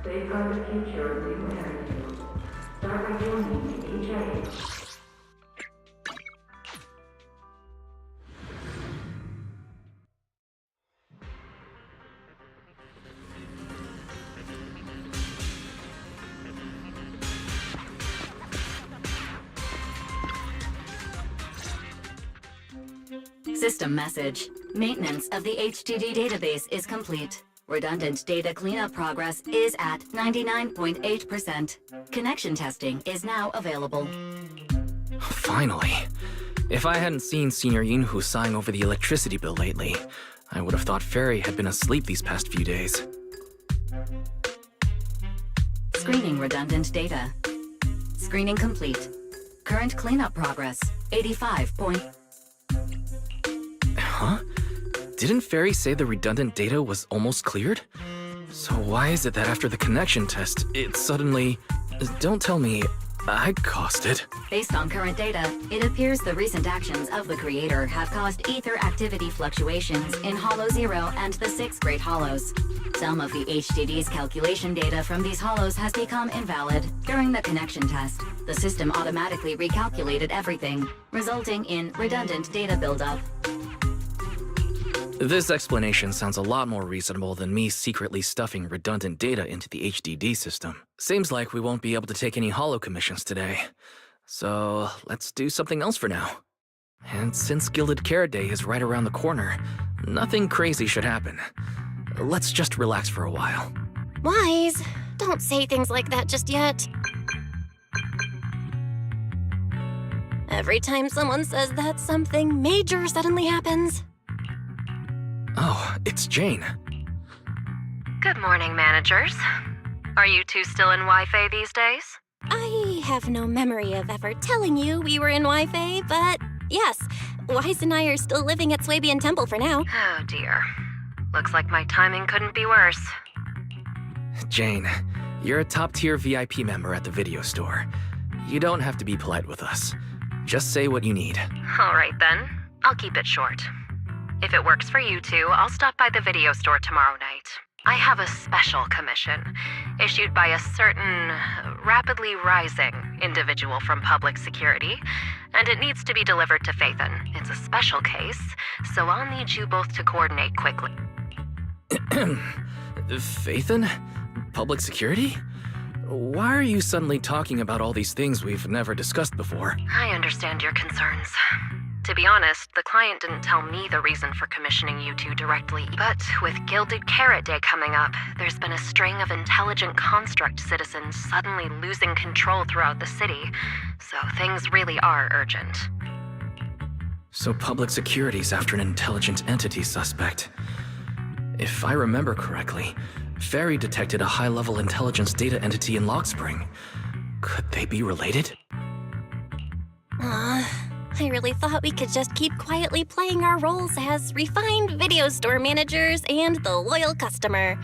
Safeguard the future of new Eridu. Start by joining the HA. System message. Maintenance of the HDD database is complete. Redundant data cleanup progress is at 99.8%. Connection testing is now available. Finally. If I hadn't seen Senior Yinhu sighing over the electricity bill lately, I would have thought Fairy had been asleep these past few days. Screening redundant data. Screening complete. Current cleanup progress, 85 point... Huh? Didn't Fairy say the redundant data was almost cleared? So why is it that after the connection test, it suddenly... Don't tell me I caused it. Based on current data, it appears the recent actions of the creator have caused ether activity fluctuations in Hollow Zero and the 6 Great Hollows. Some of the HDD's calculation data from these hollows has become invalid. During the connection test, the system automatically recalculated everything, resulting in redundant data buildup. This explanation sounds a lot more reasonable than me secretly stuffing redundant data into the HDD system. Seems like we won't be able to take any hollow commissions today. So let's do something else for now. And since Gilded Carrot Day is right around the corner, nothing crazy should happen. Let's just relax for a while. Wise, don't say things like that just yet. Every time someone says that, something major suddenly happens. Oh, it's Jane. Good morning, managers. Are you two still in Wi-Fi these days? I have no memory of ever telling you we were in Wi-Fi, but yes, Wise and I are still living at Swabian Temple for now. Oh dear. Looks like my timing couldn't be worse. Jane, you're a top-tier VIP member at the video store. You don't have to be polite with us. Just say what you need. All right then, I'll keep it short. If it works for you two, I'll stop by the video store tomorrow night. I have a special commission, issued by a certain rapidly rising individual from public security, and it needs to be delivered to Phaethon. It's a special case, so I'll need you both to coordinate quickly. Phaethon? Public security? Why are you suddenly talking about all these things we've never discussed before? I understand your concerns. To be honest, the client didn't tell me the reason for commissioning you two directly. But with Gilded Carrot Day coming up, there's been a string of intelligent construct citizens suddenly losing control throughout the city. So things really are urgent. So public security's after an intelligent entity suspect. If I remember correctly, Fairy detected a high-level intelligence data entity in Logspring. Could they be related? I really thought we could just keep quietly playing our roles as refined video store managers and the loyal customer.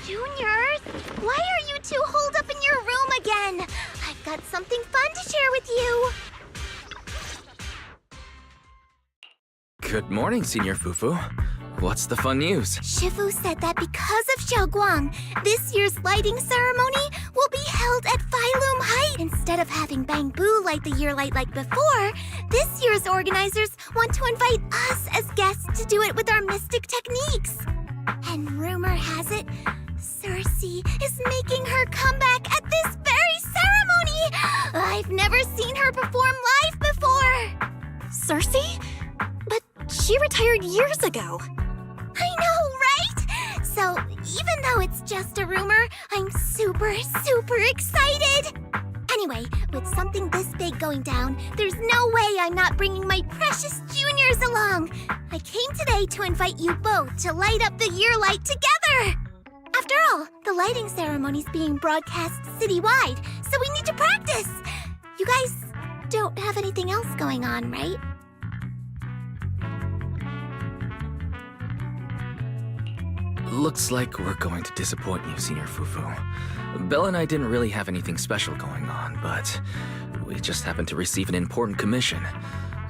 Juniors, why are you two holed up in your room again? I've got something fun to share with you. Good morning, Senior Fufu. What's the fun news? Shifu said that because of Xiaoguang, this year's lighting ceremony will be held at Phylum Height. Instead of having Bangbu light the year light like before, this year's organizers want to invite us as guests to do it with our mystic techniques. And rumor has it, Cersei is making her comeback at this very ceremony! I've never seen her perform live before! Cersei? But she retired years ago. I know, right? So, even though it's just a rumor, I'm super excited! Anyway, with something this big going down, there's no way I'm not bringing my precious juniors along. I came today to invite you both to light up the year light together. After all, the lighting ceremony's being broadcast citywide, so we need to practice. You guys don't have anything else going on, right? Looks like we're going to disappoint you, Senior Fufu. Belle and I didn't really have anything special going on, but we just happened to receive an important commission.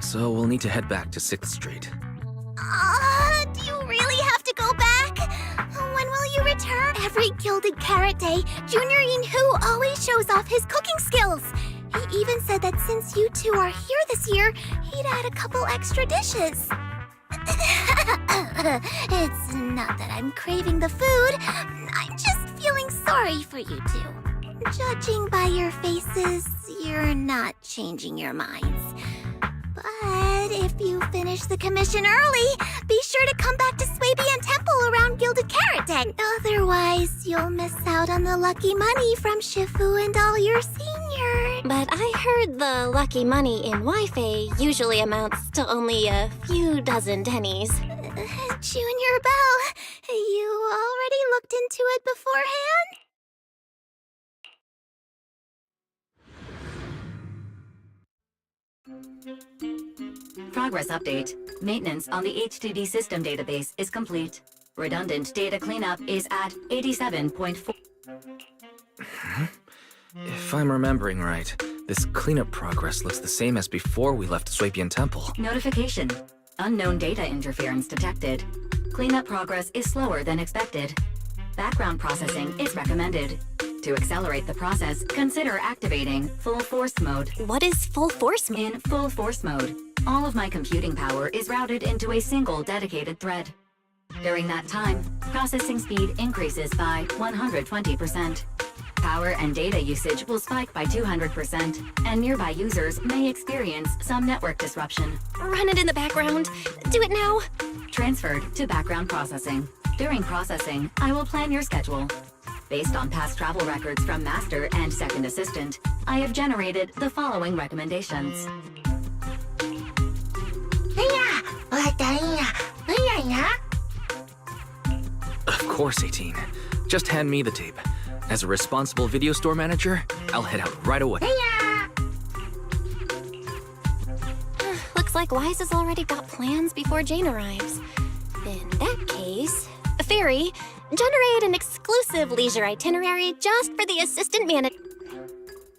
So we'll need to head back to 6th Street. Do you really have to go back? When will you return? Every Gilded Carrot Day, Junior Yin-Hoo always shows off his cooking skills. He even said that since you two are here this year, he'd add a couple extra dishes. It's not that I'm craving the food. I'm just feeling sorry for you two. Judging by your faces, you're not changing your minds. But if you finish the commission early, be sure to come back to Swabian Temple around Gilded Carrot Day. Otherwise, you'll miss out on the lucky money from Shifu and all your seniors. But I heard the lucky money in Wi-Fi usually amounts to only a few dozen pennies. Junior Belle, you already looked into it beforehand? Progress update. Maintenance on the HDD system database is complete. Redundant data cleanup is at 87.4. If I'm remembering right, this cleanup progress looks the same as before we left Swabian Temple. Notification. Unknown data interference detected. Cleanup progress is slower than expected. Background processing is recommended. To accelerate the process, consider activating full force mode. What is full force mode? In full force mode, all of my computing power is routed into a single dedicated thread. During that time, processing speed increases by 120%. Power and data usage will spike by 200%, and nearby users may experience some network disruption. Run it in the background. Do it now. Transferred to background processing. During processing, I will plan your schedule. Based on past travel records from Master and Second Assistant, I have generated the following recommendations. Of course, 18. Just hand me the tape. As a responsible video store manager, I'll head out right away. Looks like Wise has already got plans before Jane arrives. In that case, Fairy, generate an exclusive leisure itinerary just for the assistant manager.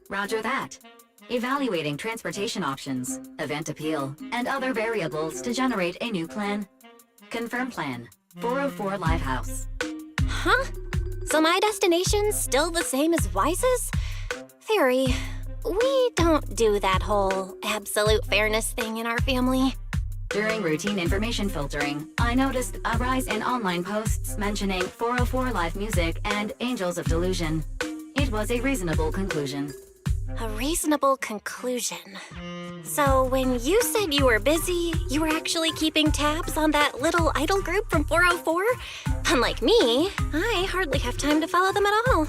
Roger that. Evaluating transportation options, event appeal, and other variables to generate a new plan. Confirm plan. 404 Livehouse. Huh? So my destination's still the same as Wise's? Fairy, we don't do that whole absolute fairness thing in our family. During routine information filtering, I noticed a rise in online posts mentioning 404 Live Music and Angels of Delusion. It was a reasonable conclusion. A reasonable conclusion. So when you said you were busy, you were actually keeping tabs on that little idol group from 404? Unlike me, I hardly have time to follow them at all.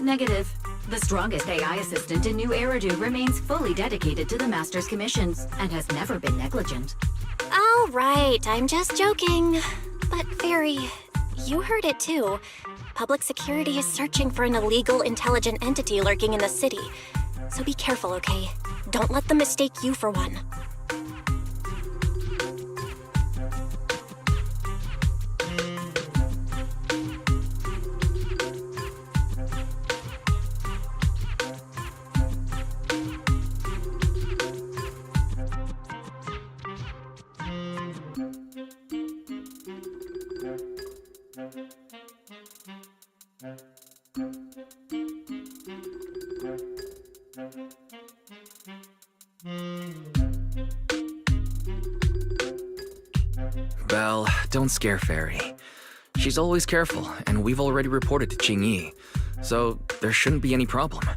Negative. The strongest AI assistant in New Eridu remains fully dedicated to the Master's commissions and has never been negligent. All right, I'm just joking. But Fairy, you heard it too. Public security is searching for an illegal intelligent entity lurking in the city. So be careful, okay? Don't let them mistake you for one. Belle, don't scare Fairy. She's always careful, and we've already reported to Qingyi, so there shouldn't be any problem.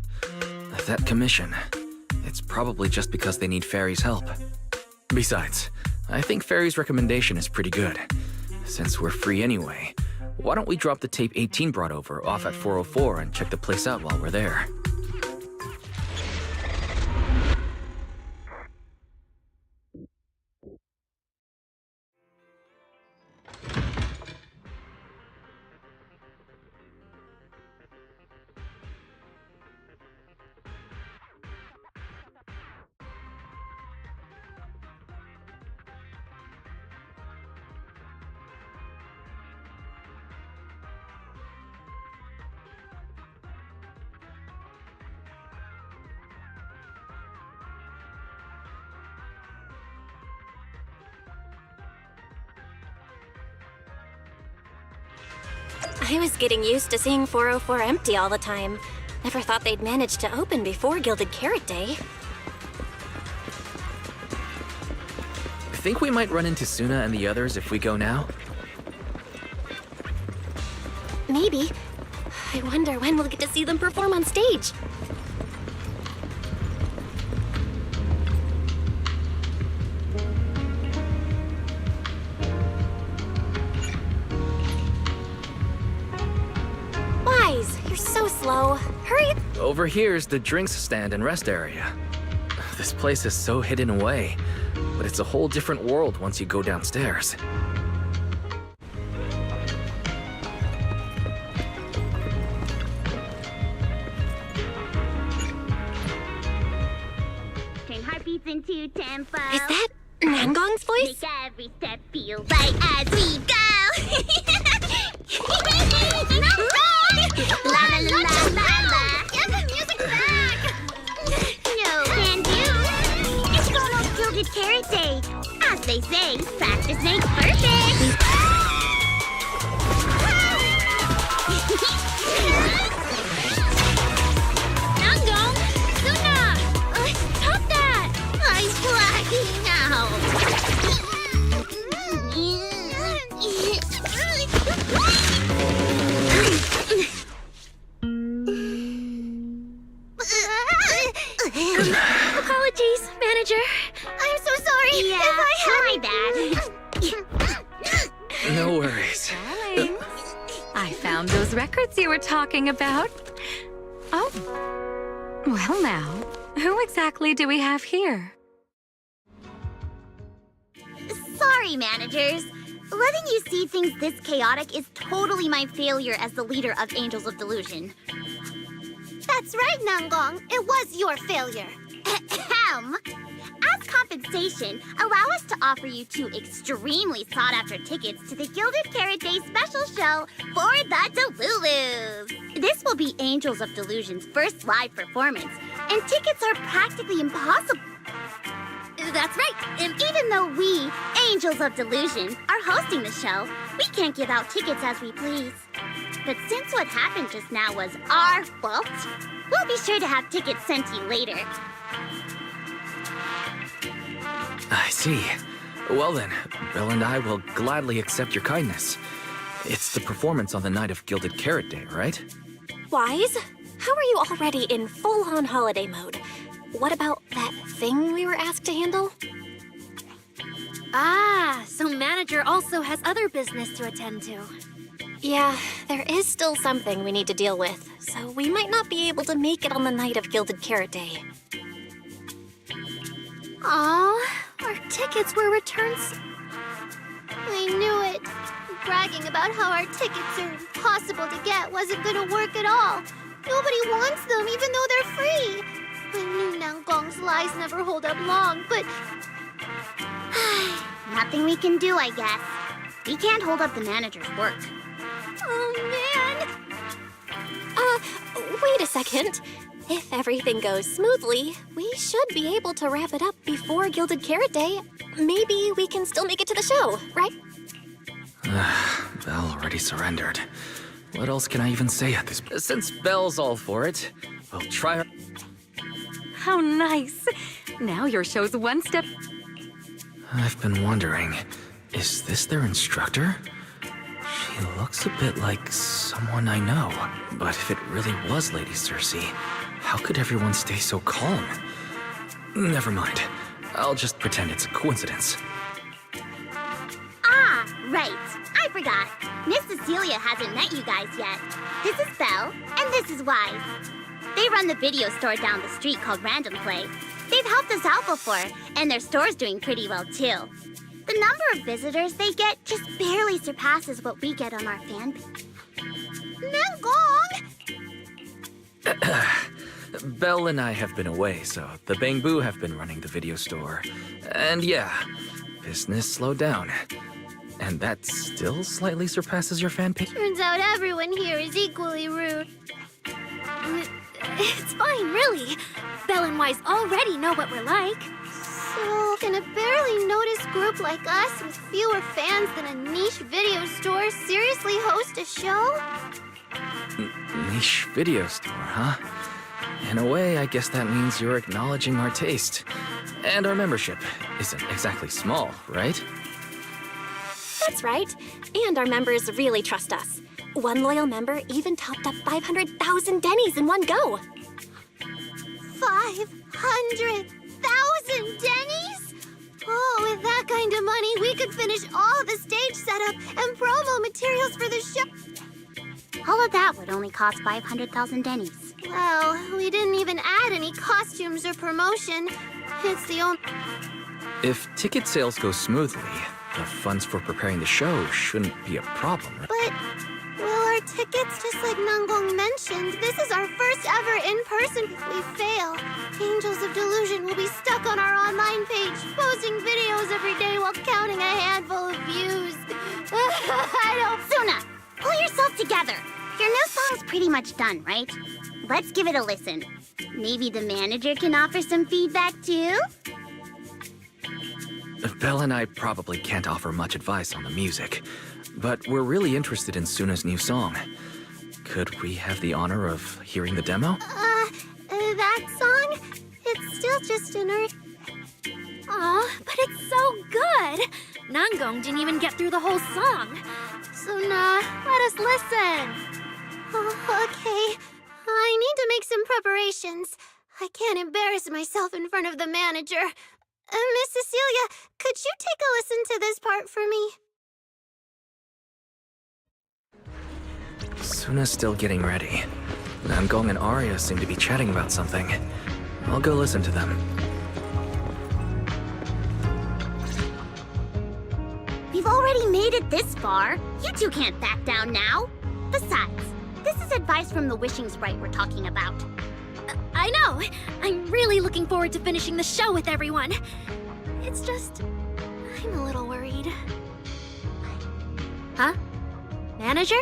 That commission, it's probably just because they need Fairy's help. Besides, I think Fairy's recommendation is pretty good. Since we're free anyway, why don't we drop the tape 18 brought over off at 404 and check the place out while we're there? I was getting used to seeing 404 empty all the time. Never thought they'd manage to open before Gilded Carrot Day. Think we might run into Suna and the others if we go now? Maybe. I wonder when we'll get to see them perform on stage. Wise, you're so slow. Hurry! Over here's the drinks stand and rest area. This place is so hidden away, but it's a whole different world once you go downstairs. Turn heartbeats into tempo. Is that Nangong's voice? Make every step feel right as we go. La la la la la la. Give the music back. No can do. It's almost Gilded Carrot Day. As they say, practice makes perfect. Nangong, Suna, stop that! I'm blacking out. Apologies, manager. I'm so sorry. Yeah, if I my had No worries. Darling, I found those records you were talking about. Oh. Well now, who exactly do we have here? Sorry, managers. Letting you see things this chaotic is totally my failure as the leader of Angels of Delusion. That's right, Nangong. It was your failure. Ahem. As compensation, allow us to offer you 2 extremely sought-after tickets to the Gilded Carrot Day special show for the Delulus. This will be Angels of Delusion's first live performance, and tickets are practically impossible. That's right. And even though we, Angels of Delusion, are hosting the show, we can't give out tickets as we please. But since what happened just now was our fault, we'll be sure to have tickets sent to you later. I see. Well then, Belle and I will gladly accept your kindness. It's the performance on the night of Gilded Carrot Day, right? Wise, how are you already in full-on holiday mode? What about that thing we were asked to handle? Ah, so manager also has other business to attend to. Yeah, there is still something we need to deal with, so we might not be able to make it on the night of Gilded Carrot Day. Aw, our tickets were returned. I knew it. Bragging about how our tickets are impossible to get wasn't gonna work at all. Nobody wants them, even though they're free. I knew Nangong's lies never hold up long, but... Nothing we can do, I guess. We can't hold up the manager's work. Oh, man! Wait a second. If everything goes smoothly, we should be able to wrap it up before Gilded Carrot Day. Maybe we can still make it to the show, right? Belle already surrendered. What else can I even say at this? Since Belle's all for it, we'll try her. How nice. Now your show's one step... I've been wondering, is this their instructor? She looks a bit like someone I know. But if it really was Lady Circe, how could everyone stay so calm? Never mind. I'll just pretend it's a coincidence. Ah, right. I forgot. Miss Cecilia hasn't met you guys yet. This is Belle, and this is Wise. They run the video store down the street called Random Play. They've helped us out before, and their store's doing pretty well too. The number of visitors they get just barely surpasses what we get on our fan page. Nangong! Belle and I have been away, so the Bangbu have been running the video store. And yeah, business slowed down. And that still slightly surpasses your fan page? Turns out everyone here is equally rude. It's fine, really. Belle and Wise already know what we're like. So, can a barely noticed group like us with fewer fans than a niche video store seriously host a show? Niche video store, huh? In a way, I guess that means you're acknowledging our taste. And our membership isn't exactly small, right? That's right. And our members really trust us. One loyal member even topped up 500,000 Denny's in one go. 500,000 Denny's? Oh, with that kind of money, we could finish all the stage setup and promo materials for the show. All of that would only cost 500,000 Denny's. Well, we didn't even add any costumes or promotion. It's the only... If ticket sales go smoothly, the funds for preparing the show shouldn't be a problem, right? But, well, our tickets, just like Nanggong mentioned, this is our first ever in-person. If we fail, Angels of Delusion will be stuck on our online page, posting videos every day while counting a handful of views. I don't... Suna, pull yourself together. Your new song's pretty much done, right? Let's give it a listen. Maybe the manager can offer some feedback too? Belle and I probably can't offer much advice on the music, but we're really interested in Suna's new song. Could we have the honor of hearing the demo? That song? It's still just an Aw, but it's so good! Nanggong didn't even get through the whole song. Suna, let us listen. Oh, okay. I need to make some preparations. I can't embarrass myself in front of the manager. Miss Cecilia, could you take a listen to this part for me? Suna's still getting ready. Nanggong and Arya seem to be chatting about something. I'll go listen to them. We've already made it this far. You two can't back down now. Besides, this is advice from the wishing sprite we're talking about. I know! I'm really looking forward to finishing the show with everyone. It's just... I'm a little worried. Huh? Manager?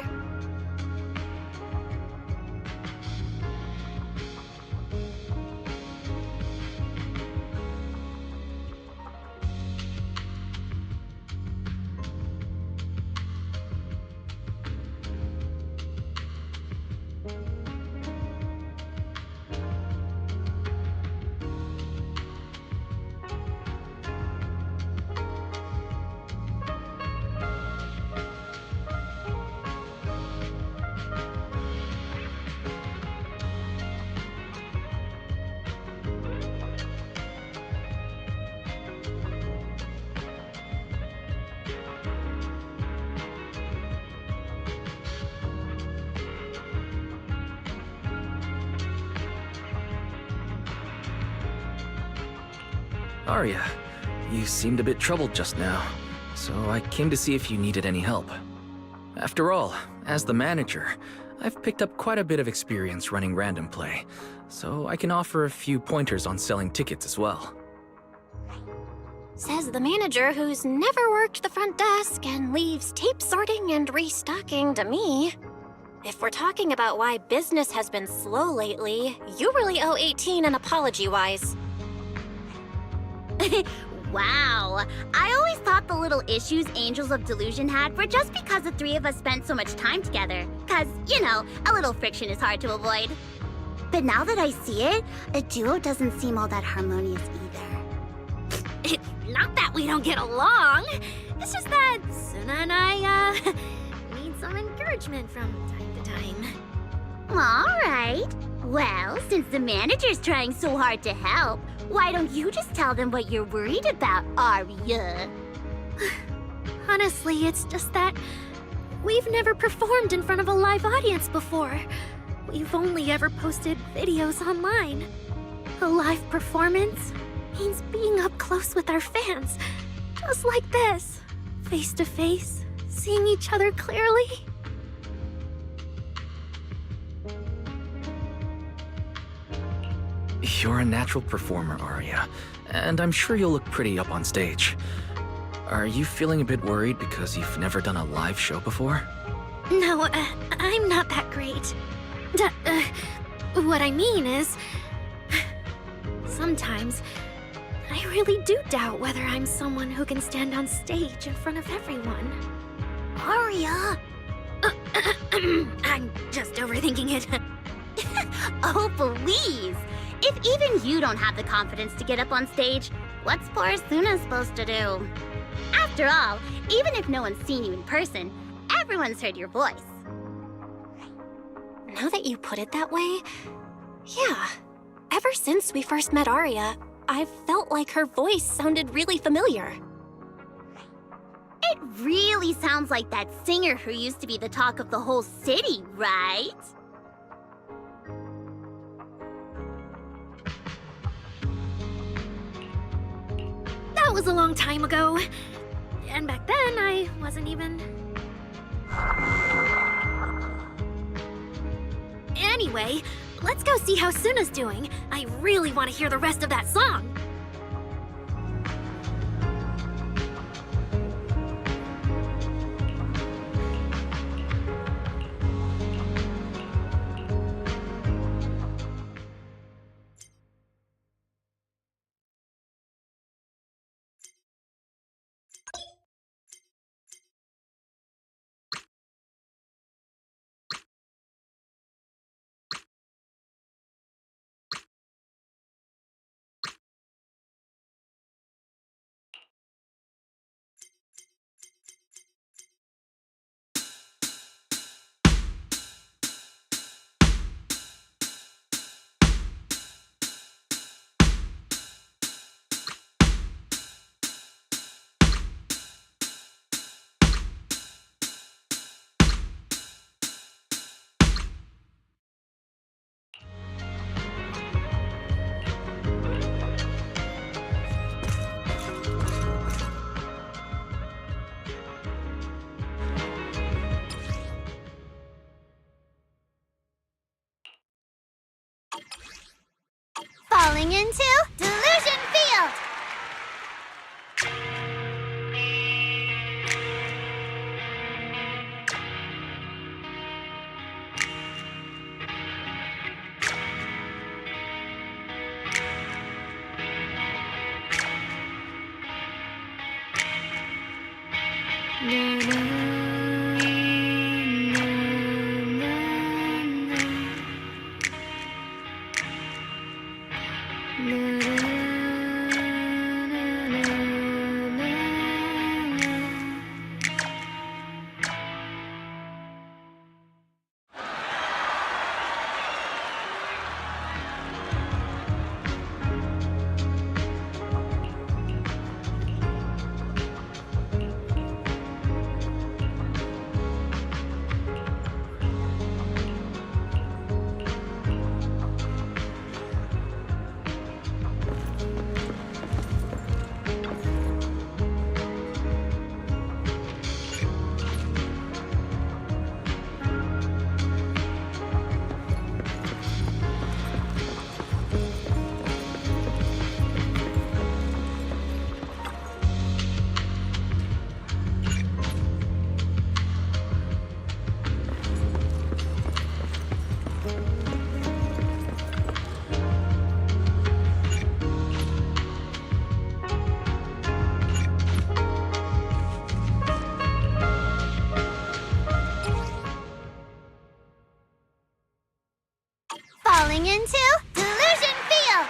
Arya, you seemed a bit troubled just now, so I came to see if you needed any help. After all, as the manager, I've picked up quite a bit of experience running random play, so I can offer a few pointers on selling tickets as well. Says the manager who's never worked the front desk and leaves tape sorting and restocking to me. If we're talking about why business has been slow lately, you really owe 18 an apology-wise. Wow, I always thought the little issues Angels of Delusion had were just because the three of us spent so much time together. Cause, you know, a little friction is hard to avoid. But now that I see it, a duo doesn't seem all that harmonious either. It's not that we don't get along. It's just that Suna and I, need some encouragement from time to time. Alright. Well, since the manager's trying so hard to help, why don't you just tell them what you're worried about, Arya? Honestly, it's just that we've never performed in front of a live audience before. We've only ever posted videos online. A live performance means being up close with our fans, just like this, face to face, seeing each other clearly. You're a natural performer, Arya, and I'm sure you'll look pretty up on stage. Are you feeling a bit worried because you've never done a live show before? No, I'm not that great. What I mean is... sometimes, I really do doubt whether I'm someone who can stand on stage in front of everyone. Aria! I'm just overthinking it. Oh, please! If even you don't have the confidence to get up on stage, what's poor Suna supposed to do? After all, even if no one's seen you in person, everyone's heard your voice. Now that you put it that way, yeah. Ever since we first met Aria, I've felt like her voice sounded really familiar. It really sounds like that singer who used to be the talk of the whole city, right? That was a long time ago. And back then, I wasn't even... Anyway, let's go see how Suna's doing. I really want to hear the rest of that song. Falling into Delusion Field! Falling into Delusion Field!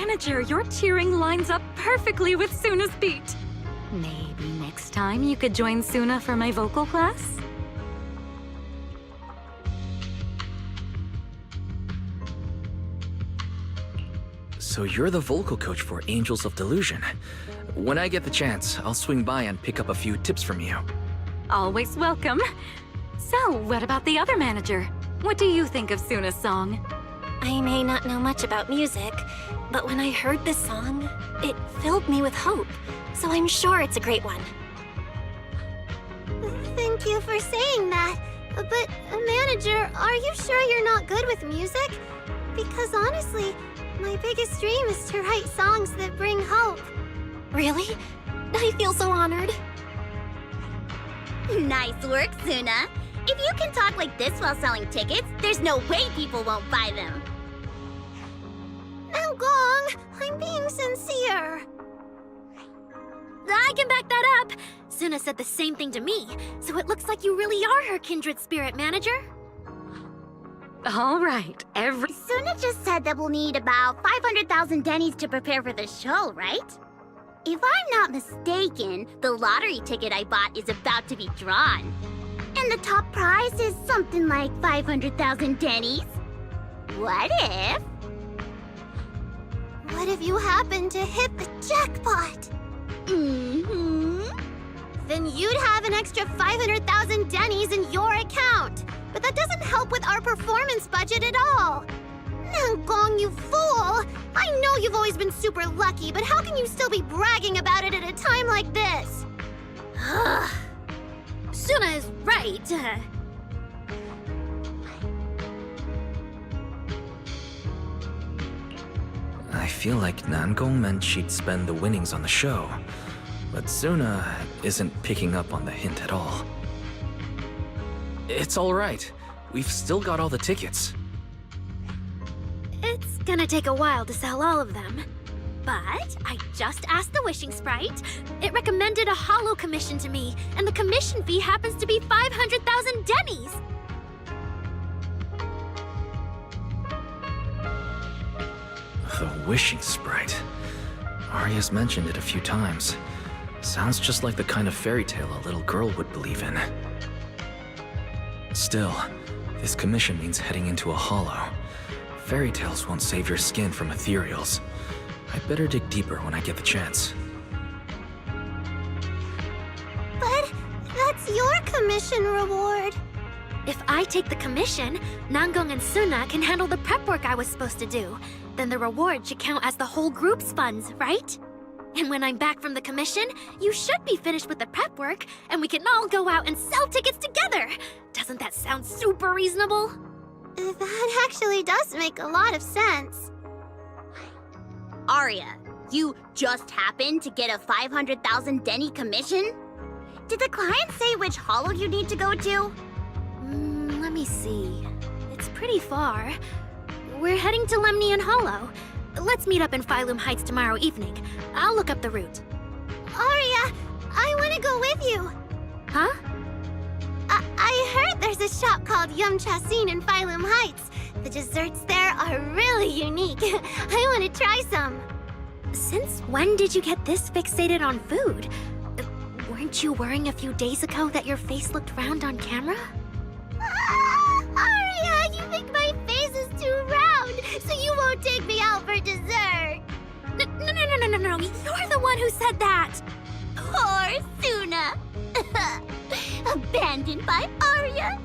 manager, your cheering lines up perfectly with Suna's beat. Maybe next time you could join Suna for my vocal class? So you're the vocal coach for Angels of Delusion. When I get the chance, I'll swing by and pick up a few tips from you. Always welcome. So, what about the other manager? What do you think of Suna's song? I may not know much about music, but when I heard this song, it filled me with hope. So I'm sure it's a great one. Thank you for saying that. But, manager, are you sure you're not good with music? Because honestly, my biggest dream is to write songs that bring hope. Really? I feel so honored. Nice work, Suna. If you can talk like this while selling tickets, there's no way people won't buy them. Gong, I'm being sincere. I can back that up. Suna said the same thing to me, so it looks like you really are her kindred spirit, manager. All right, Suna just said that we'll need about 500,000 dennies to prepare for the show, right? If I'm not mistaken, the lottery ticket I bought is about to be drawn. And the top prize is something like 500,000 dennies. What if? What if you happen to hit the jackpot? Then you'd have an extra 500,000 dennies in your account. But that doesn't help with our performance budget at all. Gong, you fool! I know you've always been super lucky, but how can you still be bragging about it at a time like this? Suna is right. I feel like Nangong meant she'd spend the winnings on the show, but Suna isn't picking up on the hint at all. It's all right. We've still got all the tickets. It's gonna take a while to sell all of them. But I just asked the Wishing Sprite. It recommended a holo commission to me, and the commission fee happens to be 500,000 dennies. The Wishing Sprite. Arya's mentioned it a few times. Sounds just like the kind of fairy tale a little girl would believe in. Still, this commission means heading into a holo. Fairy tales won't save your skin from ethereals. I'd better dig deeper when I get the chance. But that's your commission reward. If I take the commission, Nangong and Suna can handle the prep work I was supposed to do. Then the reward should count as the whole group's funds, right? And when I'm back from the commission, you should be finished with the prep work, and we can all go out and sell tickets together. Doesn't that sound super reasonable? That actually does make a lot of sense. Arya, you just happened to get a 500,000 denny commission? Did the client say which holo you need to go to? Let me see. It's pretty far. We're heading to Lemnian Hollow. Let's meet up in Phylum Heights tomorrow evening. I'll look up the route. Arya, I want to go with you. Huh? I heard there's a shop called Yum Chasin in Phylum Heights. The desserts there are really unique. I want to try some. Since when did you get this fixated on food? Weren't you worrying a few days ago that your face looked round on camera? Arya, you think my face is too round, so you won't take me out for dessert. No. You're the one who said that. Poor Suna. Abandoned by Arya.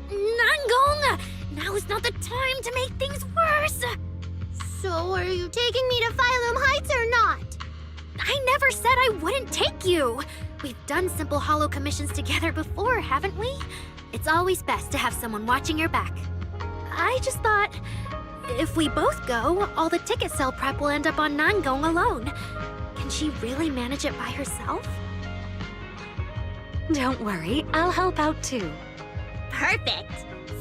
Nangong! Now is not the time to make things worse. So are you taking me to Phylum Heights or not? I never said I wouldn't take you. We've done simple holo commissions together before, haven't we? It's always best to have someone watching your back. I just thought, if we both go, all the ticket sale prep will end up on Nangong alone. Can she really manage it by herself? Don't worry, I'll help out too. Perfect.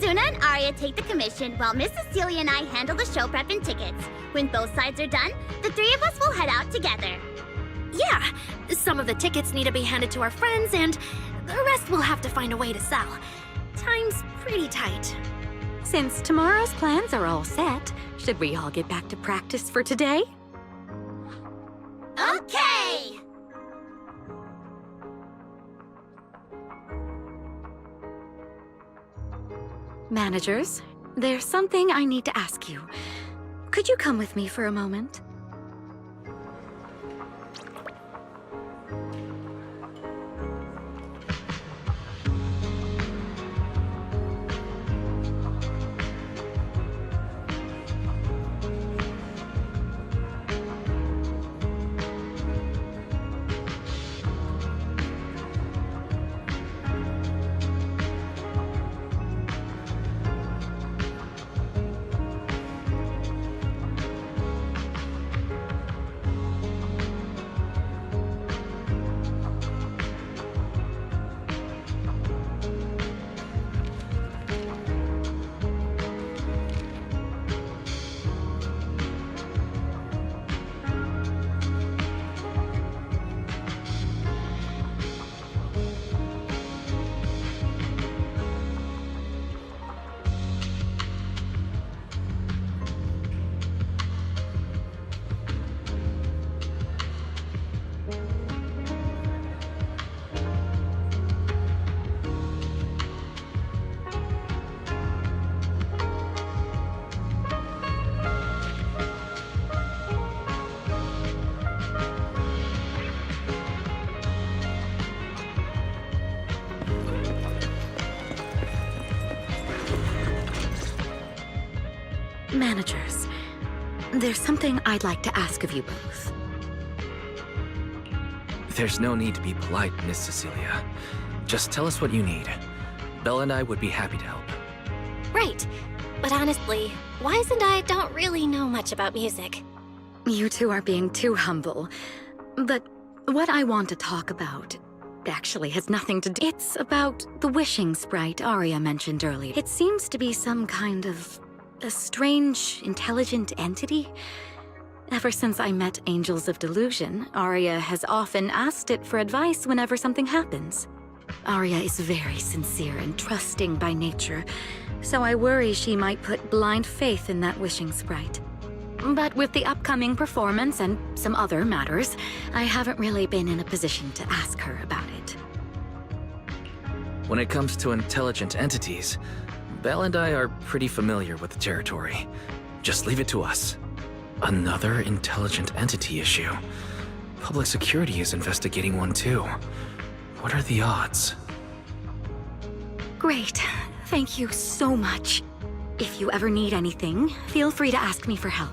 Suna and Arya take the commission while Miss Cecilia and I handle the show prep and tickets. When both sides are done, the three of us will head out together. Yeah, some of the tickets need to be handed to our friends, and the rest we'll have to find a way to sell. Time's pretty tight. Since tomorrow's plans are all set, should we all get back to practice for today? Managers, there's something I need to ask you. Could you come with me for a moment? Managers, there's something I'd like to ask of you both. There's no need to be polite, Miss Cecilia. Just tell us what you need. Bella and I would be happy to help. Right. But honestly, Wise and I don't really know much about music. You two are being too humble. But what I want to talk about actually has nothing to do. It's about the wishing sprite Arya mentioned earlier. It seems to be some kind of a strange, intelligent entity. Ever since I met Angels of Delusion, Arya has often asked it for advice whenever something happens. Arya is very sincere and trusting by nature, so I worry she might put blind faith in that wishing sprite. But with the upcoming performance and some other matters, I haven't really been in a position to ask her about it. When it comes to intelligent entities, Belle and I are pretty familiar with the territory. Just leave it to us. Another intelligent entity issue. Public security is investigating one too. What are the odds? Great. Thank you so much. If you ever need anything, feel free to ask me for help.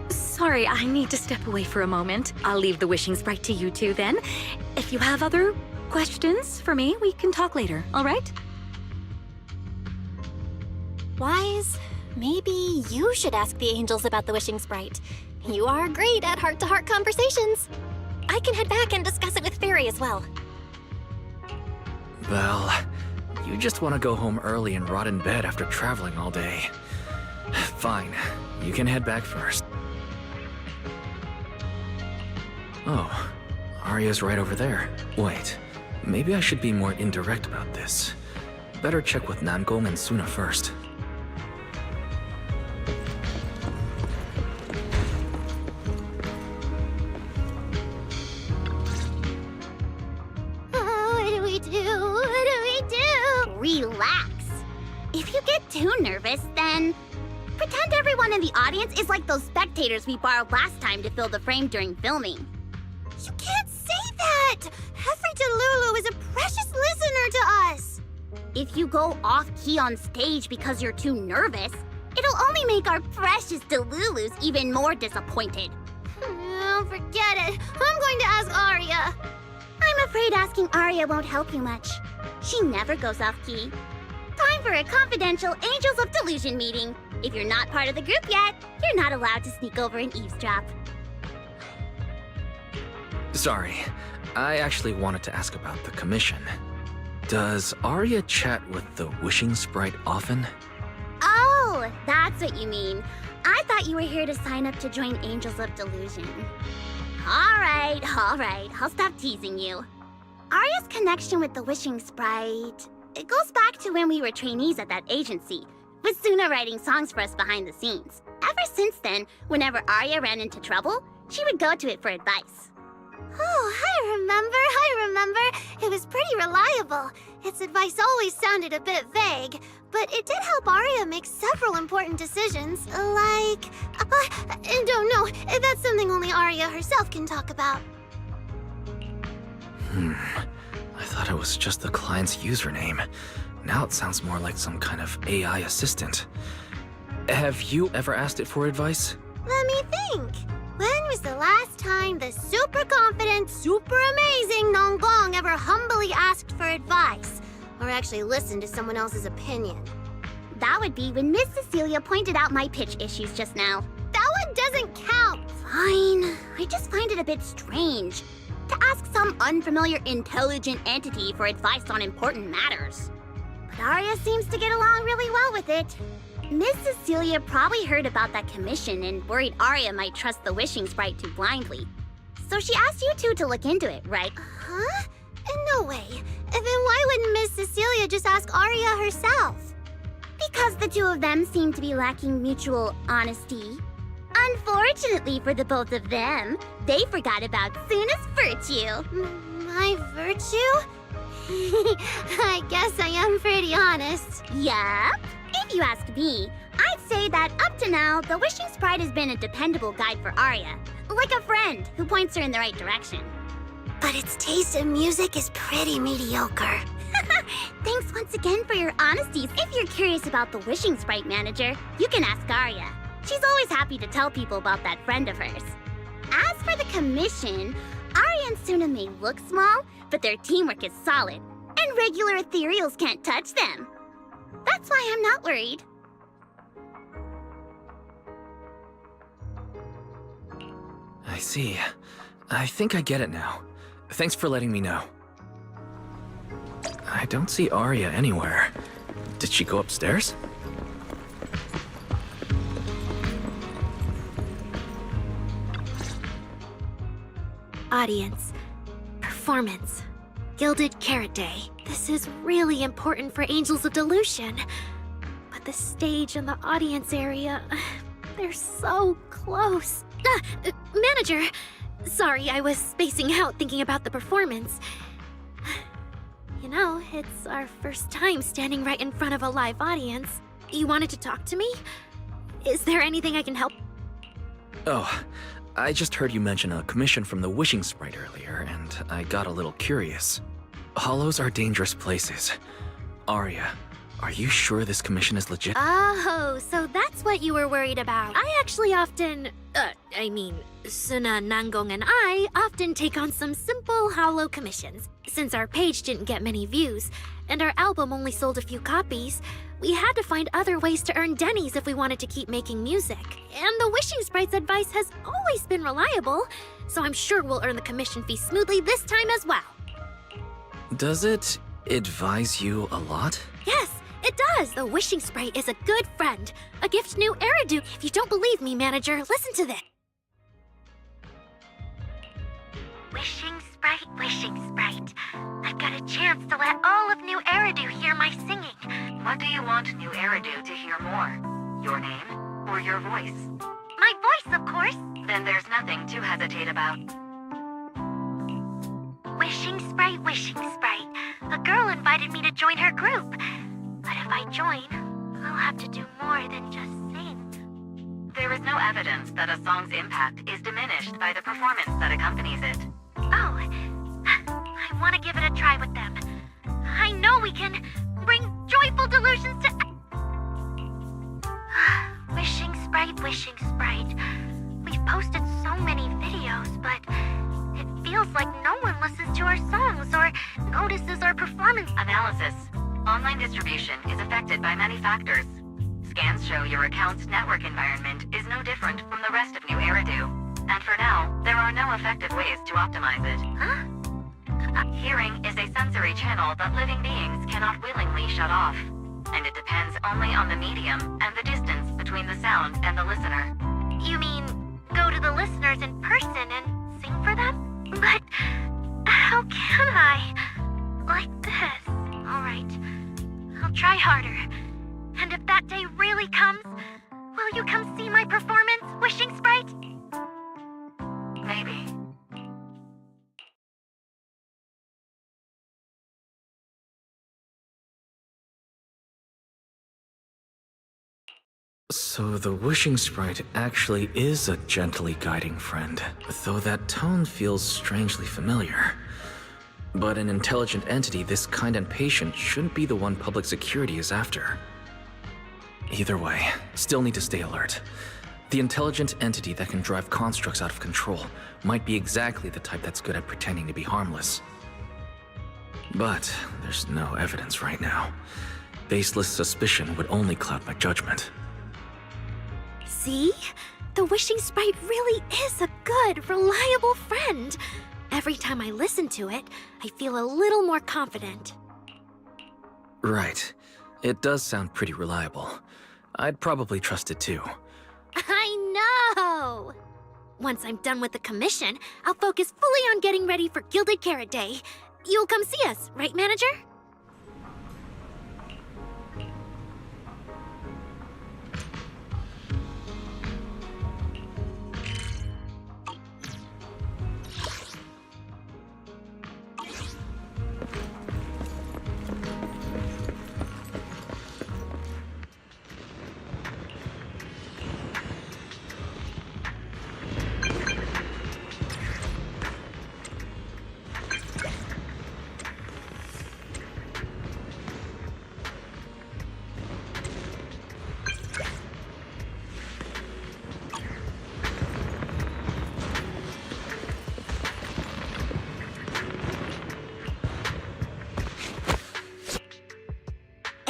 Sorry, I need to step away for a moment. I'll leave the wishing sprite to you two then. If you have other questions for me, we can talk later, all right? Wise, maybe you should ask the angels about the wishing sprite. You are great at heart-to-heart conversations. I can head back and discuss it with Fairy as well. Well, you just want to go home early and rot in bed after traveling all day. Fine, you can head back first. Oh, Arya's right over there. Wait, maybe I should be more indirect about this. Better check with Nangong and Suna first. Relax. If you get too nervous, then pretend everyone in the audience is like those spectators we borrowed last time to fill the frame during filming. You can't say that! Every Delulu is a precious listener to us! If you go off-key on stage because you're too nervous, it'll only make our precious Delulus even more disappointed. Oh, forget it. I'm going to ask Arya. I'm afraid asking Arya won't help you much. She never goes off-key. Time for a confidential Angels of Delusion meeting. If you're not part of the group yet, you're not allowed to sneak over and eavesdrop. Sorry, I actually wanted to ask about the commission. Does Arya chat with the wishing sprite often? Oh, that's what you mean. I thought you were here to sign up to join Angels of Delusion. All right, I'll stop teasing you. Arya's connection with the wishing sprite, it goes back to when we were trainees at that agency, with Suna writing songs for us behind the scenes. Ever since then, whenever Arya ran into trouble, she would go to it for advice. Oh, I remember. It was pretty reliable. its advice always sounded a bit vague, but it did help Arya make several important decisions, like... don't know, that's something only Arya herself can talk about. I thought it was just the client's username. Now it sounds more like some kind of AI assistant. Have you ever asked it for advice? Let me think. When was the last time the super confident, super amazing Nonggong ever humbly asked for advice? Or actually listened to someone else's opinion? That would be when Miss Cecilia pointed out my pitch issues just now. That one doesn't count! Fine. I just find it a bit strange to ask some unfamiliar intelligent entity for advice on important matters. But Arya seems to get along really well with it. Miss Cecilia probably heard about that commission and worried Arya might trust the wishing sprite too blindly. So she asked you two to look into it, right? Huh? No way. Then why wouldn't Miss Cecilia just ask Arya herself? Because the two of them seem to be lacking mutual honesty. Unfortunately for the both of them, they forgot about Suna's virtue. My virtue? I guess I am pretty honest. Yup. If you ask me, I'd say that up to now, the Wishing Sprite has been a dependable guide for Arya. Like a friend who points her in the right direction. But its taste in music is pretty mediocre. Thanks once again for your honesty. If you're curious about the Wishing Sprite manager, you can ask Arya. She's always happy to tell people about that friend of hers. As for the commission, Arya and Suna may look small, but their teamwork is solid, and regular ethereals can't touch them. That's why I'm not worried. I see. I think I get it now. Thanks for letting me know. I don't see Arya anywhere. Did she go upstairs? Audience. Performance. Gilded Carrot Day. This is really important for Angels of Delusion. But the stage and the audience area, they're so close. Manager! Sorry, I was spacing out thinking about the performance. You know, it's our first time standing right in front of a live audience. You wanted to talk to me? Is there anything I can help? Oh, I just heard you mention a commission from the Wishing Sprite earlier, and I got a little curious. Hollows are dangerous places. Arya, are you sure this commission is legit? Oh, so that's what you were worried about. I actually often, Suna, Nangong, and I often take on some simple hollow commissions. Since our page didn't get many views, and our album only sold a few copies, we had to find other ways to earn dennies if we wanted to keep making music. And the Wishing Sprite's advice has always been reliable, so I'm sure we'll earn the commission fee smoothly this time as well. Does it advise you a lot? Yes, it does! The Wishing Sprite is a good friend. A gift new Eridu. If you don't believe me, manager, listen to this. Wishing Sprite. I've got a chance to let all of New Eridu hear my singing. What do you want New Eridu to hear more? Your name or your voice? My voice, of course. Then there's nothing to hesitate about. Wishing Sprite. A girl invited me to join her group. But if I join, I'll have to do more than just sing. There is no evidence that a song's impact is diminished by the performance that accompanies it. Oh, I want to give it a try with them. I know we can bring joyful delusions to... Wishing Sprite. We've posted so many videos, but it feels like no one listens to our songs or notices our performance. Analysis. Online distribution is affected by many factors. Scans show your account's network environment is no different from the rest of New Eridu. And for now, there are no effective ways to optimize it. Huh? Hearing is a sensory channel that living beings cannot willingly shut off. And it depends only on the medium and the distance between the sound and the listener. You mean go to the listeners in person and sing for them? But how can I? Like this. All right. I'll try harder. And if that day really comes, will you come see my performance, Wishing Sprite? Maybe. So the wishing sprite actually is a gently guiding friend, though that tone feels strangely familiar. But an intelligent entity this kind and patient shouldn't be the one public security is after. Either way, still need to stay alert. The intelligent entity that can drive constructs out of control might be exactly the type that's good at pretending to be harmless. But there's no evidence right now. Baseless suspicion would only cloud my judgment. See? The wishing sprite really is a good, reliable friend. Every time I listen to it, I feel a little more confident. Right. It does sound pretty reliable. I'd probably trust it too. I know! Once I'm done with the commission, I'll focus fully on getting ready for Gilded Carrot Day. You'll come see us, right, Manager?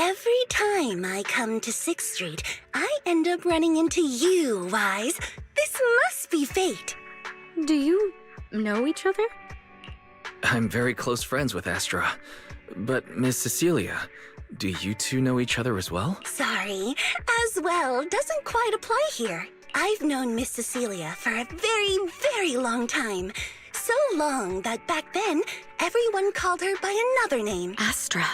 Every time I come to 6th Street, I end up running into you, Wise. This must be fate. Do you know each other? I'm very close friends with Astra. But Miss Cecilia, do you two know each other as well? Sorry, as well doesn't quite apply here. I've known Miss Cecilia for a very, very long time. So long that back then, everyone called her by another name. Astra.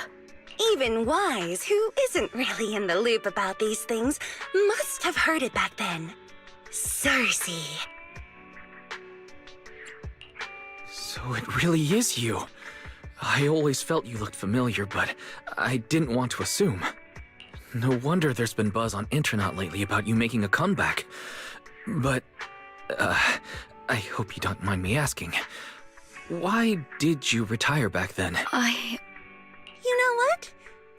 Even Wise, who isn't really in the loop about these things, must have heard it back then. Cersei. So it really is you. I always felt you looked familiar, but I didn't want to assume. No wonder there's been buzz on internet lately about you making a comeback. But, I hope you don't mind me asking. Why did you retire back then? You know what?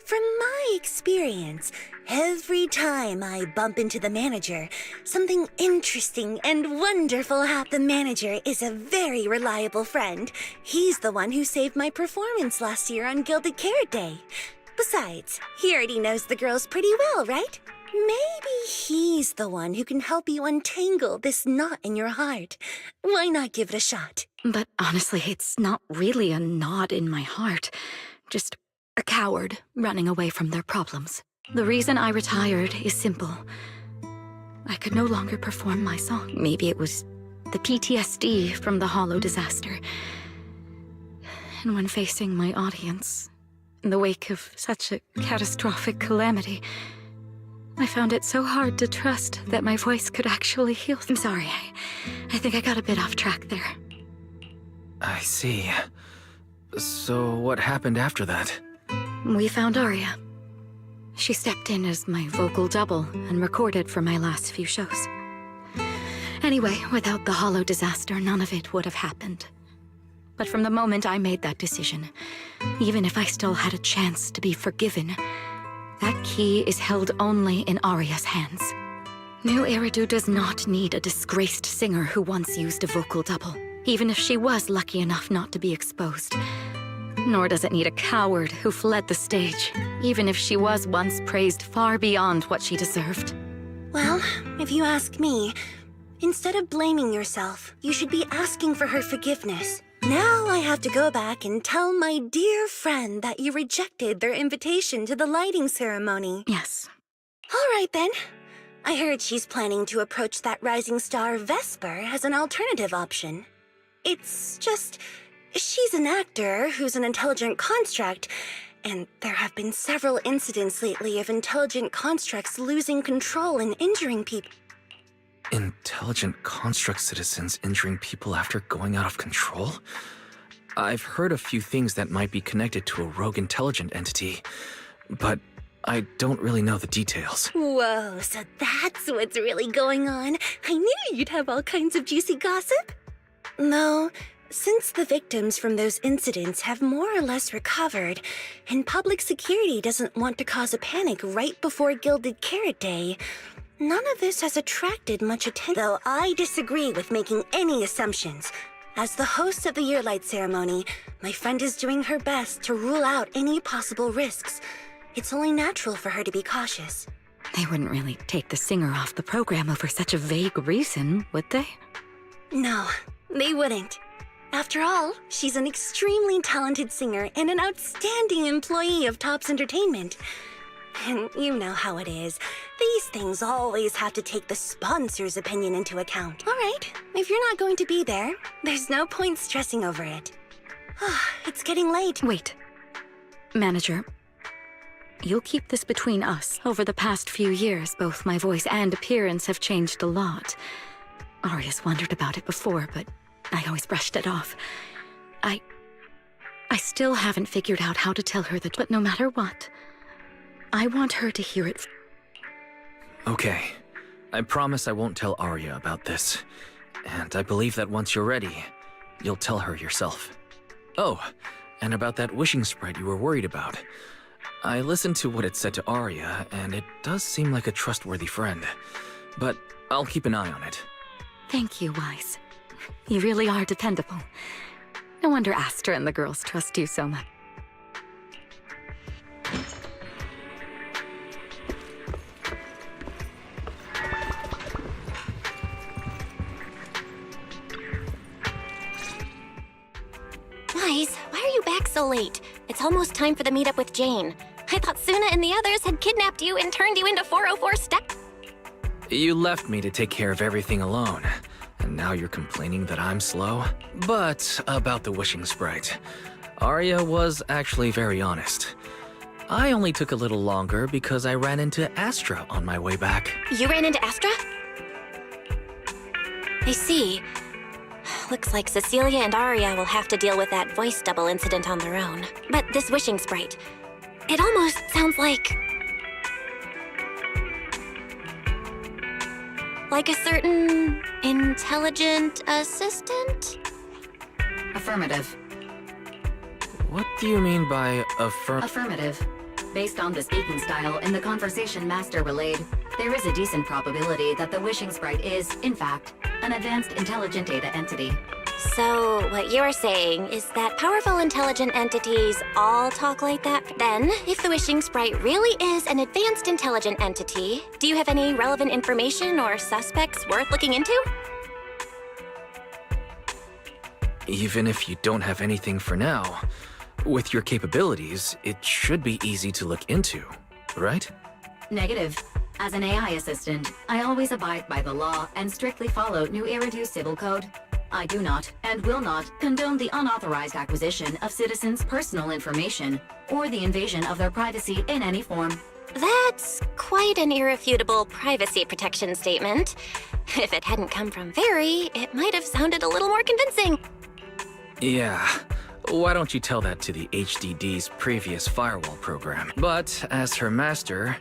From my experience, every time I bump into the manager, something interesting and wonderful happens. The manager is a very reliable friend. He's the one who saved my performance last year on Gilded Carrot Day. Besides, he already knows the girls pretty well, right? Maybe he's the one who can help you untangle this knot in your heart. Why not give it a shot? But honestly, it's not really a knot in my heart. Just a coward running away from their problems. The reason I retired is simple. I could no longer perform my song. Maybe it was the PTSD from the Hollow disaster. And when facing my audience, in the wake of such a catastrophic calamity, I found it so hard to trust that my voice could actually heal. I'm sorry, I think I got a bit off track there. I see. So what happened after that? We found Arya. She stepped in as my vocal double and recorded for my last few shows. Anyway, without the Hollow disaster, none of it would have happened. But from the moment I made that decision, even if I still had a chance to be forgiven, that key is held only in Arya's hands. New Eridu does not need a disgraced singer who once used a vocal double, even if she was lucky enough not to be exposed. Nor does it need a coward who fled the stage, even if she was once praised far beyond what she deserved. Well, if you ask me, instead of blaming yourself, you should be asking for her forgiveness. Now I have to go back and tell my dear friend that you rejected their invitation to the lighting ceremony. Yes. All right, then. I heard she's planning to approach that rising star Vesper as an alternative option. It's just, she's an actor who's an intelligent construct, and there have been several incidents lately of intelligent constructs losing control and injuring people. Intelligent construct citizens injuring people after going out of control? I've heard a few things that might be connected to a rogue intelligent entity, but I don't really know the details. Whoa, so that's what's really going on. I knew you'd have all kinds of juicy gossip. No, since the victims from those incidents have more or less recovered, and public security doesn't want to cause a panic right before Gilded Carrot Day, none of this has attracted much attention. Though I disagree with making any assumptions. As the host of the Yearlight ceremony, my friend is doing her best to rule out any possible risks. It's only natural for her to be cautious. They wouldn't really take the singer off the program over such a vague reason, would they? No, they wouldn't. After all, she's an extremely talented singer and an outstanding employee of Topps Entertainment. And you know how it is. These things always have to take the sponsor's opinion into account. All right, if you're not going to be there, there's no point stressing over it. It's getting late. Wait. Manager, you'll keep this between us. Over the past few years, both my voice and appearance have changed a lot. Aria's wondered about it before, but I always brushed it off. I still haven't figured out how to tell her that, but no matter what, I want her to hear it. Okay. I promise I won't tell Aria about this. And I believe that once you're ready, you'll tell her yourself. Oh, and about that wishing sprite you were worried about. I listened to what it said to Aria, and it does seem like a trustworthy friend. But I'll keep an eye on it. Thank you, Wise. You really are dependable. No wonder Astra and the girls trust you so much. Wise, why are you back so late? It's almost time for the meetup with Jane. I thought Suna and the others had kidnapped you and turned you into 404 step. You left me to take care of everything alone. And now you're complaining that I'm slow? But about the wishing sprite. Aria was actually very honest. I only took a little longer because I ran into Astra on my way back. You ran into Astra? I see. Looks like Cecilia and Aria will have to deal with that voice double incident on their own. But this wishing sprite, it almost sounds like a certain intelligent assistant? Affirmative. What do you mean by Affirmative. Based on the speaking style in the conversation Master relayed, there is a decent probability that the wishing sprite is, in fact, an advanced intelligent data entity. So, what you're saying is that powerful intelligent entities all talk like that? Then, if the wishing sprite really is an advanced intelligent entity, do you have any relevant information or suspects worth looking into? Even if you don't have anything for now, with your capabilities, it should be easy to look into, right? Negative. As an AI assistant, I always abide by the law and strictly follow New Eridu Civil Code. I do not, and will not, condone the unauthorized acquisition of citizens' personal information or the invasion of their privacy in any form. That's quite an irrefutable privacy protection statement. If it hadn't come from Very, it might have sounded a little more convincing. Yeah. Why don't you tell that to the HDD's previous firewall program? But as her master,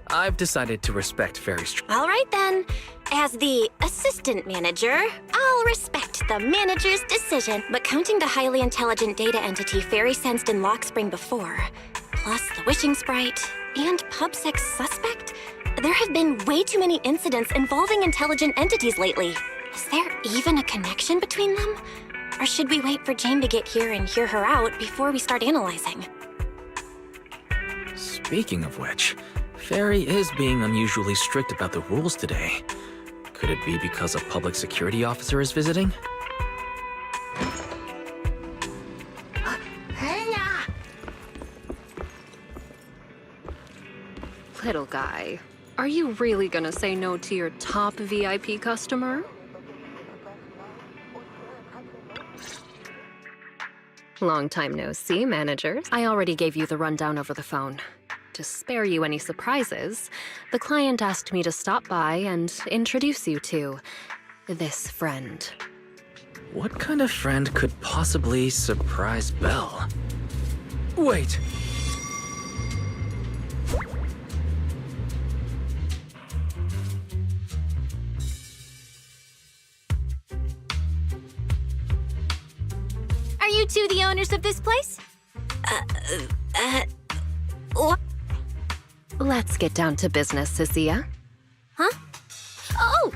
I've decided to respect Fairy's... All right then. As the assistant manager, I'll respect the manager's decision. But counting the highly intelligent data entity Fairy sensed in Lockspring before, plus the wishing sprite, and PubSec's suspect, there have been way too many incidents involving intelligent entities lately. Is there even a connection between them? Or should we wait for Jane to get here and hear her out before we start analyzing? Speaking of which, Fairy is being unusually strict about the rules today. Could it be because a public security officer is visiting? Little guy, are you really gonna say no to your top VIP customer? Long time no see, managers. I already gave you the rundown over the phone. To spare you any surprises, the client asked me to stop by and introduce you to this friend. What kind of friend could possibly surprise Belle? Wait! Are you two the owners of this place? What? Let's get down to business, Cecilia. Huh? Oh!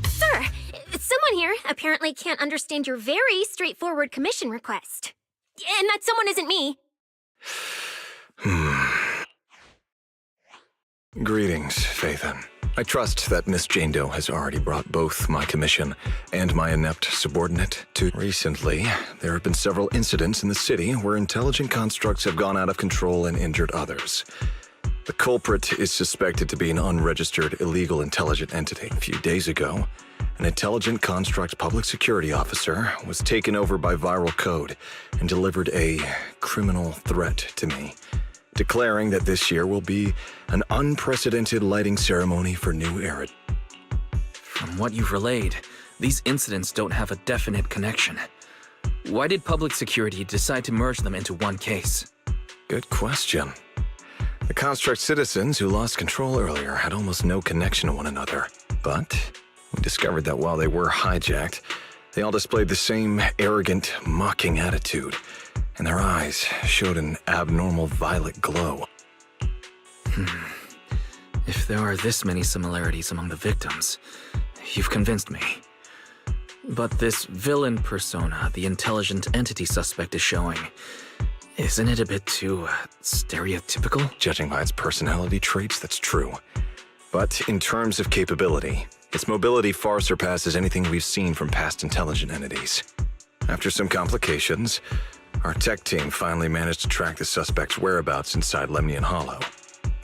Sir, someone here apparently can't understand your very straightforward commission request. And that someone isn't me. Greetings, Phaethon. I trust that Miss Jane Doe has already brought both my commission and my inept subordinate to... Recently, there have been several incidents in the city where intelligent constructs have gone out of control and injured others. The culprit is suspected to be an unregistered illegal intelligent entity. A few days ago, an intelligent construct public security officer was taken over by viral code and delivered a criminal threat to me, declaring that this year will be an unprecedented lighting ceremony for new Eridu. From what you've relayed, these incidents don't have a definite connection. Why did public security decide to merge them into one case? Good question. The construct citizens who lost control earlier had almost no connection to one another. But we discovered that while they were hijacked, they all displayed the same arrogant, mocking attitude, and their eyes showed an abnormal violet glow. If there are this many similarities among the victims, you've convinced me. But this villain persona the intelligent entity suspect is showing, isn't it a bit too stereotypical? Judging by its personality traits, that's true. But in terms of capability, its mobility far surpasses anything we've seen from past intelligent entities. After some complications, our tech team finally managed to track the suspect's whereabouts inside Lemnian Hollow.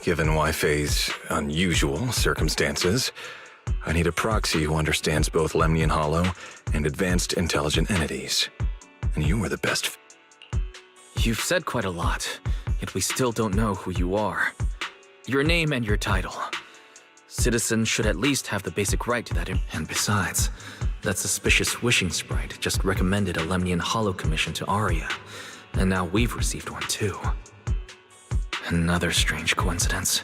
Given Wi-Fi's unusual circumstances, I need a proxy who understands both Lemnian Hollow and advanced intelligent entities. And you were the best. You've said quite a lot, yet we still don't know who you are. Your name and your title. Citizens should at least have the basic right to that. And besides, that suspicious wishing sprite just recommended a Lemnian Hollow commission to Aria, and now we've received one too. Another strange coincidence.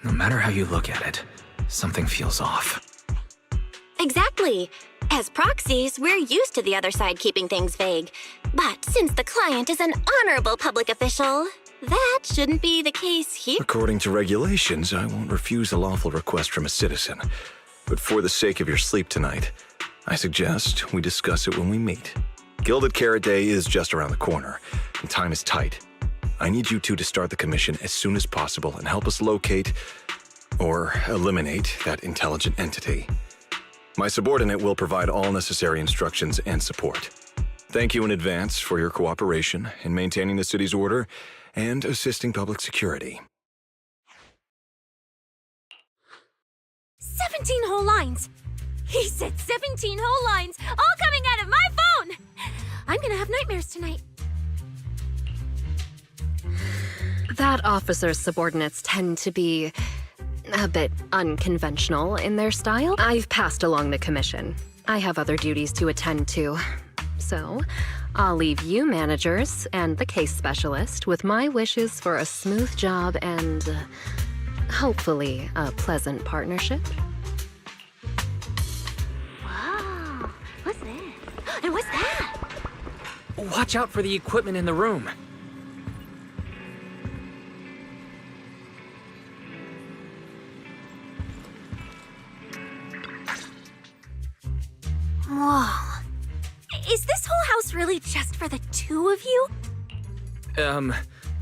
No matter how you look at it, something feels off. Exactly. As proxies, we're used to the other side keeping things vague. But since the client is an honorable public official, that shouldn't be the case here. According to regulations, I won't refuse a lawful request from a citizen. But for the sake of your sleep tonight, I suggest we discuss it when we meet. Gilded Carrot Day is just around the corner, and time is tight. I need you two to start the commission as soon as possible and help us locate or eliminate that intelligent entity. My subordinate will provide all necessary instructions and support. Thank you in advance for your cooperation in maintaining the city's order and assisting public security. 17 whole lines! He said 17 whole lines, all coming out of my phone! I'm gonna have nightmares tonight. That officer's subordinates tend to be a bit unconventional in their style. I've passed along the commission. I have other duties to attend to. So, I'll leave you managers and the case specialist with my wishes for a smooth job and, hopefully, a pleasant partnership. Whoa, what's this? And what's that? Watch out for the equipment in the room. Whoa. Is this whole house really just for the two of you?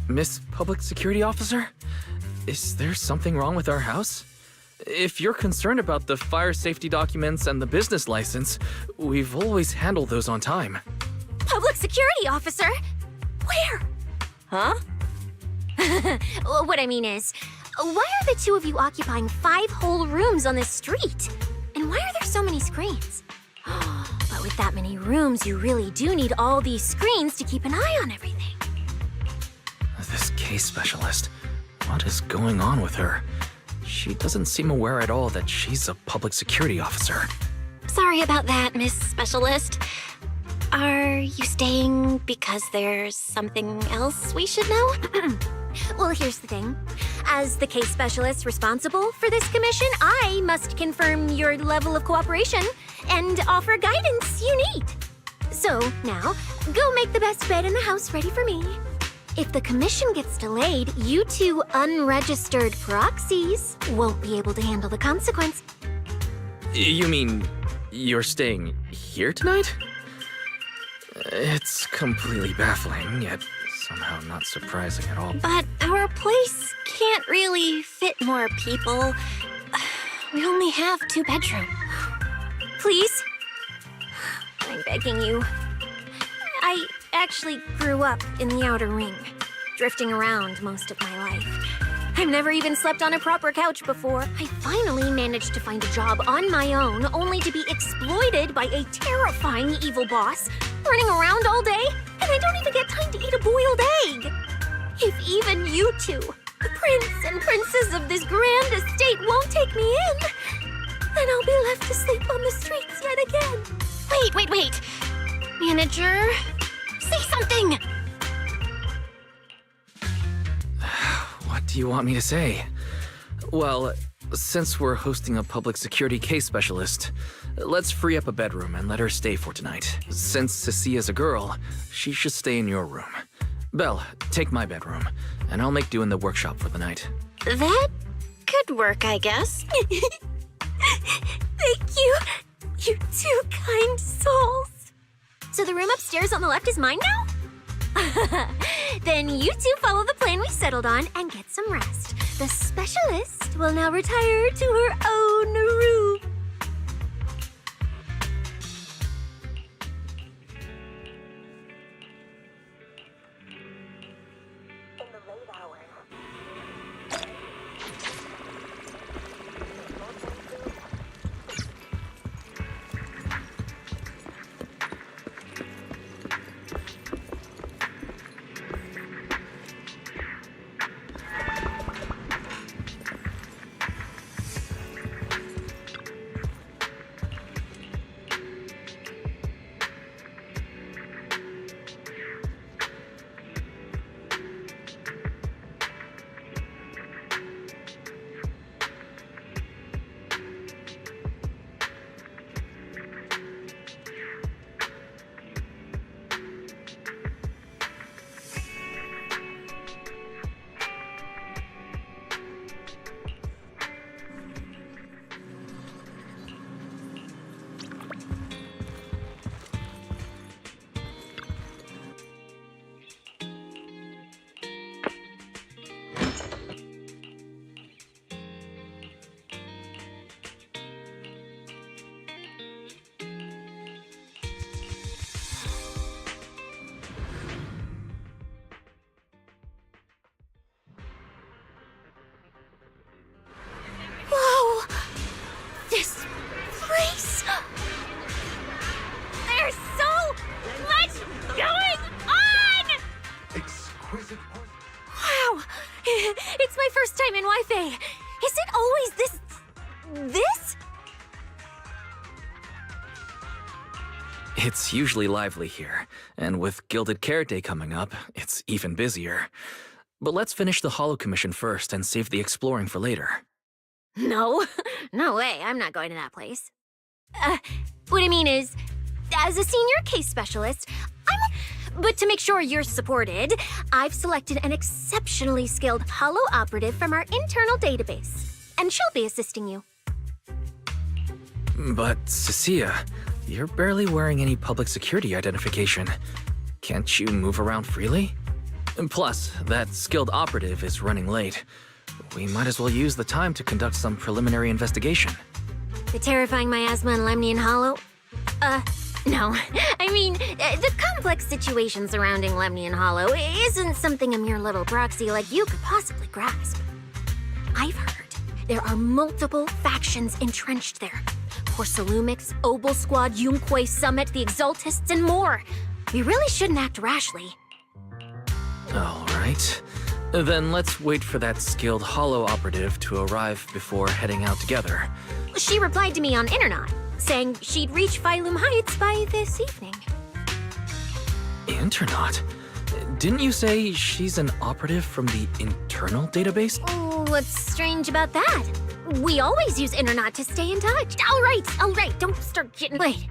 Miss Public Security Officer? Is there something wrong with our house? If you're concerned about the fire safety documents and the business license, we've always handled those on time. Public security officer? Where? Huh? What I mean is, why are the two of you occupying 5 whole rooms on this street? And why are there so many screens? But with that many rooms, you really do need all these screens to keep an eye on everything. This case specialist, what is going on with her? She doesn't seem aware at all that she's a public security officer. Sorry about that, Miss Specialist. Are you staying because there's something else we should know? Well, here's the thing. As the case specialist responsible for this commission, I must confirm your level of cooperation and offer guidance you need. So, now, go make the best bed in the house ready for me. If the commission gets delayed, you two unregistered proxies won't be able to handle the consequence. You mean you're staying here tonight? It's completely baffling, yet somehow not surprising at all. But our place can't really fit more people. We only have 2 bedrooms. Please? I'm begging you. I actually grew up in the Outer Ring, drifting around most of my life. I've never even slept on a proper couch before. I finally managed to find a job on my own, only to be exploited by a terrifying evil boss, running around all day, and I don't even get time to eat a boiled egg. If even you two, the prince and princess of this grand estate, won't take me in, then I'll be left to sleep on the streets yet again. Wait. Manager, say something! What do you want me to say? Well, since we're hosting a public security case specialist, let's free up a bedroom and let her stay for tonight. Since Cecia's a girl, she should stay in your room. Belle, take my bedroom, and I'll make do in the workshop for the night. That could work, I guess. Thank you, you two kind souls. So the room upstairs on the left is mine now? Then you two follow the plan we settled on and get some rest. The specialist will now retire to her own room. This place! There's so much going on! Exquisite. Wow! It's my first time in Wi-Fi. Is it always this? It's usually lively here, and with Gilded Carrot Day coming up, it's even busier. But let's finish the Holo Commission first and save the exploring for later. No. No way, I'm not going to that place. What I mean is, as a senior case specialist, But to make sure you're supported, I've selected an exceptionally skilled Holo operative from our internal database. And she'll be assisting you. But, Cecilia, you're barely wearing any public security identification. Can't you move around freely? And plus, that skilled operative is running late. We might as well use the time to conduct some preliminary investigation. The terrifying miasma and Lemnian Hollow? No. I mean, the complex situation surrounding Lemnian Hollow isn't something a mere little proxy like you could possibly grasp. I've heard there are multiple factions entrenched there. Porcelumix, Obel Squad, Yunque Summit, the Exaltists, and more. We really shouldn't act rashly. All right. Then let's wait for that skilled Holo operative to arrive before heading out together. She replied to me on Internet, saying she'd reach Phylum Heights by this evening. Internet? Didn't you say she's an operative from the internal database? What's strange about that? We always use Internet to stay in touch. All right, don't start getting... Wait.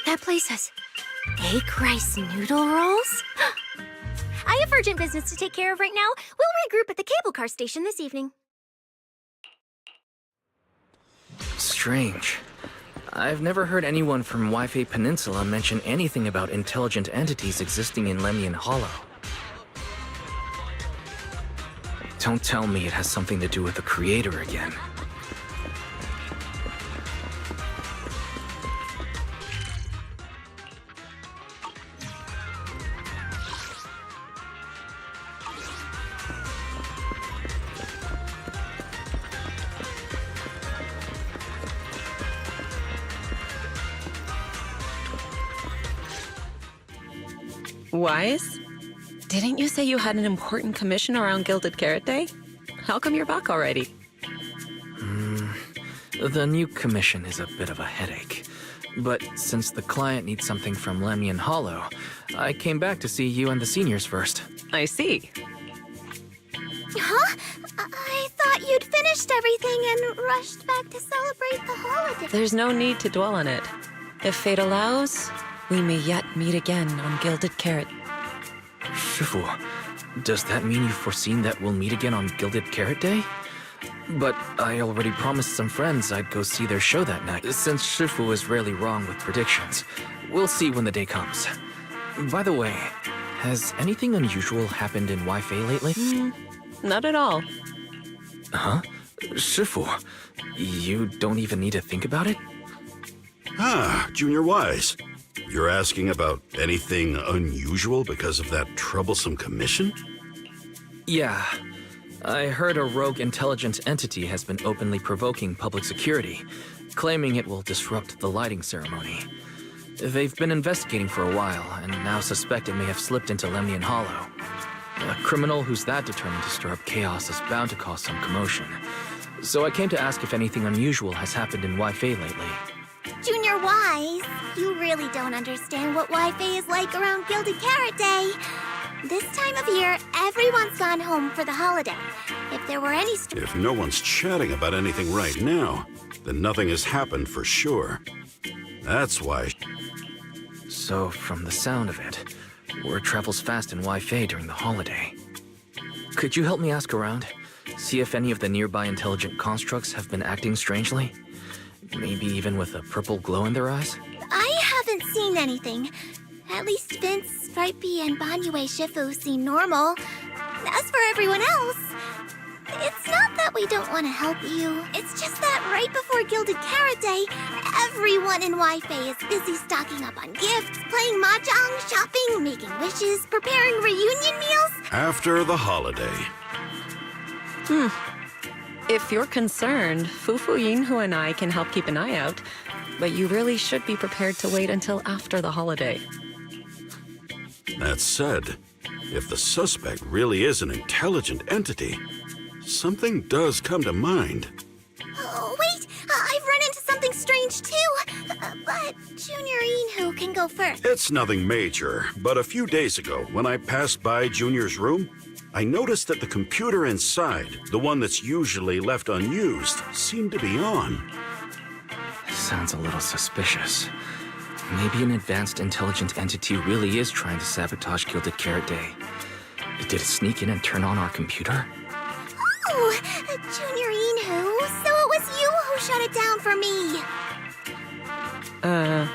That place has egg rice noodle rolls? I have urgent business to take care of right now. We'll regroup at the cable car station this evening. Strange. I've never heard anyone from Wi-Fi Peninsula mention anything about intelligent entities existing in Lemnian Hollow. Don't tell me it has something to do with the Creator again. Wise? Didn't you say you had an important commission around Gilded Carrot Day? How come you're back already? The new commission is a bit of a headache. But since the client needs something from Lemnian Hollow, I came back to see you and the seniors first. I see. Huh? I thought you'd finished everything and rushed back to celebrate the holiday. There's no need to dwell on it. If fate allows, we may yet meet again on Gilded Carrot. Shifu, does that mean you've foreseen that we'll meet again on Gilded Carrot Day? But I already promised some friends I'd go see their show that night. Since Shifu is rarely wrong with predictions, we'll see when the day comes. By the way, has anything unusual happened in Wi-Fi lately? Not at all. Huh? Shifu, you don't even need to think about it? Ah, Junior Wise. You're asking about anything unusual because of that troublesome commission? Yeah. I heard a rogue intelligent entity has been openly provoking public security, claiming it will disrupt the lighting ceremony. They've been investigating for a while, and now suspect it may have slipped into Lemnian Hollow. A criminal who's that determined to stir up chaos is bound to cause some commotion. So I came to ask if anything unusual has happened in Wi-Fi lately. Junior Wise, you really don't understand what Wi-Fi is like around Gilded Carrot Day. This time of year, everyone's gone home for the holiday. If there were any... If no one's chatting about anything right now, then nothing has happened for sure. That's why... So, from the sound of it, word travels fast in Wi-Fi during the holiday. Could you help me ask around? See if any of the nearby intelligent constructs have been acting strangely? Maybe even with a purple glow in their eyes? I haven't seen anything. At least Vince, Stripey, and Banyue Shifu seem normal. As for everyone else, it's not that we don't want to help you. It's just that right before Gilded Carrot Day, everyone in Wi-Fi is busy stocking up on gifts, playing mahjong, shopping, making wishes, preparing reunion meals. After the holiday. If you're concerned, Fufu Yinhu and I can help keep an eye out, but you really should be prepared to wait until after the holiday. That said, if the suspect really is an intelligent entity, something does come to mind. Oh, wait! I've run into something strange, too! But Junior Yinhu can go first. It's nothing major, but a few days ago, when I passed by Junior's room, I noticed that the computer inside, the one that's usually left unused, seemed to be on. Sounds a little suspicious. Maybe an advanced intelligent entity really is trying to sabotage Gilded Carrot Day. Did it sneak in and turn on our computer? Oh, Junior Yinhu, so it was you who shut it down for me. I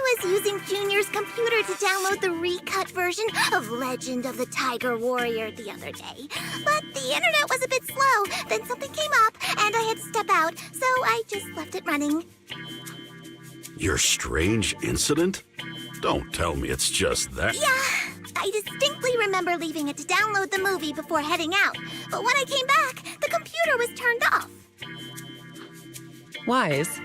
was using Junior's computer to download the recut version of Legend of the Tiger Warrior the other day. But the internet was a bit slow, then something came up, and I had to step out, so I just left it running. Your strange incident? Don't tell me it's just that. Yeah, I distinctly remember leaving it to download the movie before heading out. But when I came back, the computer was turned off. Wise,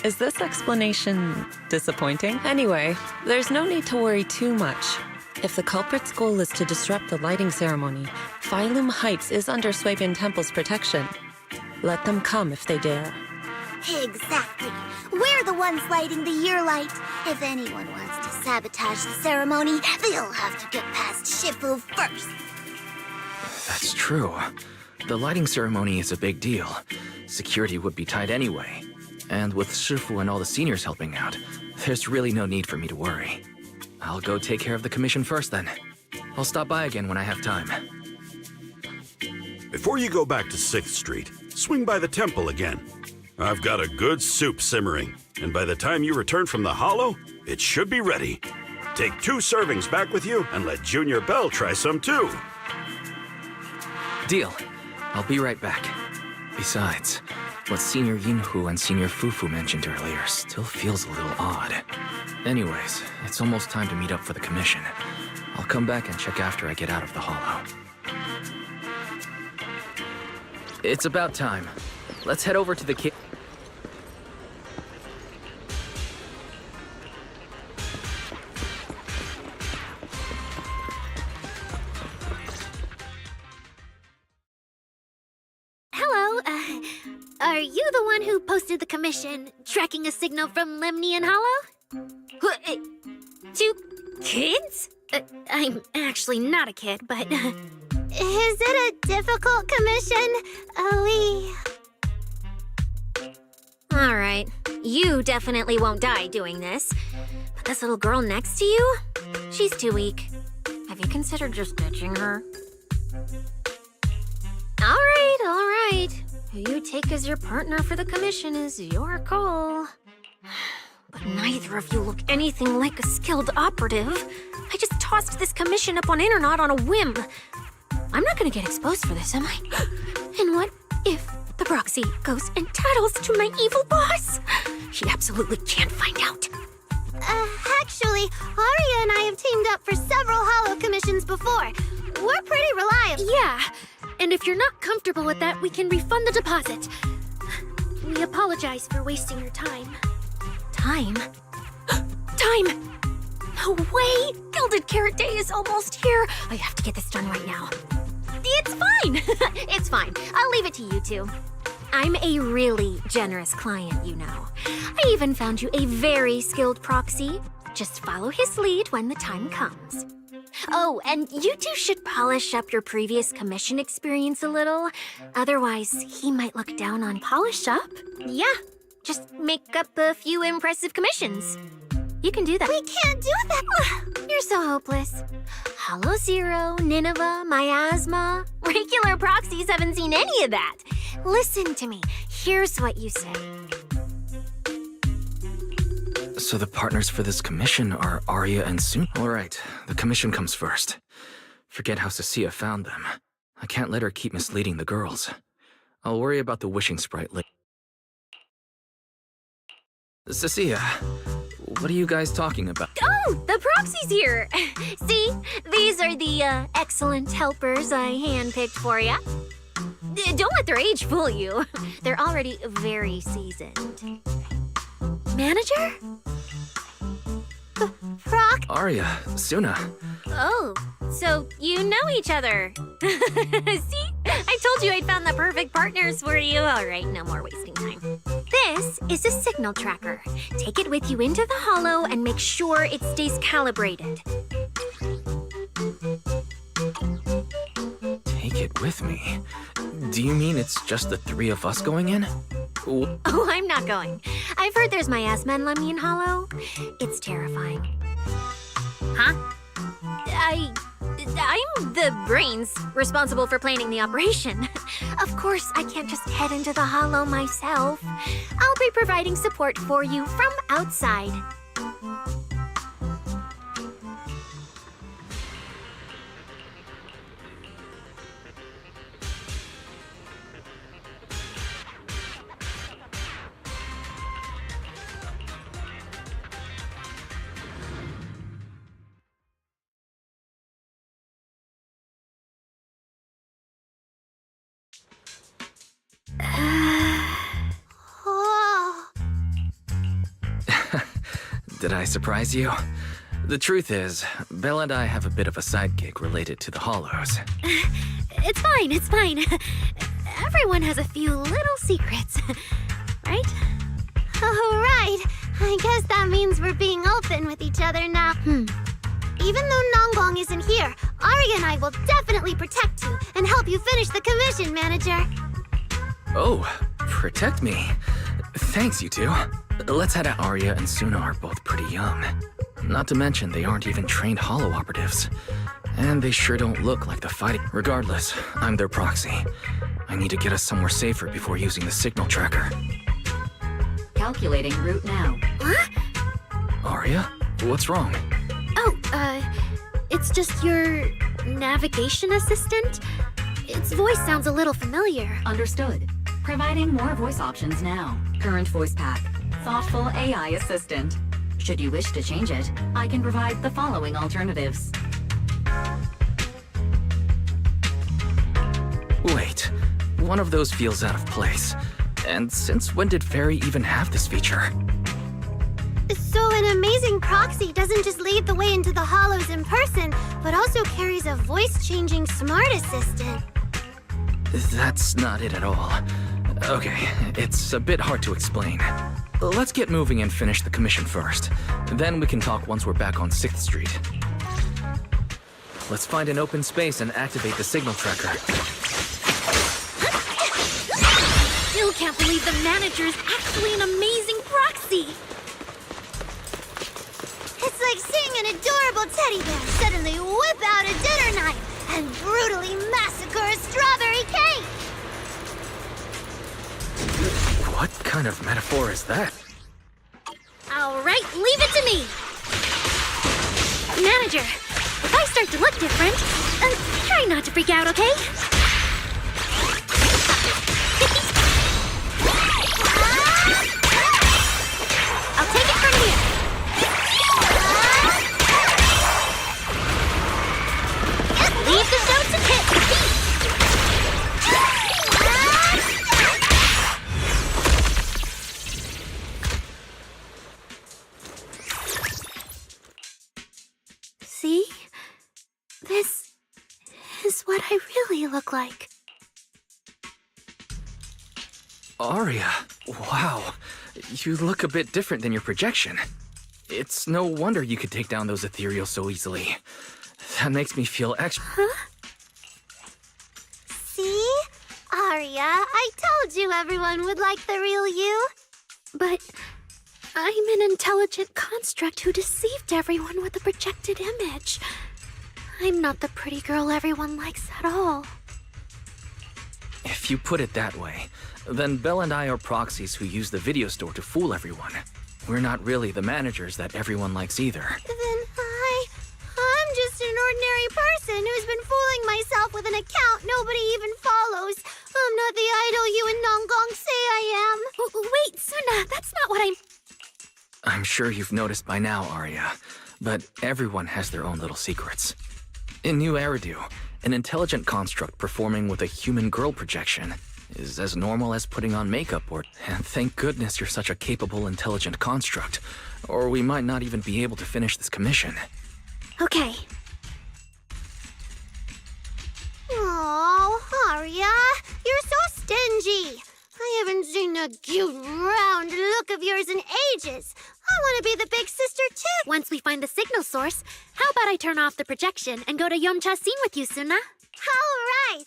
is this explanation disappointing? Anyway, there's no need to worry too much. If the culprit's goal is to disrupt the lighting ceremony, Phylum Heights is under Swabian Temple's protection. Let them come if they dare. Exactly. We're the ones lighting the year light. If anyone wants to sabotage the ceremony, they'll have to get past Shifu first. That's true. The lighting ceremony is a big deal. Security would be tight anyway. And with Shifu and all the seniors helping out, there's really no need for me to worry. I'll go take care of the commission first then. I'll stop by again when I have time. Before you go back to 6th Street, swing by the temple again. I've got a good soup simmering, and by the time you return from the hollow, it should be ready. Take 2 servings back with you and let Junior Bell try some too. Deal. I'll be right back. Besides, what Senior Yinhu and Senior Fufu mentioned earlier still feels a little odd. Anyways, it's almost time to meet up for the commission. I'll come back and check after I get out of the hollow. It's about time. Let's head over to the Hello, are you the one who posted the commission, tracking a signal from Lemnian Hollow? 2 kids? I'm actually not a kid, but... Is it a difficult commission, Owie? Alright, you definitely won't die doing this. But this little girl next to you? She's too weak. Have you considered just ditching her? Alright. Who you take as your partner for the commission is your call. But neither of you look anything like a skilled operative. I just tossed this commission up on Internet on a whim. I'm not gonna get exposed for this, am I? And what if the proxy goes and tattles to my evil boss? He absolutely can't find out. Actually, Arya and I have teamed up for several hollow commissions before. We're pretty reliable. Yeah, and if you're not comfortable with that, we can refund the deposit. We apologize for wasting your time. Time? Time! No way! Gilded Carrot Day is almost here. I have to get this done right now. It's fine! It's fine. I'll leave it to you two. I'm a really generous client, you know. I even found you a very skilled proxy. Just follow his lead when the time comes. Oh, and you two should polish up your previous commission experience a little. Otherwise, he might look down on polish up. Yeah, just make up a few impressive commissions. You can do that. We can't do that! You're so hopeless. Hollow Zero, Nineveh, Miasma. Regular proxies haven't seen any of that. Listen to me. Here's what you say. So the partners for this commission are Arya and Sun. Alright, the commission comes first. Forget how Cecilia found them. I can't let her keep misleading the girls. I'll worry about the wishing sprite later. Cecilia, what are you guys talking about? Oh, the proxy's here. See, these are the excellent helpers I handpicked for you. Don't let their age fool you. They're already very seasoned. Manager? Proc? Arya, Suna. Oh, so you know each other. See? I told you I'd found the perfect partners for you. All right, no more wasting time. This is a signal tracker. Take it with you into the hollow and make sure it stays calibrated. Take it with me? Do you mean it's just the 3 of us going in? Oh, I'm not going. I've heard there's miasma in Lemnian Hollow. It's terrifying. Huh? I'm the brains responsible for planning the operation. Of course, I can't just head into the hollow myself. I'll be providing support for you from outside. Did I surprise you? The truth is, Belle and I have a bit of a side gig related to the Hollows. It's fine, it's fine. Everyone has a few little secrets, right? Oh, right. I guess that means we're being open with each other now. Even though Nonggong isn't here, Arya and I will definitely protect you and help you finish the commission, Manager. Oh, protect me. Thanks, you two. Let's head out. Arya and Suna are both pretty young. Not to mention, they aren't even trained holo operatives. And they sure don't look like the fighting. Regardless, I'm their proxy. I need to get us somewhere safer before using the signal tracker. Calculating route now. Huh? Arya? What's wrong? Oh, it's just your navigation assistant? Its voice sounds a little familiar. Understood. Providing more voice options now. Current voice pack. Thoughtful AI assistant. Should you wish to change it, I can provide the following alternatives. Wait, one of those feels out of place. And since when did Fairy even have this feature? So an amazing proxy doesn't just lead the way into the hollows in person, but also carries a voice-changing smart assistant. That's not it at all. Okay, it's a bit hard to explain. Let's get moving and finish the commission first. Then we can talk once we're back on 6th Street. Let's find an open space and activate the signal tracker. Still can't believe the manager is actually an amazing proxy! It's like seeing an adorable teddy bear suddenly whip out a dinner knife and brutally massacre a strawberry cake! What kind of metaphor is that? Alright, leave it to me! Manager, if I start to look different, try not to freak out, okay? I'll take it from here. Leave the show to Pit. See? This is what I really look like. Arya, wow. You look a bit different than your projection. It's no wonder you could take down those ethereals so easily. That makes me feel extra. Huh? See? Arya, I told you everyone would like the real you. But I'm an intelligent construct who deceived everyone with a projected image. I'm not the pretty girl everyone likes at all. If you put it that way, then Belle and I are proxies who use the video store to fool everyone. We're not really the managers that everyone likes either. Then I'm just an ordinary person who's been fooling myself with an account nobody even follows. I'm not the idol you and Nonggong say I am. Wait, Suna, that's not what I'm sure you've noticed by now, Arya, but everyone has their own little secrets. In New Eridu, an intelligent construct performing with a human girl projection is as normal as putting on makeup and thank goodness you're such a capable, intelligent construct, or we might not even be able to finish this commission. Okay. Oh, Arya, you're so stingy. I haven't seen a cute, round look of yours in ages. I want to be the big sister, too. Once we find the signal source, how about I turn off the projection and go to Yomcha scene with you, Suna? All right.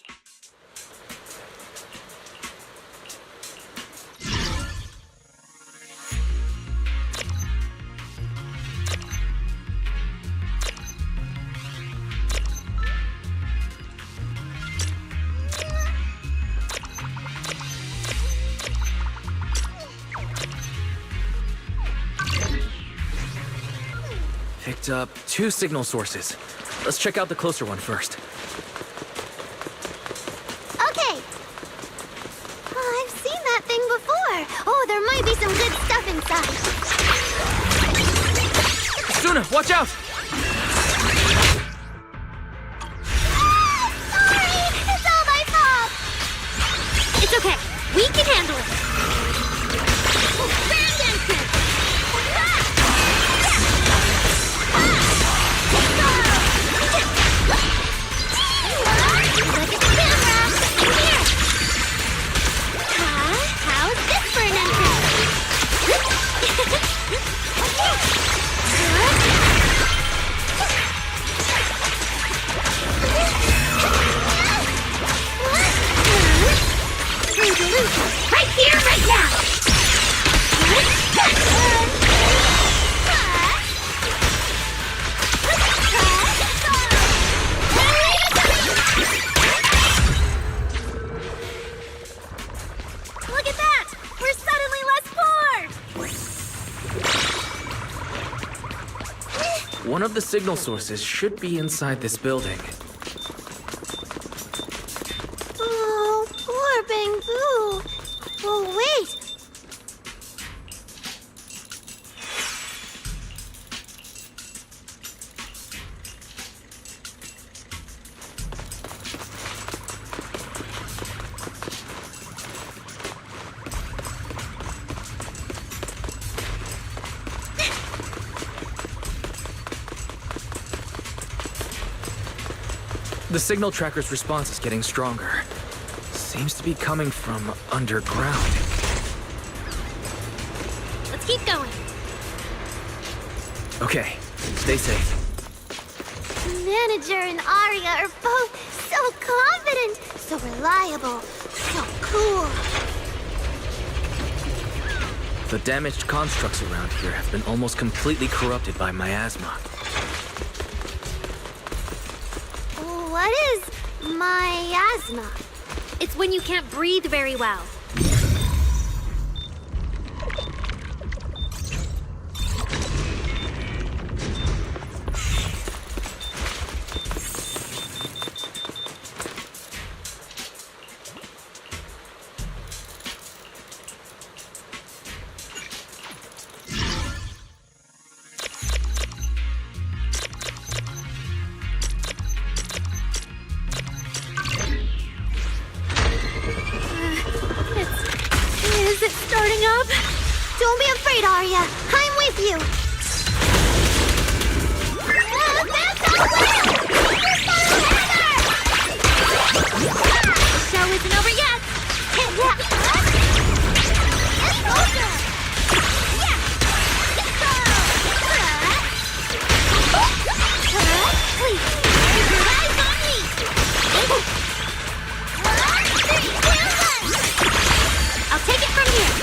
Picked up 2 signal sources. Let's check out the closer one first. Okay. Oh, I've seen that thing before. Oh, there might be some good stuff inside. Suna, watch out! Sorry, it's all my fault. It's okay. We can handle it. Grand entrance. Look at the camera. Here. How's this for an entrance? One of the signal sources should be inside this building. Oh, poor Bangbu. Oh, wait. The signal tracker's response is getting stronger. Seems to be coming from underground. Let's keep going. Okay, stay safe. Manager and Arya are both so confident, so reliable, so cool. The damaged constructs around here have been almost completely corrupted by miasma. What is miasma? It's when you can't breathe very well. Is it starting up? Don't be afraid, Arya. I'm with you. The show isn't over yet. Please, keep your eyes on me. I'll take it from here.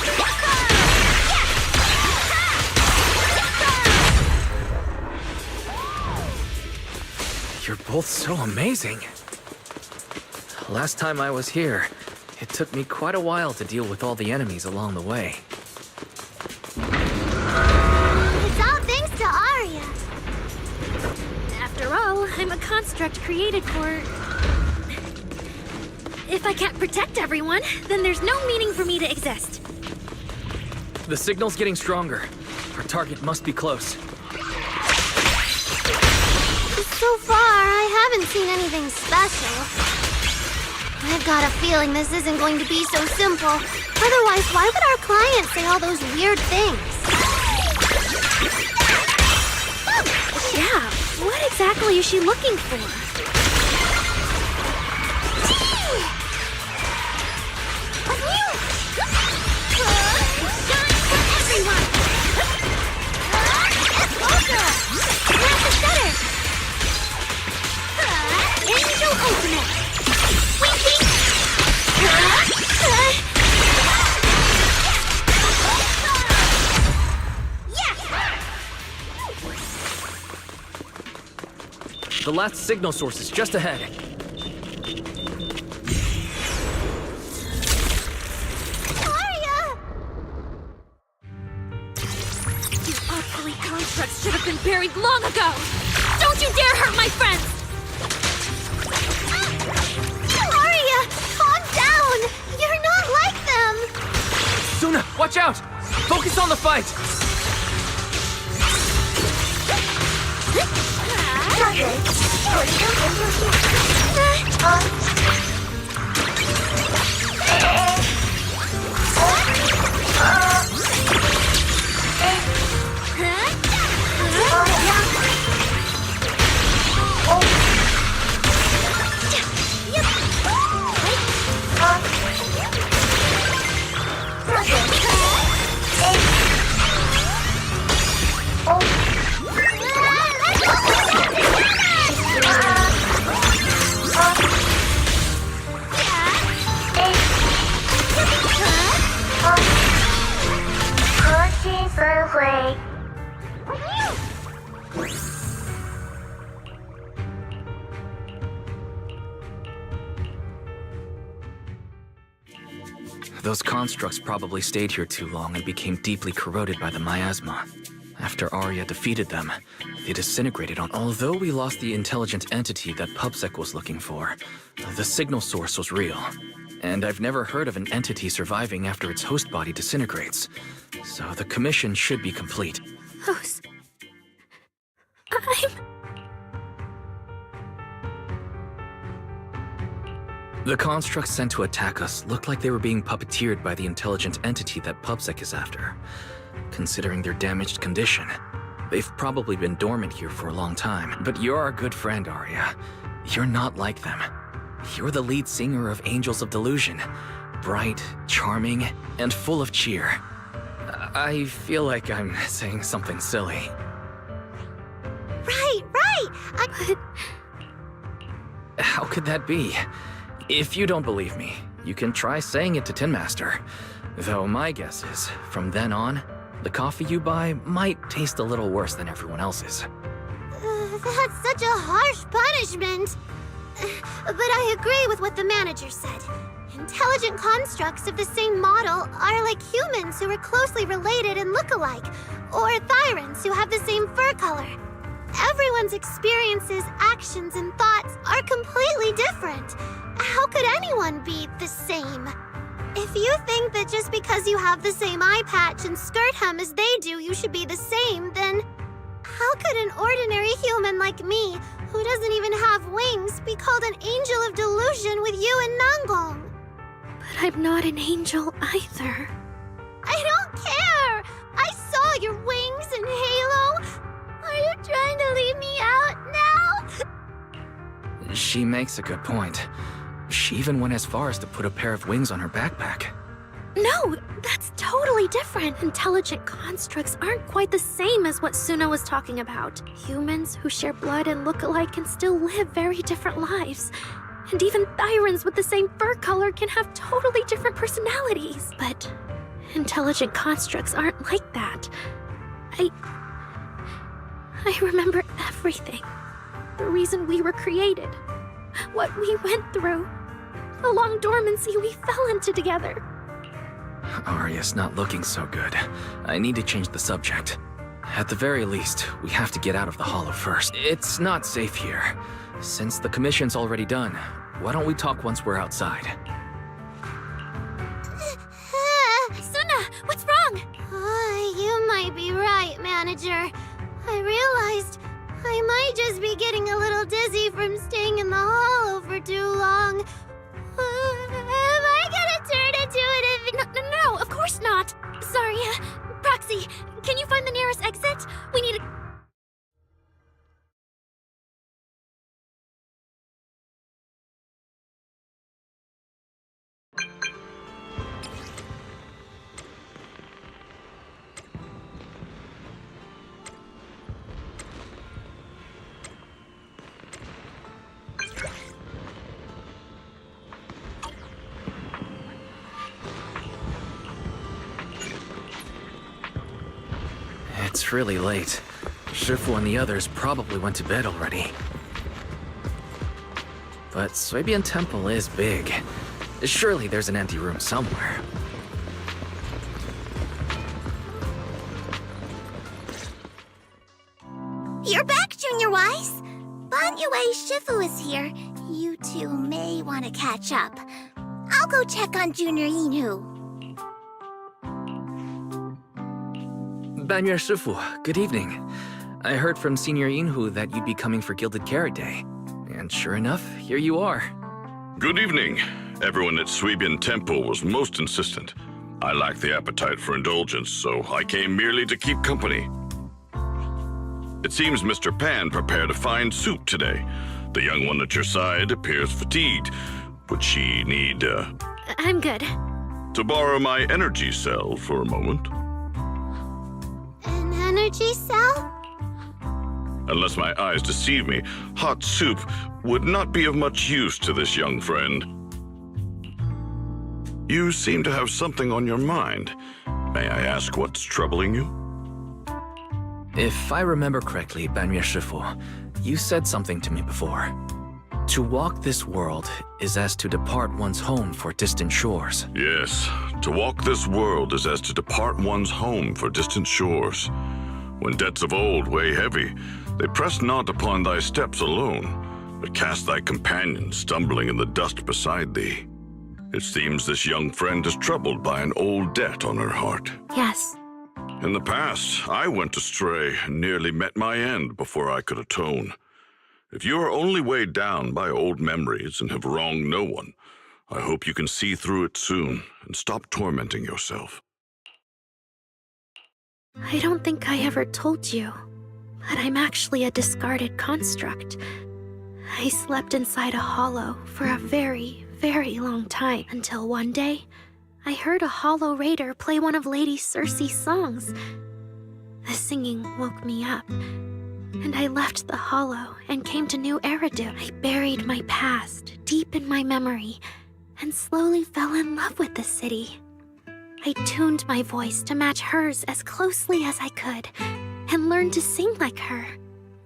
You're both so amazing. Last time I was here, it took me quite a while to deal with all the enemies along the way. It's all thanks to Arya. After all, I'm a construct created for... If I can't protect everyone, then there's no meaning for me to exist. The signal's getting stronger. Our target must be close. So far, I haven't seen anything special. I've got a feeling this isn't going to be so simple. Otherwise, why would our client say all those weird things? Yeah, what exactly is she looking for? Angel Ultimate! Winking! The last signal source is just ahead. Arya! You obsolete constructs should have been buried long ago! Don't you dare hurt my friends! Arya, calm down! You're not like them! Suna, watch out! Focus on the fight! Those constructs probably stayed here too long and became deeply corroded by the miasma. After Arya defeated them, they disintegrated on. Although we lost the intelligent entity that PubSec was looking for, the signal source was real. And I've never heard of an entity surviving after its host body disintegrates. So the commission should be complete. Host. The constructs sent to attack us looked like they were being puppeteered by the intelligent entity that PubSec is after. Considering their damaged condition, they've probably been dormant here for a long time. But you're our good friend, Arya. You're not like them. You're the lead singer of Angels of Delusion. Bright, charming, and full of cheer. I feel like I'm saying something silly. Right! How could that be? If you don't believe me, you can try saying it to Tin Master. Though my guess is, from then on, the coffee you buy might taste a little worse than everyone else's. That's such a harsh punishment. But I agree with what the manager said. Intelligent constructs of the same model are like humans who are closely related and look alike, or Thyrans who have the same fur color. Everyone's experiences, actions, and thoughts are completely different. How could anyone be the same? If you think that just because you have the same eye patch and skirt hem as they do, you should be the same, then how could an ordinary human like me, who doesn't even have wings, be called an angel of delusion with you and Nangong? But I'm not an angel either. I don't care! I saw your wings and halo! Are you trying to leave me out now? She makes a good point. She even went as far as to put a pair of wings on her backpack. No, that's totally different. Intelligent constructs aren't quite the same as what Suna was talking about. Humans who share blood and look alike can still live very different lives. And even Thyrans with the same fur color can have totally different personalities. But intelligent constructs aren't like that. I remember everything. The reason we were created. What we went through. The long dormancy we fell into together. Arya's not looking so good. I need to change the subject. At the very least, we have to get out of the Hollow first. It's not safe here. Since the commission's already done, why don't we talk once we're outside? Suna, what's wrong? You might be right, Manager. I realized I might just be getting a little dizzy from staying in the Hollow for too long. Am I gonna turn into an No, of course not. Sorry, Proxy, can you find the nearest exit? We need a... It's really late. Shifu and the others probably went to bed already. But Suibian Temple is big. Surely there's an empty room somewhere. You're back, Junior Wise! Banyue Shifu is here. You two may want to catch up. I'll go check on Junior Inu. Banyue Shifu, good evening. I heard from Senior Yinhu that you'd be coming for Gilded Carrot Day. And sure enough, here you are. Good evening. Everyone at Suibian Temple was most insistent. I lacked the appetite for indulgence, so I came merely to keep company. It seems Mr. Pan prepared a fine soup today. The young one at your side appears fatigued. Would she need, I'm good. to borrow my energy cell for a moment? An energy cell? Unless my eyes deceive me, hot soup would not be of much use to this young friend. You seem to have something on your mind. May I ask what's troubling you? If I remember correctly, Banyue Shifu, you said something to me before. To walk this world is as to depart one's home for distant shores. Yes, to walk this world is as to depart one's home for distant shores. When debts of old weigh heavy, they press not upon thy steps alone, but cast thy companion stumbling in the dust beside thee. It seems this young friend is troubled by an old debt on her heart. Yes. In the past, I went astray and nearly met my end before I could atone. If you are only weighed down by old memories and have wronged no one, I hope you can see through it soon and stop tormenting yourself. I don't think I ever told you, but I'm actually a discarded construct. I slept inside a hollow for a very, very long time until one day, I heard a hollow raider play one of Lady Circe's songs. The singing woke me up, and I left the hollow and came to New Eridu. I buried my past deep in my memory and slowly fell in love with the city. I tuned my voice to match hers as closely as I could and learned to sing like her,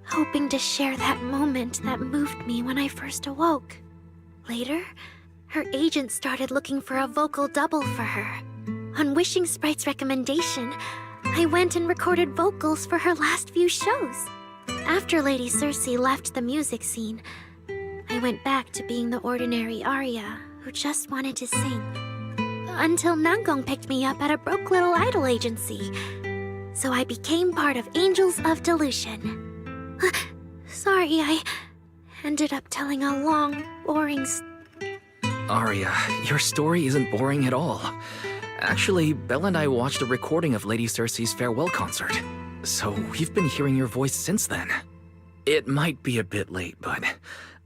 hoping to share that moment that moved me when I first awoke. Later, her agent started looking for a vocal double for her. On Wishing Sprite's recommendation, I went and recorded vocals for her last few shows. After Lady Circe left the music scene, I went back to being the ordinary Arya who just wanted to sing. Until Nangong picked me up at a broke little idol agency. So I became part of Angels of Delusion. Sorry, I ended up telling a long, boring Arya, your story isn't boring at all. Actually, Belle and I watched a recording of Lady Circe's farewell concert, so we've been hearing your voice since then. It might be a bit late, but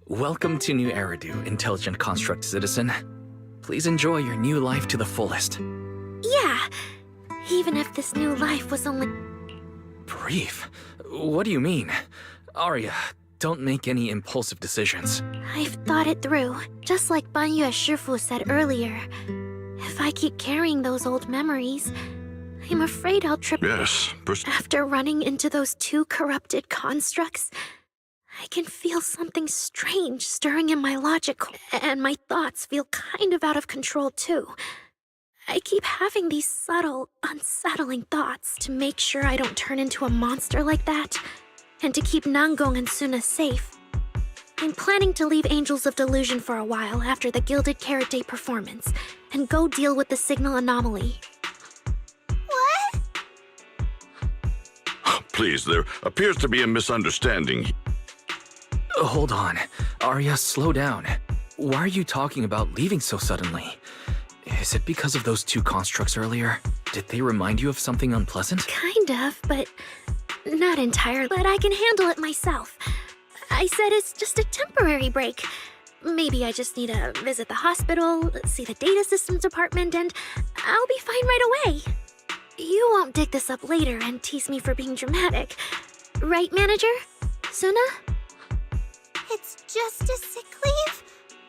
welcome to New Eridu, Intelligent Construct Citizen. Please enjoy your new life to the fullest. Yeah, even if this new life was only... Brief? What do you mean? Arya, don't make any impulsive decisions. I've thought it through, just like Banyue Shifu said earlier. If I keep carrying those old memories, I'm afraid I'll trip... Yes, After running into those two corrupted constructs, I can feel something strange stirring in my logic, and my thoughts feel kind of out of control too. I keep having these subtle, unsettling thoughts to make sure I don't turn into a monster like that, and to keep Nangong and Suna safe. I'm planning to leave Angels of Delusion for a while after the Gilded Carrot Day performance, and go deal with the signal anomaly. What? Please, there appears to be a misunderstanding. Hold on. Arya, slow down. Why are you talking about leaving so suddenly? Is it because of those two constructs earlier? Did they remind you of something unpleasant? Kind of, but not entirely. But I can handle it myself. I said it's just a temporary break. Maybe I just need to visit the hospital, see the data systems department, and I'll be fine right away. You won't dig this up later and tease me for being dramatic. Right, manager? Suna? It's just a sick leave?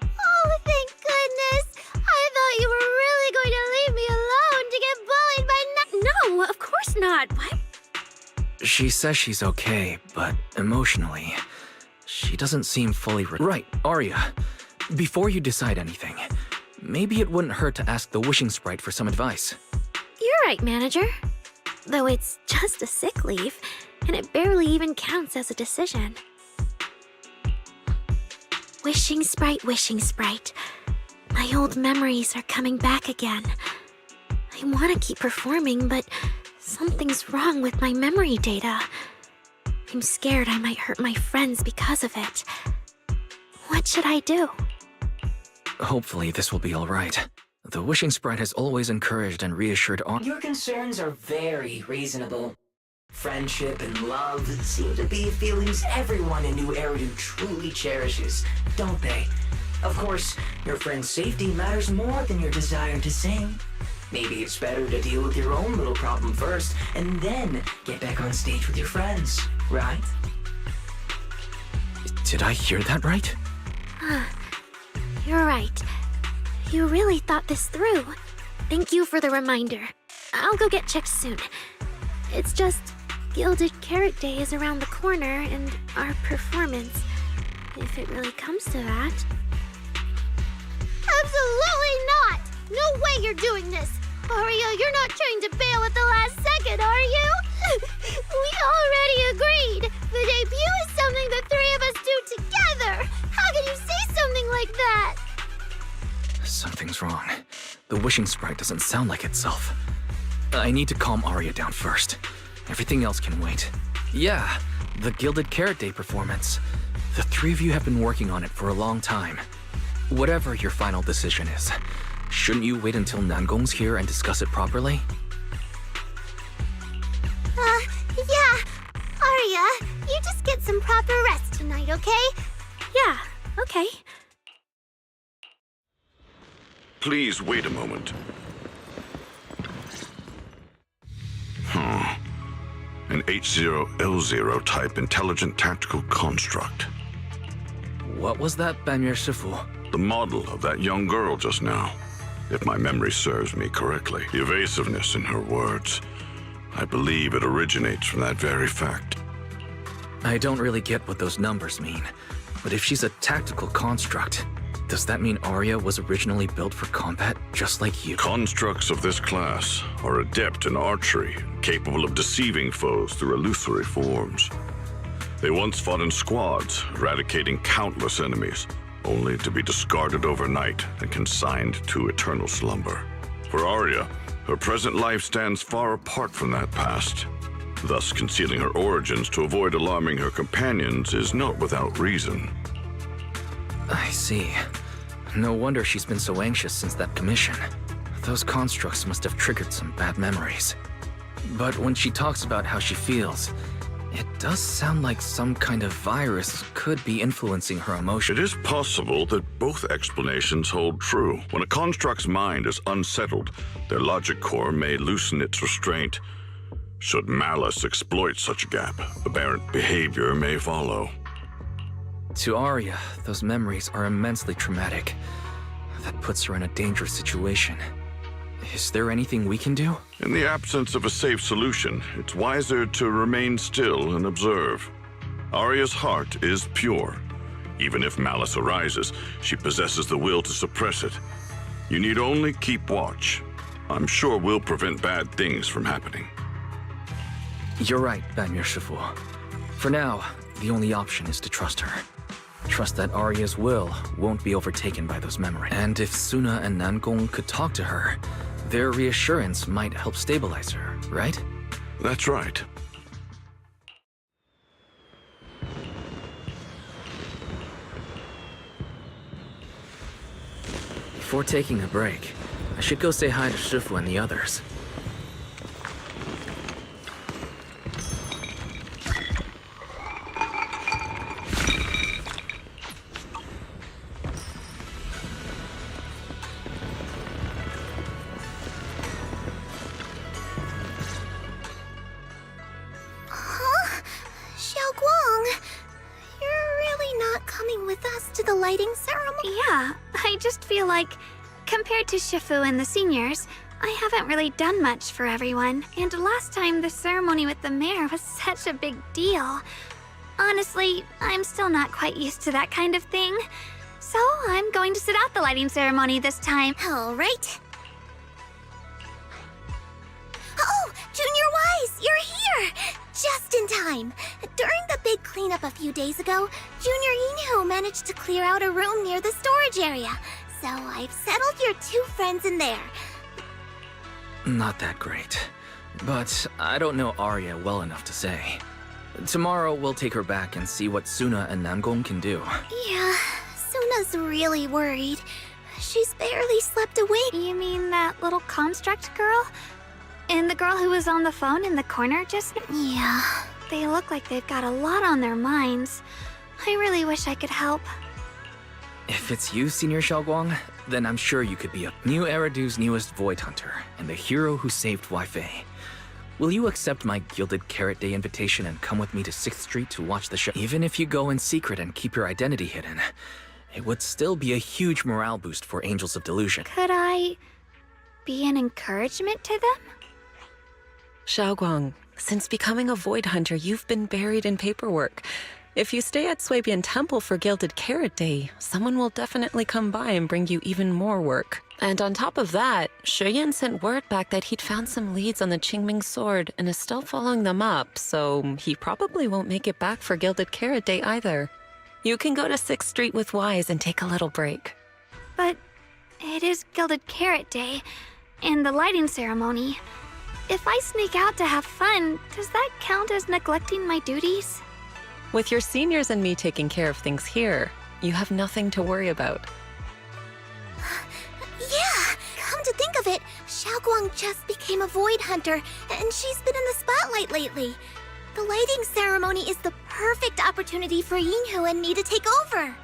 Oh, thank goodness! I thought you were really going to leave me alone to get bullied by No, of course not. What? She says she's okay, but emotionally, she doesn't seem fully Right, Arya. Before you decide anything, maybe it wouldn't hurt to ask the Wishing Sprite for some advice. You're right, manager. Though it's just a sick leave, and it barely even counts as a decision. Wishing Sprite, Wishing Sprite. My old memories are coming back again. I want to keep performing, but something's wrong with my memory data. I'm scared I might hurt my friends because of it. What should I do? Hopefully this will be all right. The Wishing Sprite has always encouraged and reassured Your concerns are very reasonable. Friendship and love seem to be feelings everyone in New Eridu truly cherishes, don't they? Of course, your friend's safety matters more than your desire to sing. Maybe it's better to deal with your own little problem first, and then get back on stage with your friends, right? Did I hear that right? You're right. You really thought this through. Thank you for the reminder. I'll go get checked soon. It's just, Gilded Carrot Day is around the corner, and our performance, if it really comes to that. Absolutely not! No way you're doing this! Arya, you're not trying to bail at the last second, are you? We already agreed! The debut is something the three of us do together! How can you say something like that? Something's wrong. The wishing sprite doesn't sound like itself. I need to calm Arya down first. Everything else can wait. Yeah, the Gilded Carrot Day performance. The three of you have been working on it for a long time. Whatever your final decision is, shouldn't you wait until Nangong's here and discuss it properly? Yeah. Arya, you just get some proper rest tonight, okay? Yeah, okay. Please wait a moment. An H0L0 type intelligent tactical construct. What was that, Banyer Shifu? The model of that young girl just now. If my memory serves me correctly, the evasiveness in her words, I believe it originates from that very fact. I don't really get what those numbers mean, but if she's a tactical construct, does that mean Arya was originally built for combat, just like you? Constructs of this class are adept in archery, capable of deceiving foes through illusory forms. They once fought in squads, eradicating countless enemies, only to be discarded overnight and consigned to eternal slumber. For Arya, her present life stands far apart from that past. Thus, concealing her origins to avoid alarming her companions is not without reason. I see. No wonder she's been so anxious since that commission. Those constructs must have triggered some bad memories. But when she talks about how she feels, it does sound like some kind of virus could be influencing her emotions. It is possible that both explanations hold true. When a construct's mind is unsettled, their logic core may loosen its restraint. Should malice exploit such a gap, aberrant behavior may follow. To Arya, those memories are immensely traumatic. That puts her in a dangerous situation. Is there anything we can do? In the absence of a safe solution, it's wiser to remain still and observe. Arya's heart is pure. Even if malice arises, she possesses the will to suppress it. You need only keep watch. I'm sure we'll prevent bad things from happening. You're right, Banyer Shifu. For now, the only option is to trust her. Trust that Arya's will won't be overtaken by those memories. And if Suna and Nangong could talk to her, their reassurance might help stabilize her, right? That's right. Before taking a break, I should go say hi to Shifu and the others. Lighting ceremony? Yeah, I just feel like, compared to Shifu and the seniors, I haven't really done much for everyone. And last time, the ceremony with the mayor was such a big deal. Honestly, I'm still not quite used to that kind of thing. So I'm going to sit out the lighting ceremony this time. All right. Oh, Junior Wise, you're here! Just in time. During the big cleanup a few days ago, Junior Inho managed to clear out a room near the storage area. So I've settled your two friends in there. Not that great. But I don't know Arya well enough to say. Tomorrow we'll take her back and see what Suna and Nangong can do. Yeah, Suna's really worried. She's barely slept a wink. You mean that little construct girl? And the girl who was on the phone in the corner just now? Yeah. They look like they've got a lot on their minds. I really wish I could help. If it's you, Senior Xiaoguang, then I'm sure you could be a new Eridu's newest Void Hunter and the hero who saved Wai-Fei. Will you accept my Gilded Carrot Day invitation and come with me to 6th Street to watch the show? Even if you go in secret and keep your identity hidden, it would still be a huge morale boost for Angels of Delusion. Could I be an encouragement to them? Xiaoguang, since becoming a Void Hunter, you've been buried in paperwork. If you stay at Swabian Temple for Gilded Carrot Day, someone will definitely come by and bring you even more work. And on top of that, Shuyan sent word back that he'd found some leads on the Qingming sword and is still following them up, so he probably won't make it back for Gilded Carrot Day either. You can go to 6th Street with Wise and take a little break. But it is Gilded Carrot Day, and the lighting ceremony. If I sneak out to have fun, does that count as neglecting my duties? With your seniors and me taking care of things here, you have nothing to worry about. Yeah, come to think of it, Xiaoguang just became a void hunter, and she's been in the spotlight lately. The lighting ceremony is the perfect opportunity for Yinghu and me to take over.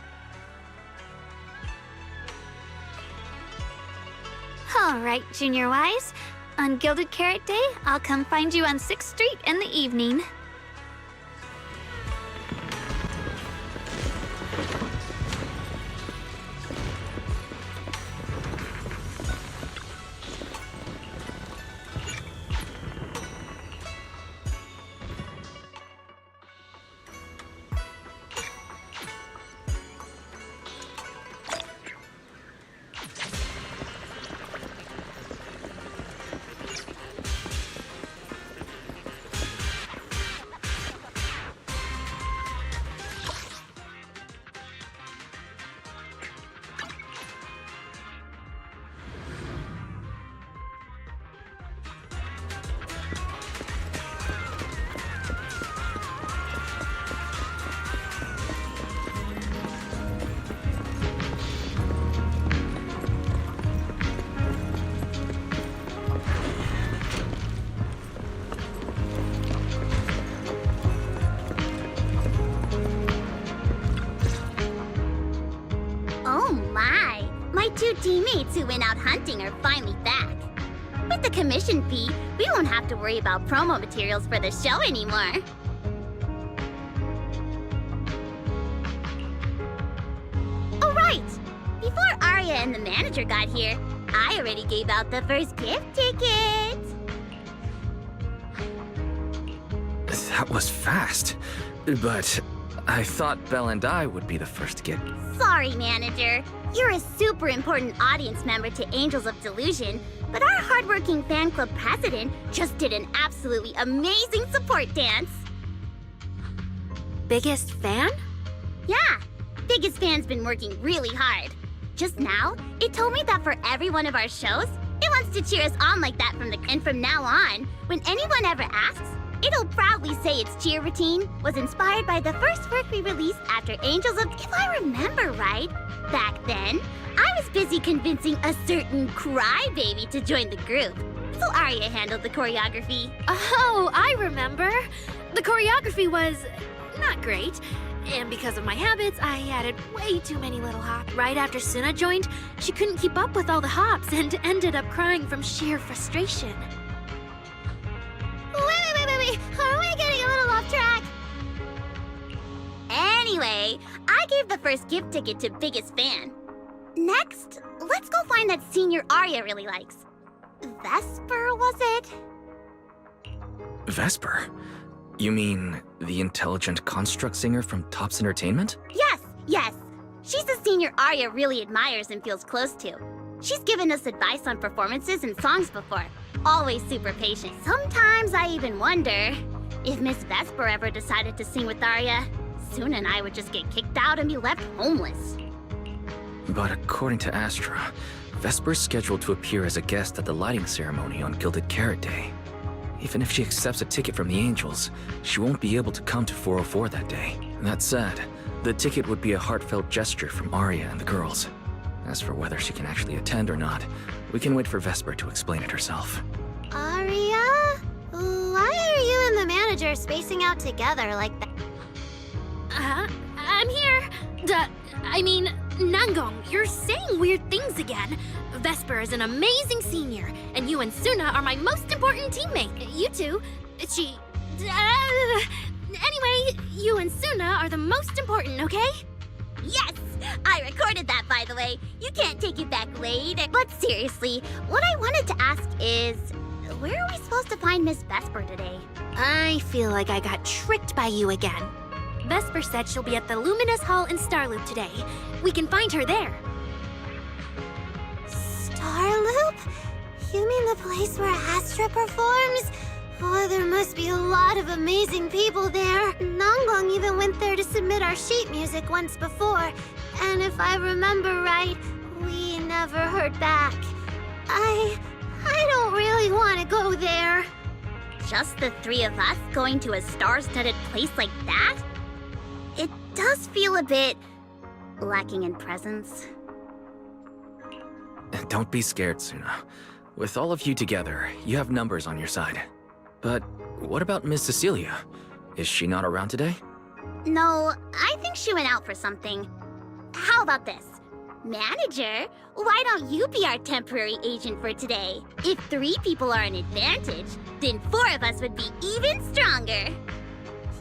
All right, Junior Wise. On Gilded Carrot Day, I'll come find you on 6th Street in the evening. Two teammates who went out hunting are finally back. With the commission fee, we won't have to worry about promo materials for the show anymore. Oh right! Before Arya and the manager got here, I already gave out the first gift ticket. That was fast. But I thought Belle and I would be the first to get... Sorry, manager. You're a super important audience member to Angels of Delusion, but our hardworking fan club president just did an absolutely amazing support dance. Biggest fan? Yeah, biggest fan's been working really hard. Just now, it told me that for every one of our shows, it wants to cheer us on like that from now on, when anyone ever asks, it'll proudly say its cheer routine was inspired by the first work we released after Angels of... If I remember right, back then, I was busy convincing a certain crybaby to join the group. So Arya handled the choreography. Oh, I remember. The choreography was not great. And because of my habits, I added way too many little hops. Right after Suna joined, she couldn't keep up with all the hops and ended up crying from sheer frustration. Wait. Are we getting a little off track? Anyway, I gave the first gift ticket to biggest fan. Next, let's go find that senior Arya really likes. Vesper, was it? Vesper? You mean the intelligent construct singer from Topps Entertainment? Yes. She's a senior Arya really admires and feels close to. She's given us advice on performances and songs before. Always super patient. Sometimes I even wonder if Miss Vesper ever decided to sing with Arya, Suna and I would just get kicked out and be left homeless. But according to Astra, Vesper's scheduled to appear as a guest at the lighting ceremony on Gilded Carrot Day. Even if she accepts a ticket from the Angels, she won't be able to come to 404 that day. That said, the ticket would be a heartfelt gesture from Arya and the girls. As for whether she can actually attend or not, we can wait for Vesper to explain it herself. Arya? Why are you and the manager spacing out together like that? I'm here. Nangong, you're saying weird things again. Vesper is an amazing senior, and you and Suna are my most important teammate. You two, anyway, you and Suna are the most important, okay? Yes! I recorded that, by the way. You can't take it back later. But seriously, what I wanted to ask is, where are we supposed to find Miss Vesper today? I feel like I got tricked by you again. Vesper said she'll be at the Luminous Hall in Starloop today. We can find her there. You mean the place where Astra performs? Oh, there must be a lot of amazing people there. Nanggong even went there to submit our sheet music once before. And if I remember right, we never heard back. I don't really want to go there. Just the three of us going to a star-studded place like that? It does feel a bit lacking in presence. Don't be scared, Suna. With all of you together, you have numbers on your side. But what about Miss Cecilia? Is she not around today? No, I think she went out for something. How about this? Manager, why don't you be our temporary agent for today? If 3 people are an advantage, then 4 of us would be even stronger.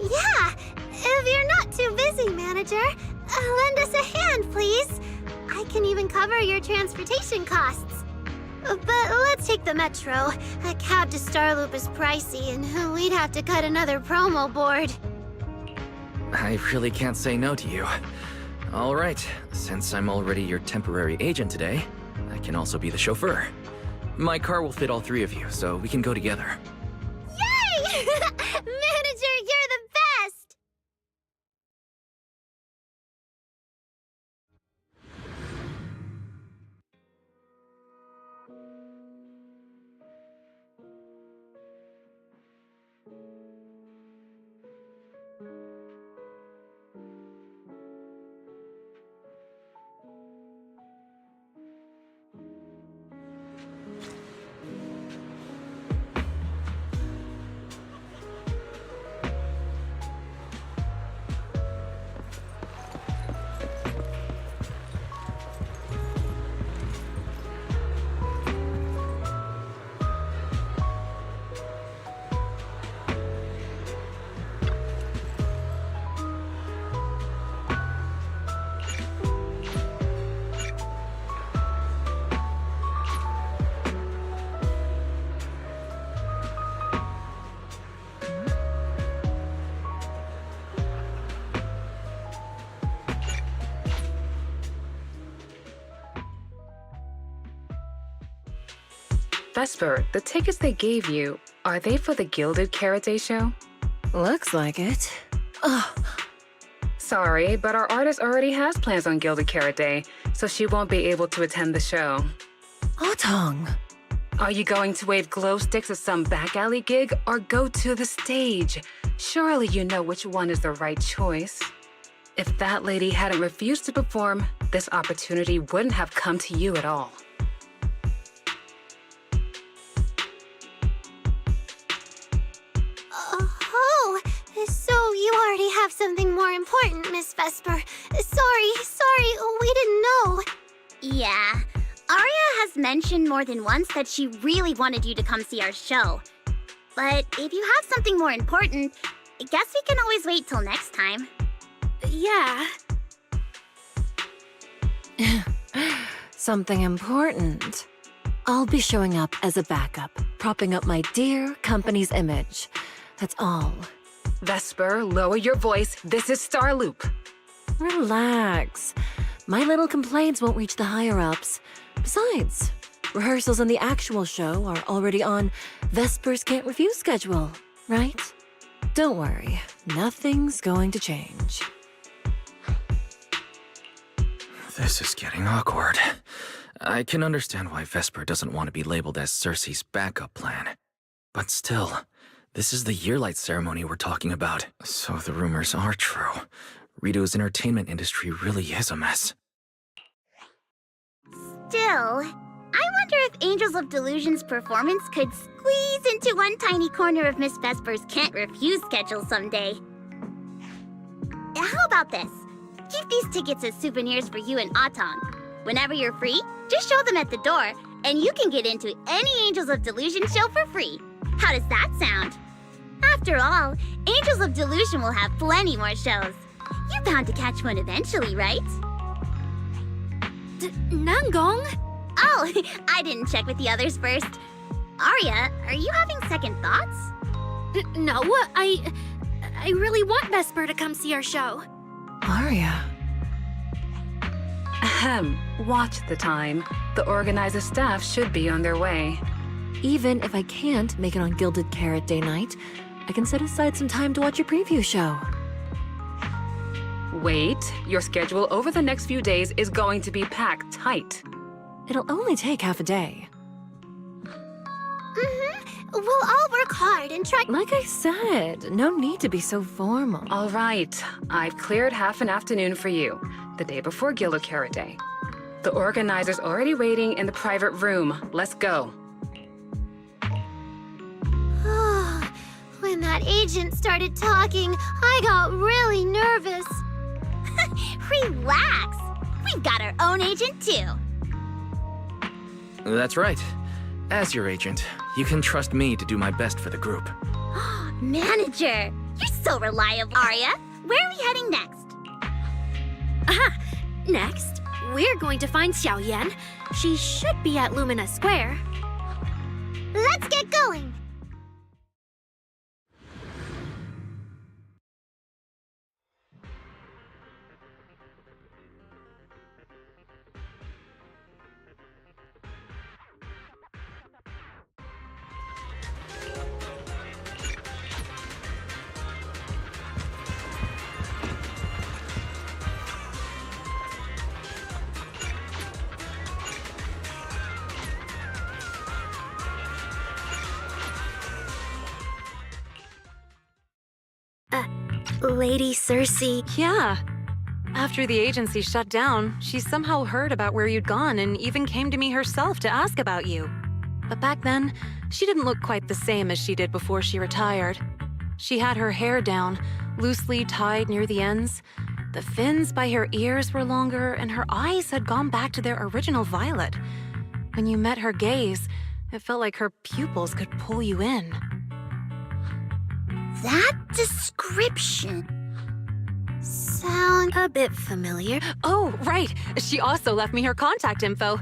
Yeah, if you're not too busy, Manager, lend us a hand, please. I can even cover your transportation costs. But let's take the metro. A cab to Starloop is pricey, and we'd have to cut another promo board. I really can't say no to you. All right, since I'm already your temporary agent today, I can also be the chauffeur. My car will fit all 3 of you, so we can go together. Yay! Manager, you're the best! Vesper, the tickets they gave you, are they for the Gilded Karate show? Looks like it. Ugh. Sorry, but our artist already has plans on Gilded Karate, so she won't be able to attend the show. Otong. Are you going to wave glow sticks at some back alley gig or go to the stage? Surely you know which one is the right choice. If that lady hadn't refused to perform, this opportunity wouldn't have come to you at all. Oh, so you already have something more important, Miss Vesper. Sorry, we didn't know. Yeah, Arya has mentioned more than once that she really wanted you to come see our show. But if you have something more important, I guess we can always wait till next time. Yeah. Something important. I'll be showing up as a backup, propping up my dear company's image. That's all. Vesper, lower your voice. This is Starloop. Relax. My little complaints won't reach the higher-ups. Besides, rehearsals and the actual show are already on Vesper's Can't Refuse schedule, right? Don't worry, nothing's going to change. This is getting awkward. I can understand why Vesper doesn't want to be labeled as Cersei's backup plan. But still, this is the Yearlight ceremony we're talking about. So the rumors are true. Eridu's entertainment industry really is a mess. Still, I wonder if Angels of Delusion's performance could squeeze into one tiny corner of Miss Vesper's Can't Refuse schedule someday. How about this? Keep these tickets as souvenirs for you and Otong. Whenever you're free, just show them at the door, and you can get into any Angels of Delusion show for free. How does that sound? After all, Angels of Delusion will have plenty more shows. You're bound to catch one eventually, right? Nanggong? Oh, I didn't check with the others first. Arya, are you having second thoughts? No, I really want Vesper to come see our show. Arya. Ahem. Watch the time. The organizer staff should be on their way. Even if I can't make it on Gilded Carrot Day night, I can set aside some time to watch your preview show. Wait, your schedule over the next few days is going to be packed tight. It'll only take half a day. We'll all work hard and try. Like I said, no need to be so formal. All right, I've cleared half an afternoon for you, the day before Gilded Carrot Day. The organizer's already waiting in the private room. Let's go. When that agent started talking, I got really nervous. Relax. We've got our own agent, too. That's right. As your agent, you can trust me to do my best for the group. Manager, you're so reliable. Arya, where are we heading next? Aha! Next, we're going to find Xiao Yan. She should be at Lumina Square. Let's get going. Lady Cersei. Yeah. After the agency shut down, she somehow heard about where you'd gone and even came to me herself to ask about you. But back then, she didn't look quite the same as she did before she retired. She had her hair down, loosely tied near the ends. The fins by her ears were longer, and her eyes had gone back to their original violet. When you met her gaze, it felt like her pupils could pull you in. That description sounds a bit familiar. Oh, right. She also left me her contact info.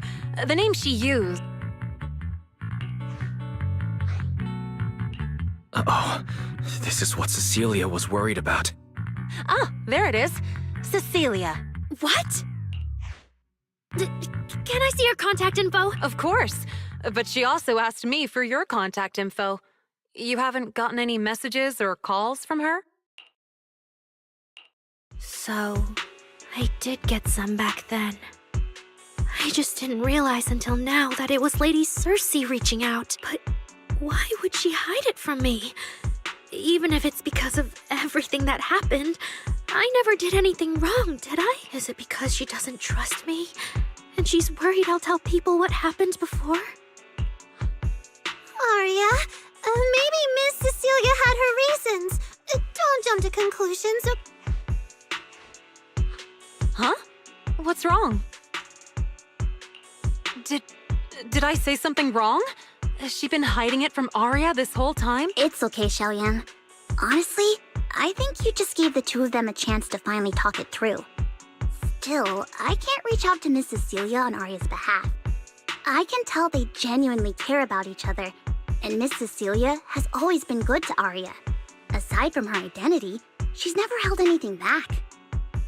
The name she used. Uh-oh. This is what Cecilia was worried about. Ah, there it is. Cecilia. What? Can I see her contact info? Of course. But she also asked me for your contact info. You haven't gotten any messages or calls from her? So, I did get some back then. I just didn't realize until now that it was Lady Cersei reaching out. But why would she hide it from me? Even if it's because of everything that happened, I never did anything wrong, did I? Is it because she doesn't trust me? And she's worried I'll tell people what happened before? Arya, maybe Miss Cecilia had her reasons. Don't jump to conclusions. Huh? What's wrong? Did I say something wrong? Has she been hiding it from Arya this whole time? It's okay, Xiaoyan. Honestly, I think you just gave the two of them a chance to finally talk it through. Still, I can't reach out to Miss Cecilia on Arya's behalf. I can tell they genuinely care about each other, and Miss Cecilia has always been good to Arya. Aside from her identity, she's never held anything back.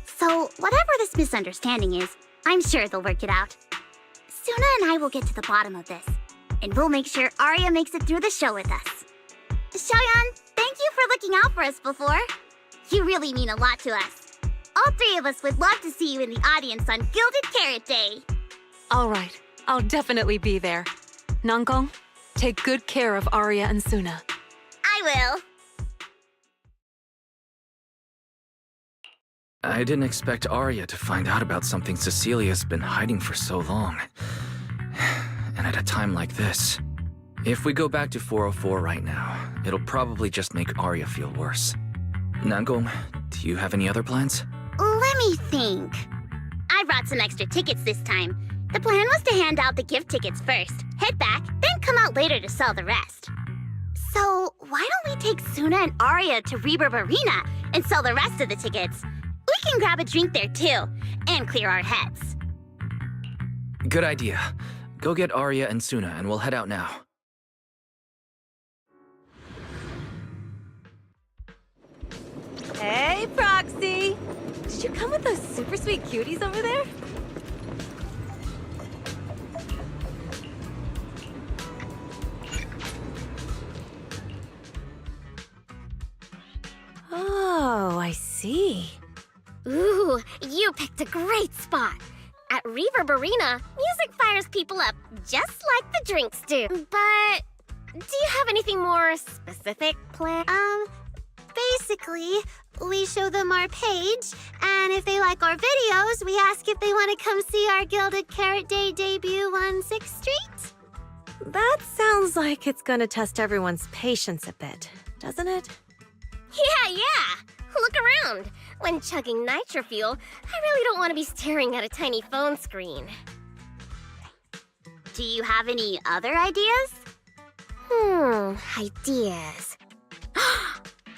So, whatever this misunderstanding is, I'm sure they'll work it out. Suna and I will get to the bottom of this, and we'll make sure Arya makes it through the show with us. Xiaoyan, thank you for looking out for us before. You really mean a lot to us. All three of us would love to see you in the audience on Gilded Carrot Day. All right, I'll definitely be there. Nankong, take good care of Arya and Suna. I will. I didn't expect Arya to find out about something Cecilia's been hiding for so long. And at a time like this. If we go back to 404 right now, it'll probably just make Arya feel worse. Nangong, do you have any other plans? Let me think. I brought some extra tickets this time. The plan was to hand out the gift tickets first, head back, then come out later to sell the rest. So, why don't we take Suna and Arya to Reverb Arena and sell the rest of the tickets? We can grab a drink there too, and clear our heads. Good idea. Go get Arya and Suna and we'll head out now. Hey, Proxy! Did you come with those super sweet cuties over there? see. Ooh, you picked a great spot. At Reverb Arena, music fires people up, just like the drinks do. But do you have anything more specific planned? Basically, we show them our page, and if they like our videos, we ask if they want to come see our Gilded Carrot Day debut on 6th Street. That sounds like it's gonna test everyone's patience a bit, doesn't it? Yeah. Look around. When chugging nitro fuel, I really don't want to be staring at a tiny phone screen. Do you have any other ideas? Ideas.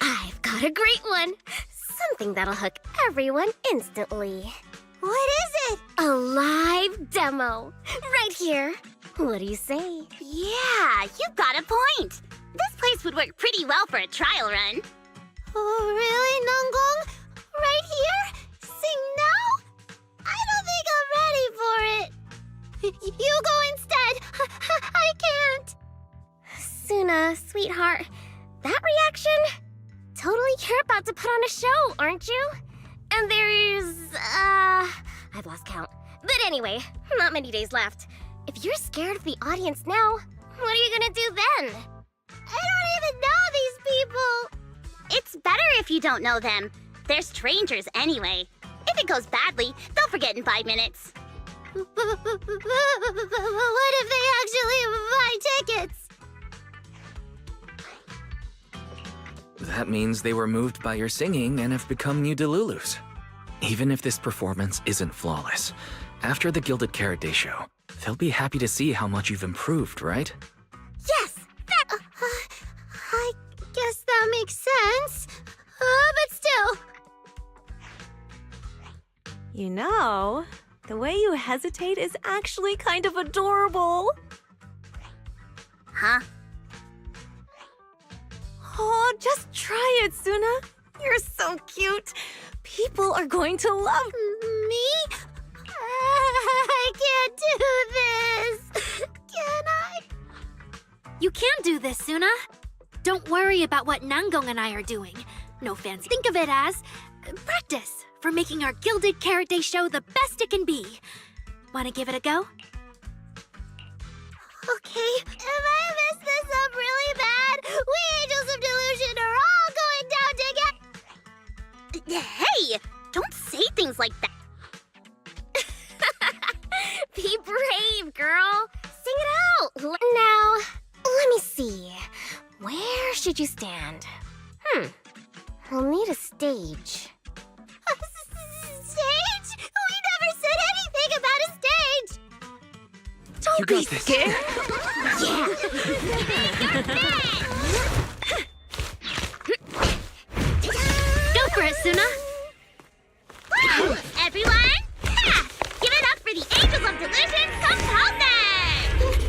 I've got a great one. Something that'll hook everyone instantly. What is it? A live demo. Right here. What do you say? Yeah, you've got a point. This place would work pretty well for a trial run. Oh, really, Nangong? Right here? Sing now? I don't think I'm ready for it. You go instead. I can't. Suna, sweetheart, that reaction? Totally you're about to put on a show, aren't you? And there's, I've lost count. But anyway, not many days left. If you're scared of the audience now, what are you gonna do then? I don't even know these people. It's better if you don't know them. They're strangers anyway. If it goes badly, they'll forget in 5 minutes. What if they actually buy tickets? That means they were moved by your singing and have become new Delulus. Even if this performance isn't flawless, after the Gilded Carrot Day show, they'll be happy to see how much you've improved, right? Yes! That... I guess that makes sense. But still... You know, the way you hesitate is actually kind of adorable. Huh? Oh, just try it, Suna. You're so cute. People are going to love me. I can't do this. Can I? You can do this, Suna. Don't worry about what Nangong and I are doing. No fancy. Think of it as practice for making our Gilded Carrot Day show the best it can be. Want to give it a go? Okay. If I mess this up really bad, we Angels of Delusion are all going down together. Hey! Don't say things like that. Be brave, girl. Sing it out. Now, let me see. Where should you stand? We'll need a stage. Stage? We never said anything about a stage. You got this. Yeah. Go for it, Suna. Everyone, give it up for the Angels of Delusion composer!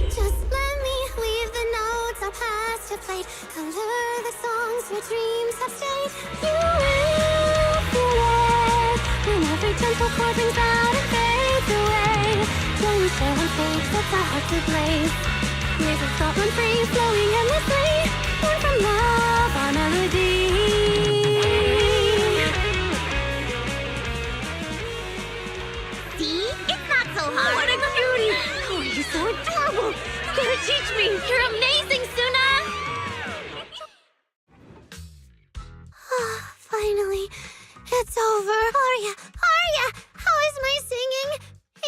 Just let me leave the notes I'll pass to plate. Color the songs where dreams have stayed. You will feel it when every gentle chord rings out and fades away. When we share one face, that's our heart to blaze. There's a thought run free, flowing endlessly. Born from love, our melody. See? It's not so hard. What a cutie! Oh, you're so adorable! You gotta teach me! You're amazing, Suna! Finally, it's over. Arya, how is my singing?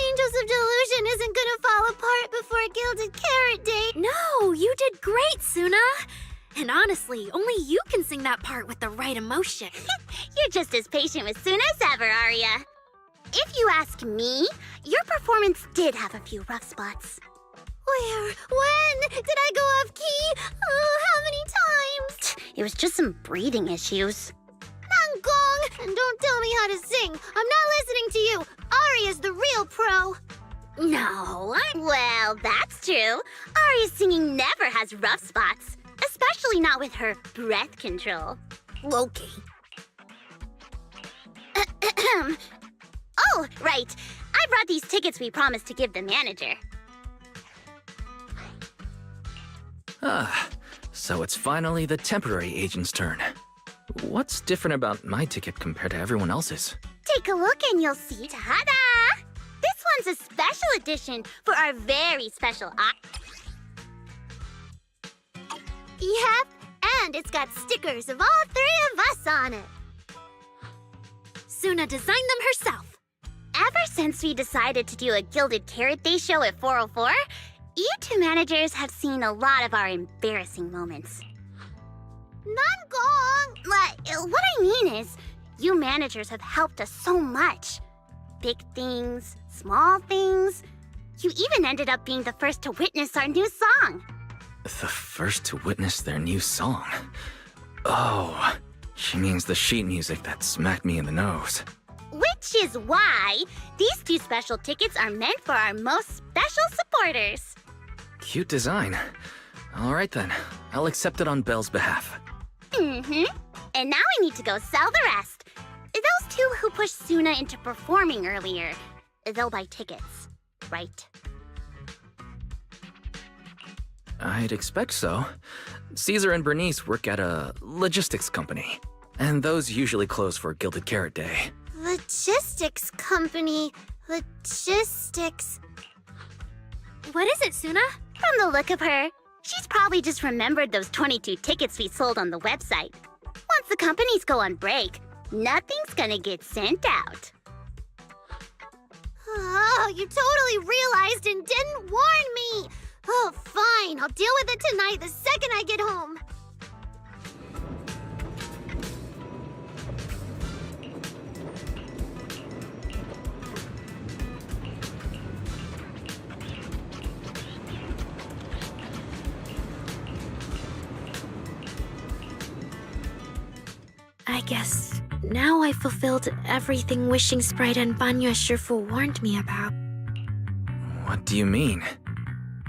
Angels of Delusion isn't gonna fall apart before Gilded Carrot Day. No, you did great, Suna! And honestly, only you can sing that part with the right emotion. You're just as patient with Suna as ever, Arya. If you ask me, your performance did have a few rough spots. Where? When? Did I go off key? Oh, how many times? It was just some breathing issues. Nangong! And don't tell me how to sing. I'm not listening to you. Arya's the real pro. No, well, that's true. Arya's singing never has rough spots, especially not with her breath control. Okay. Oh, right. I brought these tickets we promised to give the manager. So it's finally the temporary agent's turn. What's different about my ticket compared to everyone else's? Take a look and you'll see. Ta-da! This one's a special edition for our very special Yep, and it's got stickers of all three of us on it. Suna designed them herself. Ever since we decided to do a Gilded Carrot Day show at 404, you two managers have seen a lot of our embarrassing moments. Nangong! What I mean is, you managers have helped us so much. Big things, small things. You even ended up being the first to witness our new song. The first to witness their new song? Oh, she means the sheet music that smacked me in the nose. Which is why these two special tickets are meant for our most special supporters. Cute design. All right then, I'll accept it on Belle's behalf. Mm-hmm. And now we need to go sell the rest. Those two who pushed Suna into performing earlier, they'll buy tickets, right? I'd expect so. Caesar and Bernice work at a logistics company, and those usually close for Gilded Carrot Day. Logistics company. Logistics. What is it, Suna? From the look of her, she's probably just remembered those 22 tickets we sold on the website. Once the companies go on break, nothing's gonna get sent out. Oh, you totally realized and didn't warn me! Oh, fine. I'll deal with it tonight the second I get home. I guess now I fulfilled everything Wishing Sprite and Banya Shifu warned me about. What do you mean?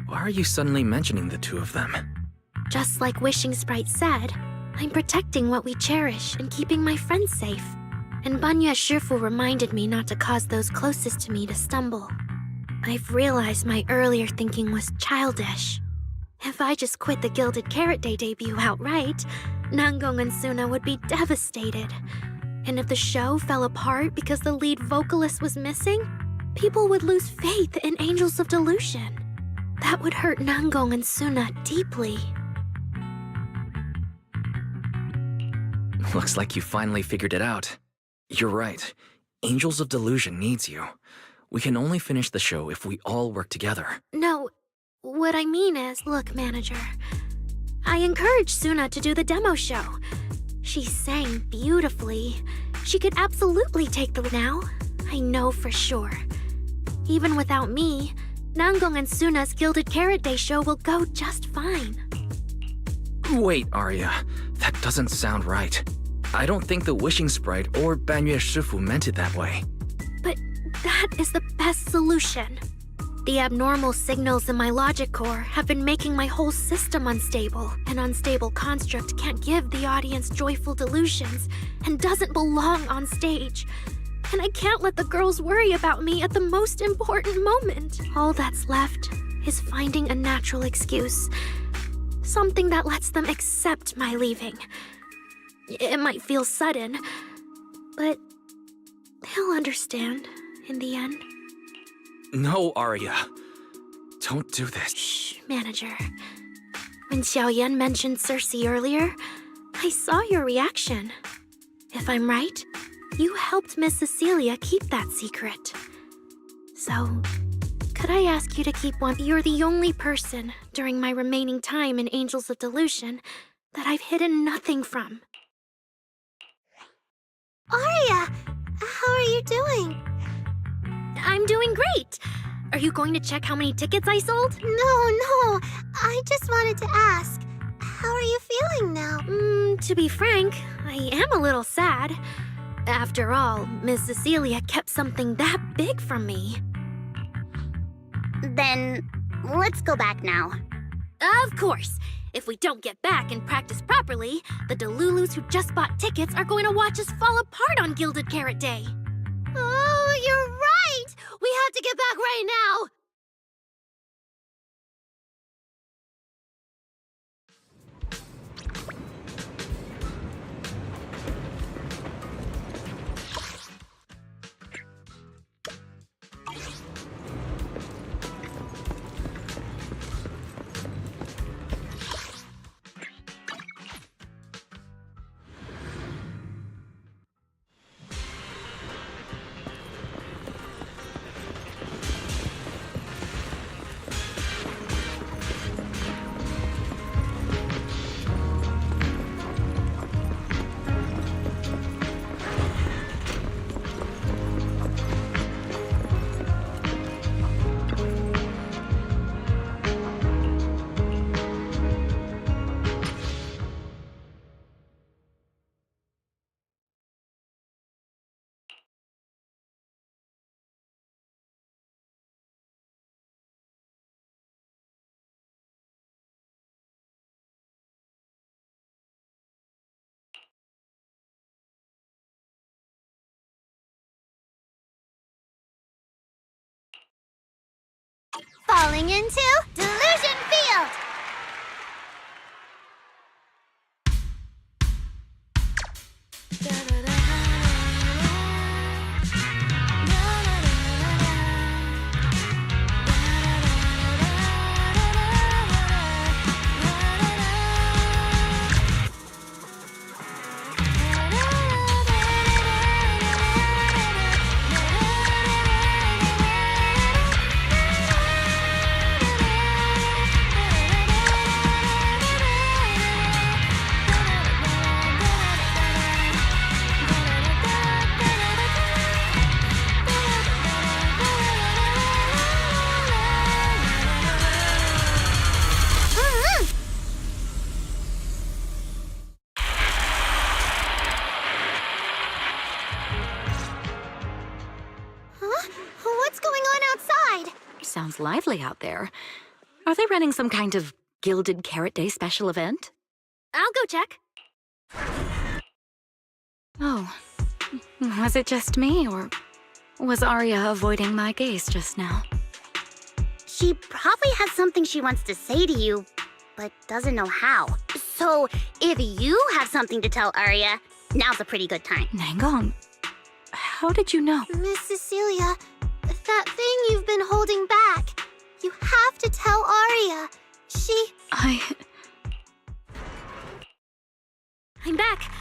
Why are you suddenly mentioning the two of them? Just like Wishing Sprite said, I'm protecting what we cherish and keeping my friends safe. And Banya Shifu reminded me not to cause those closest to me to stumble. I've realized my earlier thinking was childish. If I just quit the Gilded Carrot Day debut outright, Nangong and Suna would be devastated. And if the show fell apart because the lead vocalist was missing, people would lose faith in Angels of Delusion. That would hurt Nangong and Suna deeply. Looks like you finally figured it out. You're right. Angels of Delusion needs you. We can only finish the show if we all work together. No, what I mean is, look, manager. I encouraged Suna to do the demo show. She sang beautifully. She could absolutely take the now. I know for sure. Even without me, Nangong and Suna's Gilded Carrot Day show will go just fine. Wait, Arya. That doesn't sound right. I don't think the Wishing Sprite or Banya Shifu meant it that way. But that is the best solution. The abnormal signals in my logic core have been making my whole system unstable. An unstable construct can't give the audience joyful delusions and doesn't belong on stage. And I can't let the girls worry about me at the most important moment. All that's left is finding a natural excuse. Something that lets them accept my leaving. It might feel sudden, but they'll understand in the end. No, Arya. Don't do this. Shh, manager. When Xiaoyan mentioned Cersei earlier, I saw your reaction. If I'm right, you helped Miss Cecilia keep that secret. So, could I ask you to keep one? You're the only person during my remaining time in Angels of Delusion that I've hidden nothing from. Arya, how are you doing? I'm doing great. Are you going to check how many tickets I sold? No. I just wanted to ask, how are you feeling now? To be frank, I am a little sad. After all, Miss Cecilia kept something that big from me. Then, let's go back now. Of course. If we don't get back and practice properly, the Delulus who just bought tickets are going to watch us fall apart on Gilded Carrot Day. Oh, you're right! We have to get back right now! falling into Delusion Field! What's going on outside? Sounds lively out there. Are they running some kind of Gilded Carrot Day special event? I'll go check. Oh. Was it just me, or was Arya avoiding my gaze just now? She probably has something she wants to say to you, but doesn't know how. So, if you have something to tell Arya, now's a pretty good time. Nangong, how did you know? Miss Cecilia, that thing you've been holding back. You have to tell Arya. I'm back.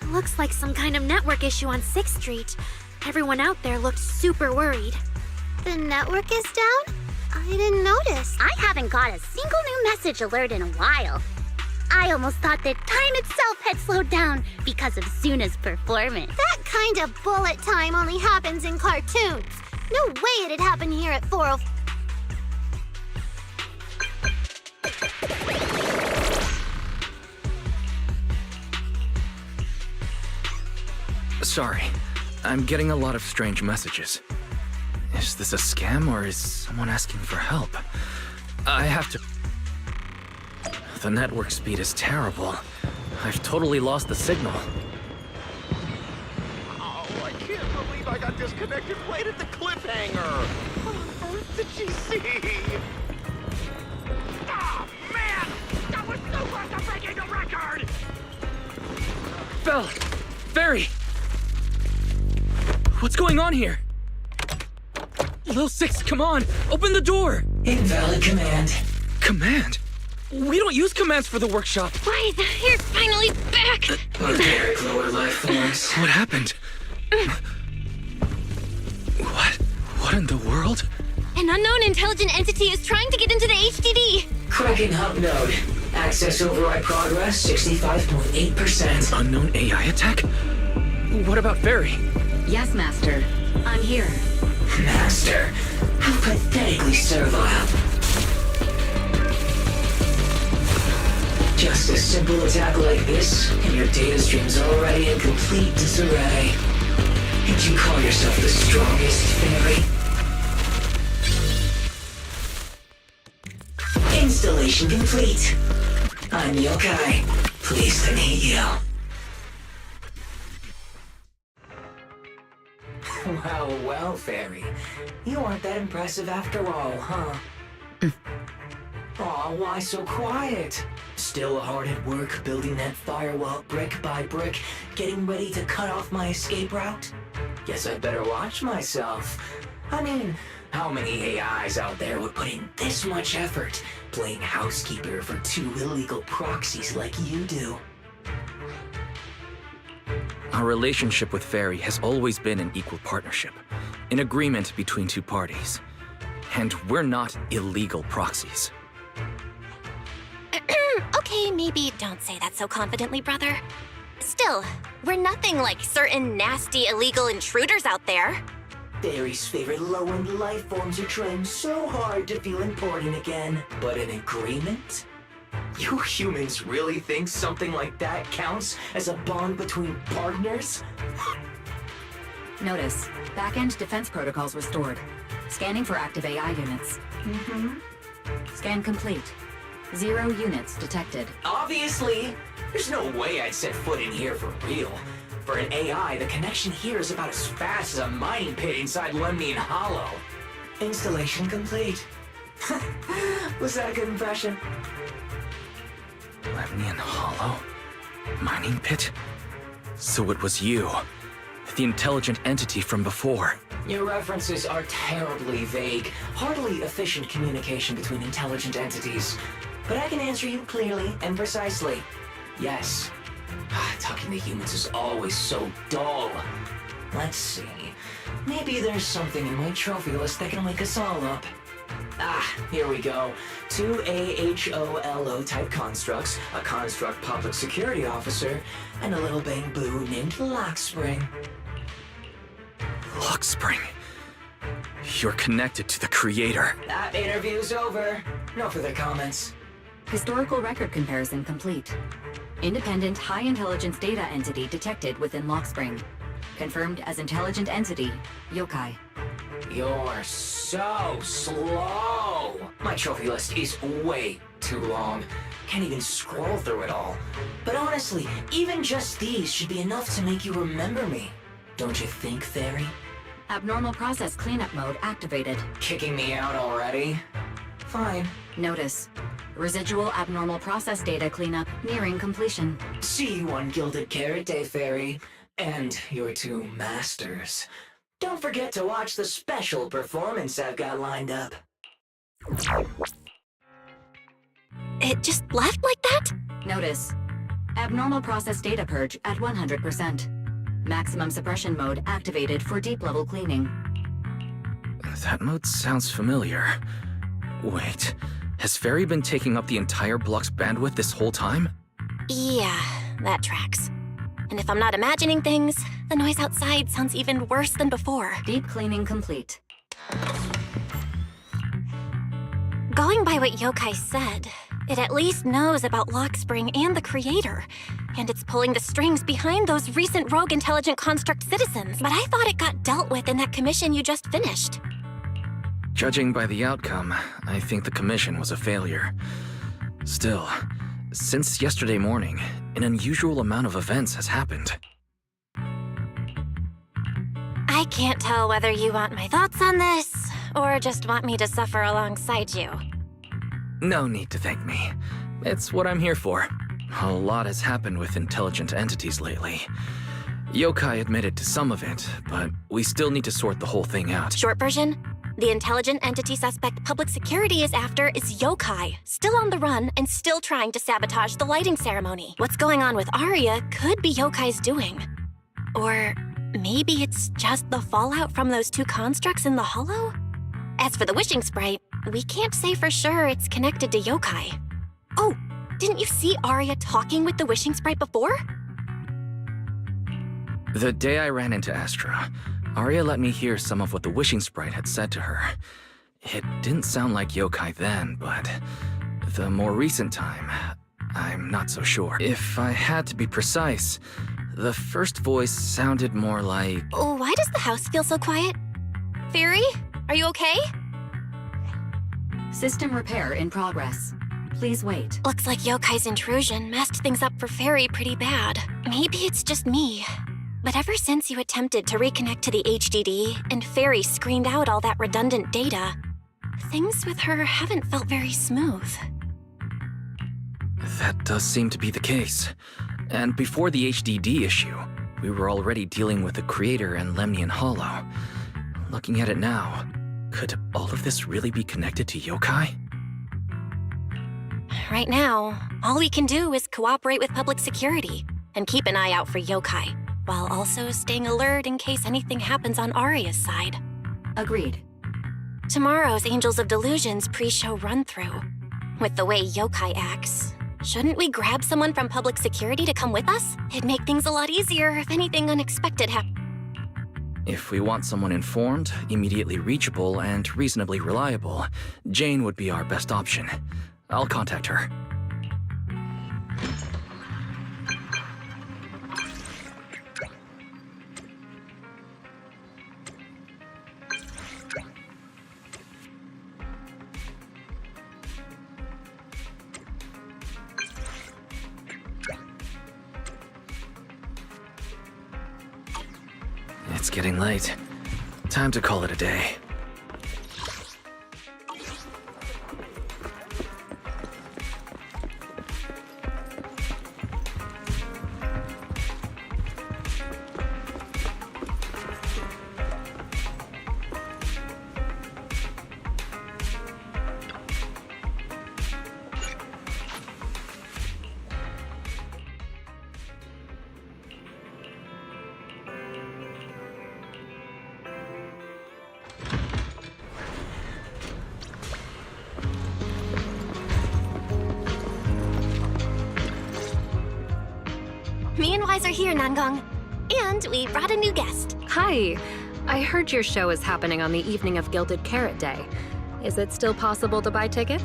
Looks like some kind of network issue on 6th Street. Everyone out there looked super worried. The network is down? I didn't notice. I haven't got a single new message alert in a while. I almost thought that time itself had slowed down because of Zuna's performance. That kind of bullet time only happens in cartoons. No way it'd happen here at 4:05. Sorry, I'm getting a lot of strange messages. Is this a scam or is someone asking for help? I have to... The network speed is terrible. I've totally lost the signal. Oh, I can't believe I got disconnected right at the cliffhanger. What on earth did she see? Oh, man! That was so close to breaking the record! Belle! Fairy! What's going on here? Lil Six, come on! Open the door! Invalid command. Command? We don't use commands for the workshop. Why, the hair's finally back! Barbaric lower life forms. What happened? What in the world? An unknown intelligent entity is trying to get into the HDD! Cracking hub node. Access override progress 65.8%. Unknown AI attack? What about Fairy? Yes, Master. I'm here. Master, how pathetically servile. Just a simple attack like this, and your data stream's already in complete disarray. And you call yourself the strongest fairy? Installation complete. I'm Yokai. Pleased to meet you. Well, Fairy. You aren't that impressive after all, huh? Aw, why so quiet? Still hard at work building that firewall brick by brick, getting ready to cut off my escape route? Guess I'd better watch myself. I mean, how many AIs out there would put in this much effort playing housekeeper for two illegal proxies like you do? Our relationship with Fairy has always been an equal partnership, an agreement between two parties. And we're not illegal proxies. Okay, maybe don't say that so confidently, brother. Still, we're nothing like certain nasty illegal intruders out there. Fairy's favorite low-end life forms are trying so hard to feel important again. But an agreement? You humans really think something like that counts as a bond between partners? Notice, back-end defense protocols restored. Scanning for active AI units. Scan complete. 0 units detected. Obviously! There's no way I'd set foot in here for real. For an AI, the connection here is about as fast as a mining pit inside Lemnian Hollow. Installation complete. Was that a good impression? Lemnian Hollow? Mining pit? So it was you. The intelligent entity from before. Your references are terribly vague, hardly efficient communication between intelligent entities. But I can answer you clearly and precisely. Yes. Talking to humans is always so dull. Let's see. Maybe there's something in my trophy list that can wake us all up. Here we go. 2 AHOLO type constructs, a construct public security officer, and a little bamboo named Lockspring. Lockspring. You're connected to the creator. That interview's over. No further comments. Historical record comparison complete. Independent high intelligence data entity detected within Lockspring. Confirmed as intelligent entity, yokai. You're so slow. My trophy list is way too long. Can't even scroll through it all. But honestly, even just these should be enough to make you remember me. Don't you think, Fairy? Abnormal process cleanup mode activated. Kicking me out already? Fine. Notice. Residual abnormal process data cleanup nearing completion. See you on Gilded Carrot Day, Fairy. And your 2 masters. Don't forget to watch the special performance I've got lined up. It just left like that? Notice. Abnormal process data purge at 100%. Maximum suppression mode activated for deep level cleaning. That mode sounds familiar. Wait, has Fairy been taking up the entire block's bandwidth this whole time? Yeah, that tracks. And if I'm not imagining things, the noise outside sounds even worse than before. Deep cleaning complete. Going by what Yokai said, it at least knows about Lockspring and the creator. And it's pulling the strings behind those recent rogue intelligent construct citizens. But I thought it got dealt with in that commission you just finished. Judging by the outcome, I think the commission was a failure. Still, since yesterday morning, an unusual amount of events has happened. I can't tell whether you want my thoughts on this, or just want me to suffer alongside you. No need to thank me. It's what I'm here for. A lot has happened with intelligent entities lately. Yokai admitted to some of it, but we still need to sort the whole thing out. Short version? The intelligent entity suspect public security is after is Yokai, still on the run and still trying to sabotage the lighting ceremony. What's going on with Arya could be Yokai's doing. Or maybe it's just the fallout from those 2 constructs in the hollow? As for the wishing sprite, we can't say for sure it's connected to Yokai. Oh, didn't you see Arya talking with the wishing sprite before? The day I ran into Astra, Arya let me hear some of what the wishing sprite had said to her. It didn't sound like Yokai then, but the more recent time, I'm not so sure. If I had to be precise, the first voice sounded more like... Oh, why does the house feel so quiet? Fairy, are you okay? System repair in progress. Please wait. Looks like Yokai's intrusion messed things up for Fairy pretty bad. Maybe it's just me. But ever since you attempted to reconnect to the HDD and Fairy screened out all that redundant data, things with her haven't felt very smooth. That does seem to be the case. And before the HDD issue, we were already dealing with the Creator and Lemnian Hollow. Looking at it now, could all of this really be connected to Yokai? Right now, all we can do is cooperate with public security and keep an eye out for Yokai, while also staying alert in case anything happens on Arya's side. Agreed. Tomorrow's Angels of Delusion's pre-show run-through. With the way Yokai acts, shouldn't we grab someone from public security to come with us? It'd make things a lot easier if anything unexpected happened. If we want someone informed, immediately reachable, and reasonably reliable, Jane would be our best option. I'll contact her. It's getting late. Time to call it a day. Me and Wise are here, Nangong. And we brought a new guest. Hi. I heard your show is happening on the evening of Gilded Carrot Day. Is it still possible to buy tickets?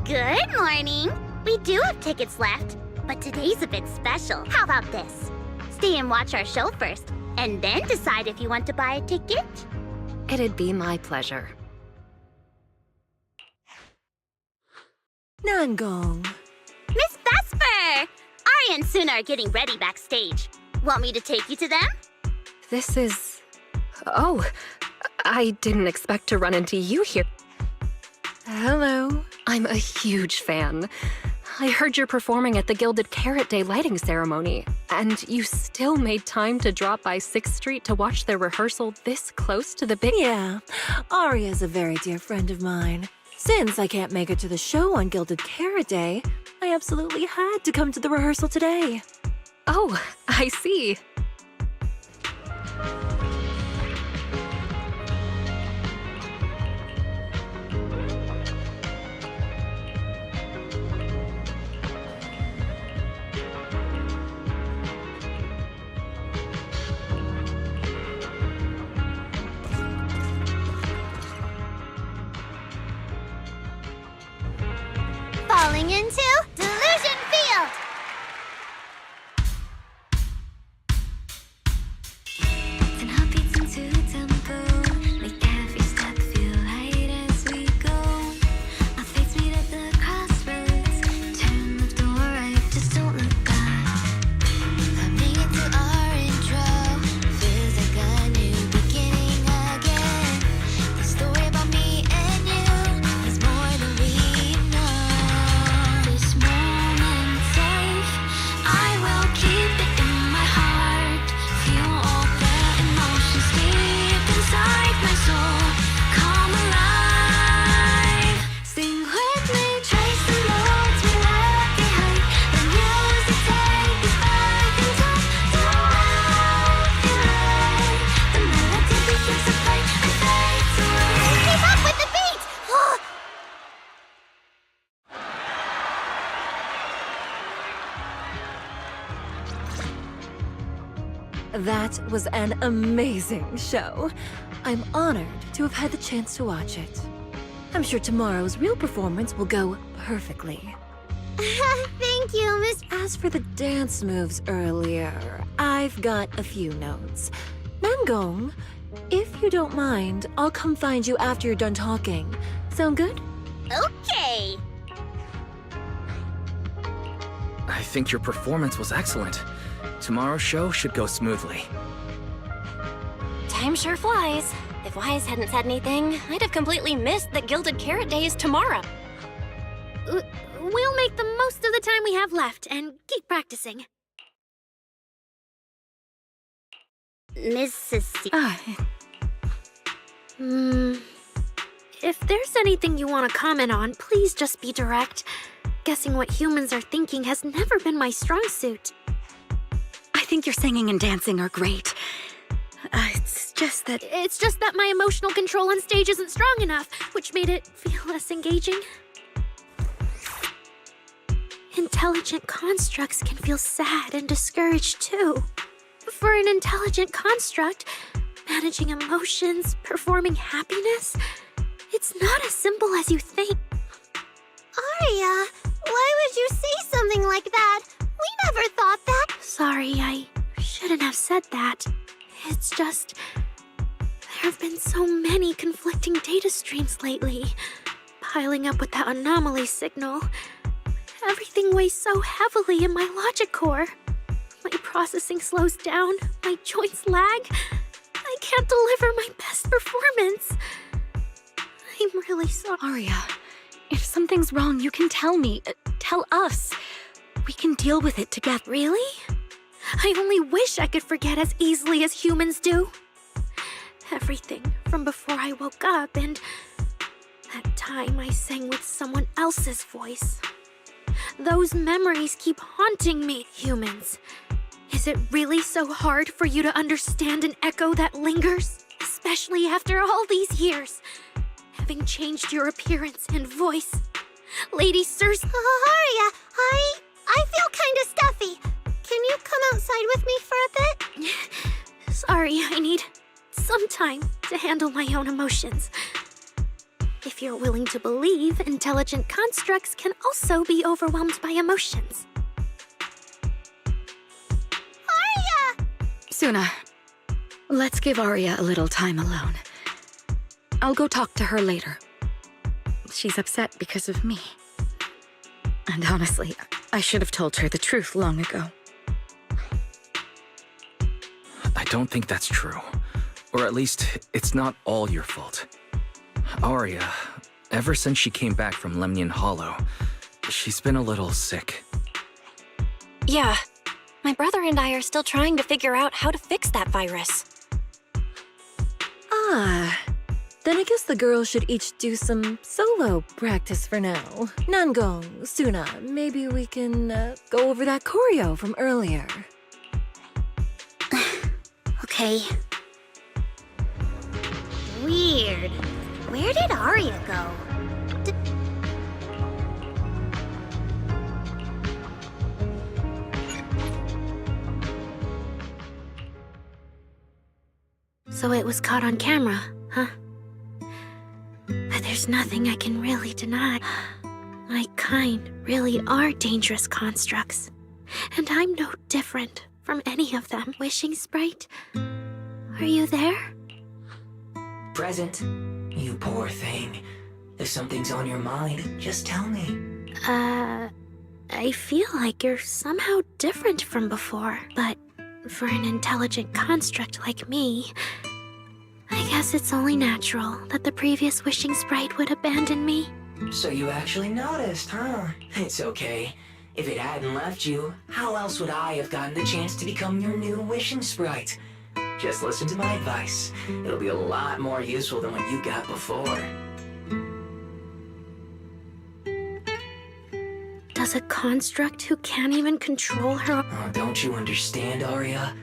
Good morning. We do have tickets left, but today's a bit special. How about this? Stay and watch our show first, and then decide if you want to buy a ticket. It'd be my pleasure. Nangong. Miss Vesper! Arya and Suna are getting ready backstage. Want me to take you to them? This is... Oh, I didn't expect to run into you here. Hello. I'm a huge fan. I heard you're performing at the Gilded Carrot Day lighting ceremony, and you still made time to drop by 6th Street to watch their rehearsal this close to the big... Yeah, Arya's a very dear friend of mine. Since I can't make it to the show on Gilded Carrot Day, I absolutely had to come to the rehearsal today. Oh, I see. Falling into Delusion Field! Ten heartbeats into tempo, make every step feel light as we go. Our fates meet at the crossroads, turn left or right, just don't look back. Coming into our intro, feels like a new beginning again. The story about me and you is more than we know. This moment safe, I will keep it in my heart. Feel all the emotions deep inside my soul come alive. Sing with me, trace the roads we left behind. The music take us back in time. The melody begins to play and fades away. Keep up with the beat! That was an amazing show. I'm honored to have had the chance to watch it. I'm sure tomorrow's real performance will go perfectly. Thank you, Miss... As for the dance moves earlier, I've got a few notes. Nangong, if you don't mind, I'll come find you after you're done talking. Sound good? Okay. I think your performance was excellent. Tomorrow's show should go smoothly. Time sure flies. If Wise hadn't said anything, I'd have completely missed that Gilded Carrot Day is tomorrow. We'll make the most of the time we have left and keep practicing. Mrs. C. If there's anything you want to comment on, please just be direct. Guessing what humans are thinking has never been my strong suit. I think your singing and dancing are great. It's just that my emotional control on stage isn't strong enough, which made it feel less engaging. Intelligent constructs can feel sad and discouraged too. For an intelligent construct, managing emotions, performing happiness, it's not as simple as you think. Arya, why would you say something like that? We never thought that. Sorry, I shouldn't have said that. It's just... there have been so many conflicting data streams lately, piling up with that anomaly signal. Everything weighs so heavily in my logic core. My processing slows down, my joints lag. I can't deliver my best performance. I'm really sorry. Arya, if something's wrong, you can tell me. Tell us. We can deal with it together. Really? I only wish I could forget as easily as humans do. Everything from before I woke up and that time I sang with someone else's voice. Those memories keep haunting me, humans. Is it really so hard for you to understand an echo that lingers? Especially after all these years, having changed your appearance and voice. Lady Cersei... Arya, I feel kinda stuffy. time to handle my own emotions. If you're willing to believe, intelligent constructs can also be overwhelmed by emotions. Arya! Suna, let's give Arya a little time alone. I'll go talk to her later. She's upset because of me. And honestly, I should have told her the truth long ago. I don't think that's true. Or at least, it's not all your fault. Arya, ever since she came back from Lemnian Hollow, she's been a little sick. Yeah, my brother and I are still trying to figure out how to fix that virus. Ah, then I guess the girls should each do some solo practice for now. Nangong, Suna, maybe we can go over that choreo from earlier. Okay. Weird. Where did Arya go? So it was caught on camera, huh? But there's nothing I can really deny. My kind really are dangerous constructs. And I'm no different from any of them. Wishing Sprite, are you there? Present. You poor thing. If something's on your mind, just tell me. I feel like you're somehow different from before. But for an intelligent construct like me, I guess it's only natural that the previous Wishing Sprite would abandon me. So you actually noticed, huh? It's okay. If it hadn't left you, how else would I have gotten the chance to become your new Wishing Sprite? Just listen to my advice. It'll be a lot more useful than what you got before. Does a construct who can't even control her... Oh, don't you understand, Arya?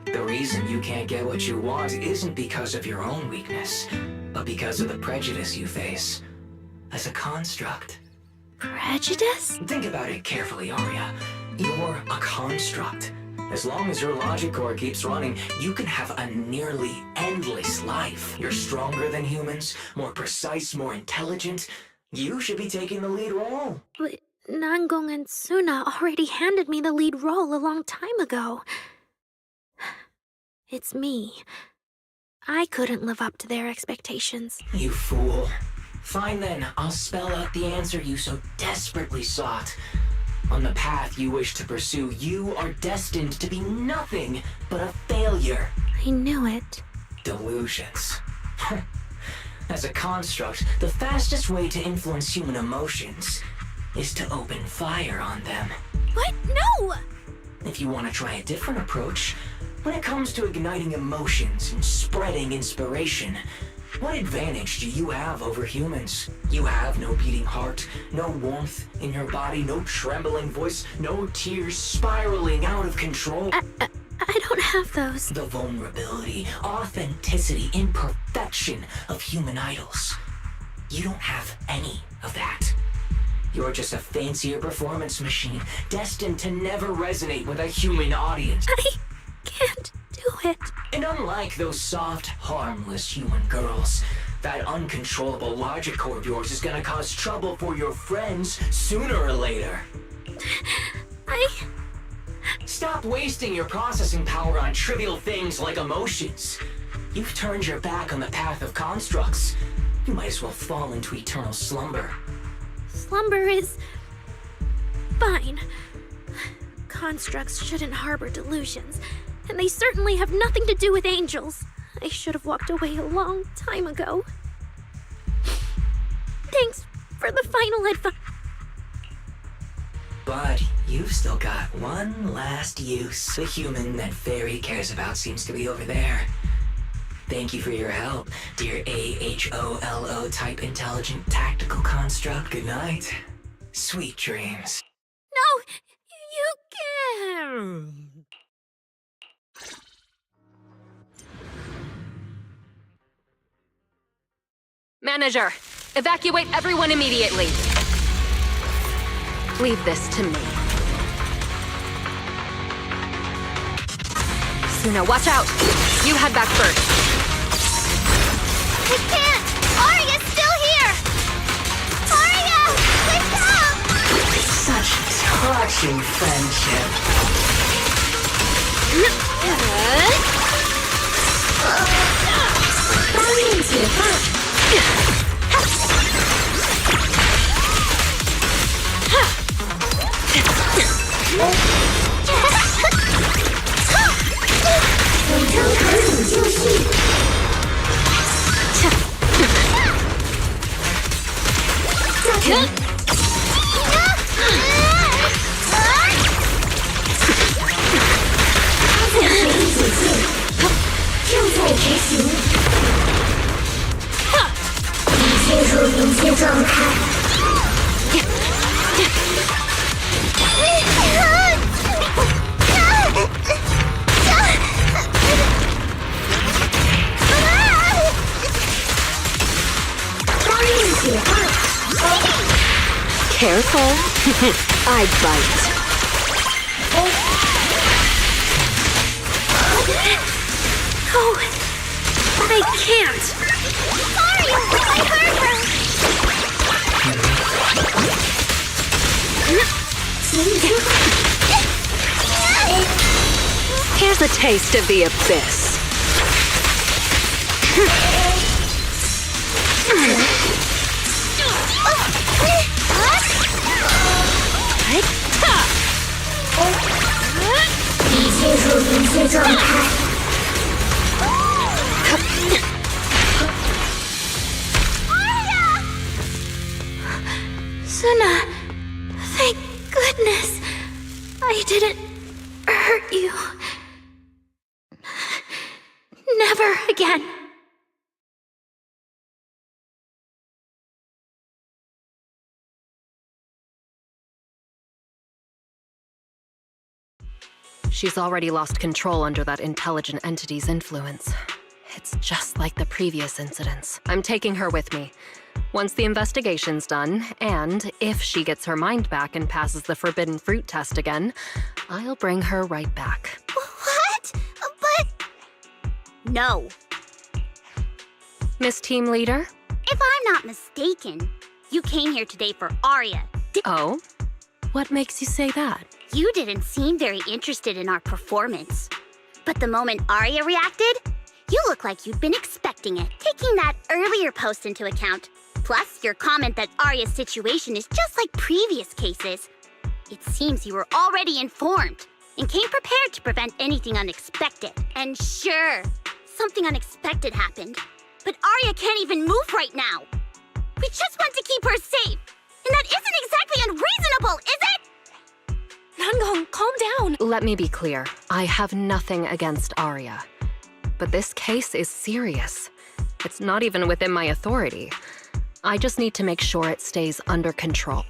The reason you can't get what you want isn't because of your own weakness, but because of the prejudice you face. As a construct. Prejudice? Think about it carefully, Arya. You're a construct. As long as your logic core keeps running, you can have a nearly endless life. You're stronger than humans, more precise, more intelligent. You should be taking the lead role. But Nangong and Suna already handed me the lead role a long time ago. It's me. I couldn't live up to their expectations. You fool. Fine then, I'll spell out the answer you so desperately sought. On the path you wish to pursue, you are destined to be nothing but a failure. I knew it. Delusions. As a construct, the fastest way to influence human emotions is to open fire on them. What? No! If you want to try a different approach, when it comes to igniting emotions and spreading inspiration, what advantage do you have over humans? You have no beating heart, no warmth in your body, no trembling voice, no tears spiraling out of control. I don't have those. The vulnerability, authenticity, imperfection of human idols. You don't have any of that. You're just a fancier performance machine, destined to never resonate with a human audience. I can't do it. And unlike those soft, harmless human girls, that uncontrollable logic core of yours is gonna cause trouble for your friends sooner or later. Stop wasting your processing power on trivial things like emotions. You've turned your back on the path of constructs. You might as well fall into eternal slumber. Slumber is... fine. Constructs shouldn't harbor delusions, and they certainly have nothing to do with angels. I should have walked away a long time ago. Thanks for the final advice. But you've still got one last use. The human that Fairy cares about seems to be over there. Thank you for your help, dear AHOLO type intelligent tactical construct. Good night. Sweet dreams. No! You can't! Manager, evacuate everyone immediately. Leave this to me. Suna, watch out! You head back first. I can't! Arya's still here! Arya! Wake up! Such touching friendship. Careful. I bite. Oh, I can't. Arya! I heard her! Here's a taste of the abyss. Suna, thank goodness I didn't hurt you. Never again. She's already lost control under that intelligent entity's influence. It's just like the previous incidents. I'm taking her with me. Once the investigation's done, and if she gets her mind back and passes the forbidden fruit test again, I'll bring her right back. What? But... No. Miss Team Leader? If I'm not mistaken, you came here today for Arya. Oh? What makes you say that? You didn't seem very interested in our performance. But the moment Arya reacted, you look like you'd been expecting it. Taking that earlier post into account, plus your comment that Arya's situation is just like previous cases, it seems you were already informed and came prepared to prevent anything unexpected. And sure, something unexpected happened, but Arya can't even move right now. We just want to keep her safe, and that isn't exactly unreasonable, is it? Nangong, calm down. Let me be clear. I have nothing against Arya. But this case is serious. It's not even within my authority. I just need to make sure it stays under control.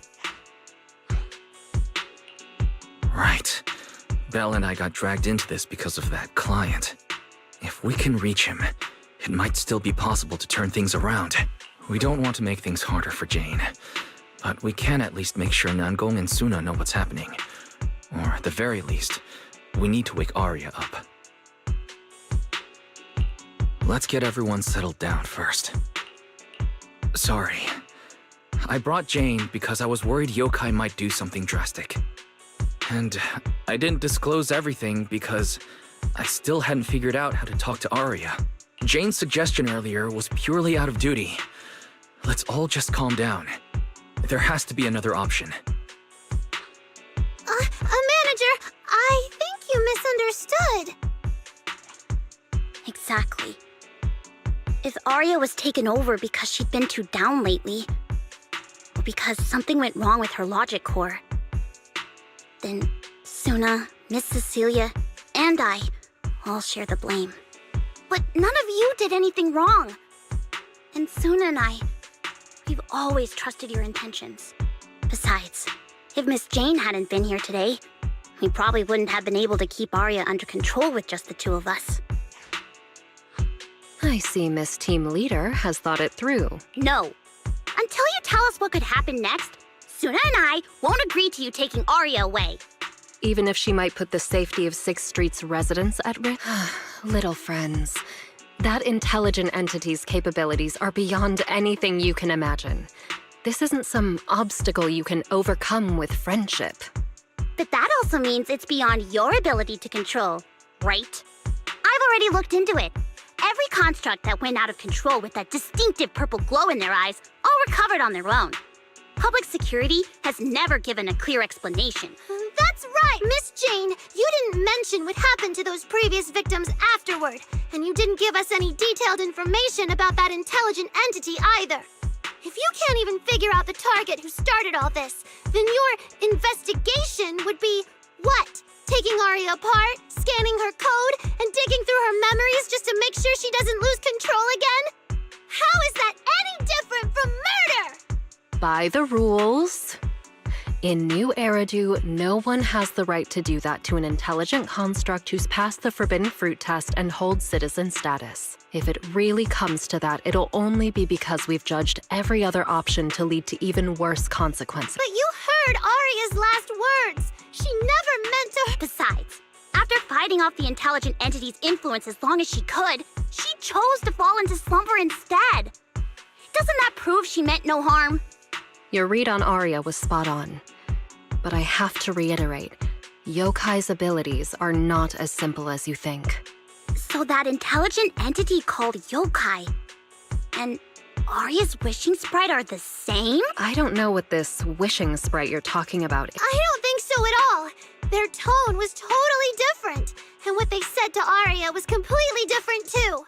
Right. Belle and I got dragged into this because of that client. If we can reach him, it might still be possible to turn things around. We don't want to make things harder for Jane, but we can at least make sure Nangong and Suna know what's happening. Or at the very least, we need to wake Arya up. Let's get everyone settled down first. Sorry. I brought Jane because I was worried yokai might do something drastic. And I didn't disclose everything because I still hadn't figured out how to talk to Arya. Jane's suggestion earlier was purely out of duty. Let's all just calm down. There has to be another option. Manager, I think you misunderstood. Exactly. If Arya was taken over because she'd been too down lately, or because something went wrong with her logic core, then Suna, Miss Cecilia, and I all share the blame. But none of you did anything wrong. And Suna and I, we've always trusted your intentions. Besides, if Miss Jane hadn't been here today, we probably wouldn't have been able to keep Arya under control with just the two of us. I see Miss Team Leader has thought it through. No. Until you tell us what could happen next, Suna and I won't agree to you taking Arya away. Even if she might put the safety of 6th Street's residents at risk? Little friends, That intelligent entity's capabilities are beyond anything you can imagine. This isn't some obstacle you can overcome with friendship. But that also means it's beyond your ability to control, right? I've already looked into it. Every construct that went out of control with that distinctive purple glow in their eyes all recovered on their own. Public security has never given a clear explanation. That's right, Miss Jane. You didn't mention what happened to those previous victims afterward, and you didn't give us any detailed information about that intelligent entity either. If you can't even figure out the target who started all this, then your investigation would be what? Taking Aria apart, scanning her code, and digging through her memories just to make sure she doesn't lose control again? How is that any different from murder? By the rules. In New Eridu, no one has the right to do that to an intelligent construct who's passed the Forbidden Fruit test and holds citizen status. If it really comes to that, it'll only be because we've judged every other option to lead to even worse consequences. But you heard Aria's last words. She never meant to. Besides, after fighting off the intelligent entity's influence as long as she could, she chose to fall into slumber instead. Doesn't that prove she meant no harm? Your read on Aria was spot on. But I have to reiterate, Yokai's abilities are not as simple as you think. So that intelligent entity called Yokai and Aria's wishing sprite are the same? I don't know what this wishing sprite you're talking about. I don't think so at all. Their tone was totally different, and what they said to Aria was completely different too.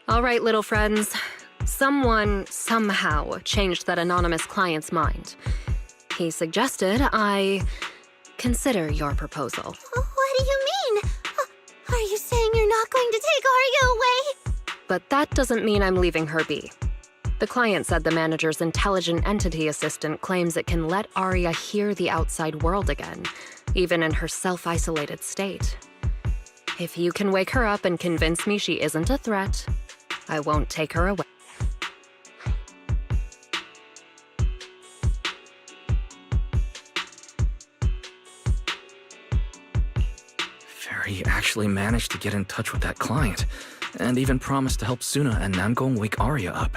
All right, little friends. Someone, somehow, changed that anonymous client's mind. He suggested I consider your proposal. What do you mean? Are you saying you're not going to take Aria away? But that doesn't mean I'm leaving her be. The client said the manager's intelligent entity assistant claims it can let Aria hear the outside world again, even in her self-isolated state. If you can wake her up and convince me she isn't a threat, I won't take her away. He actually managed to get in touch with that client, and even promised to help Suna and Namgong wake Aria up.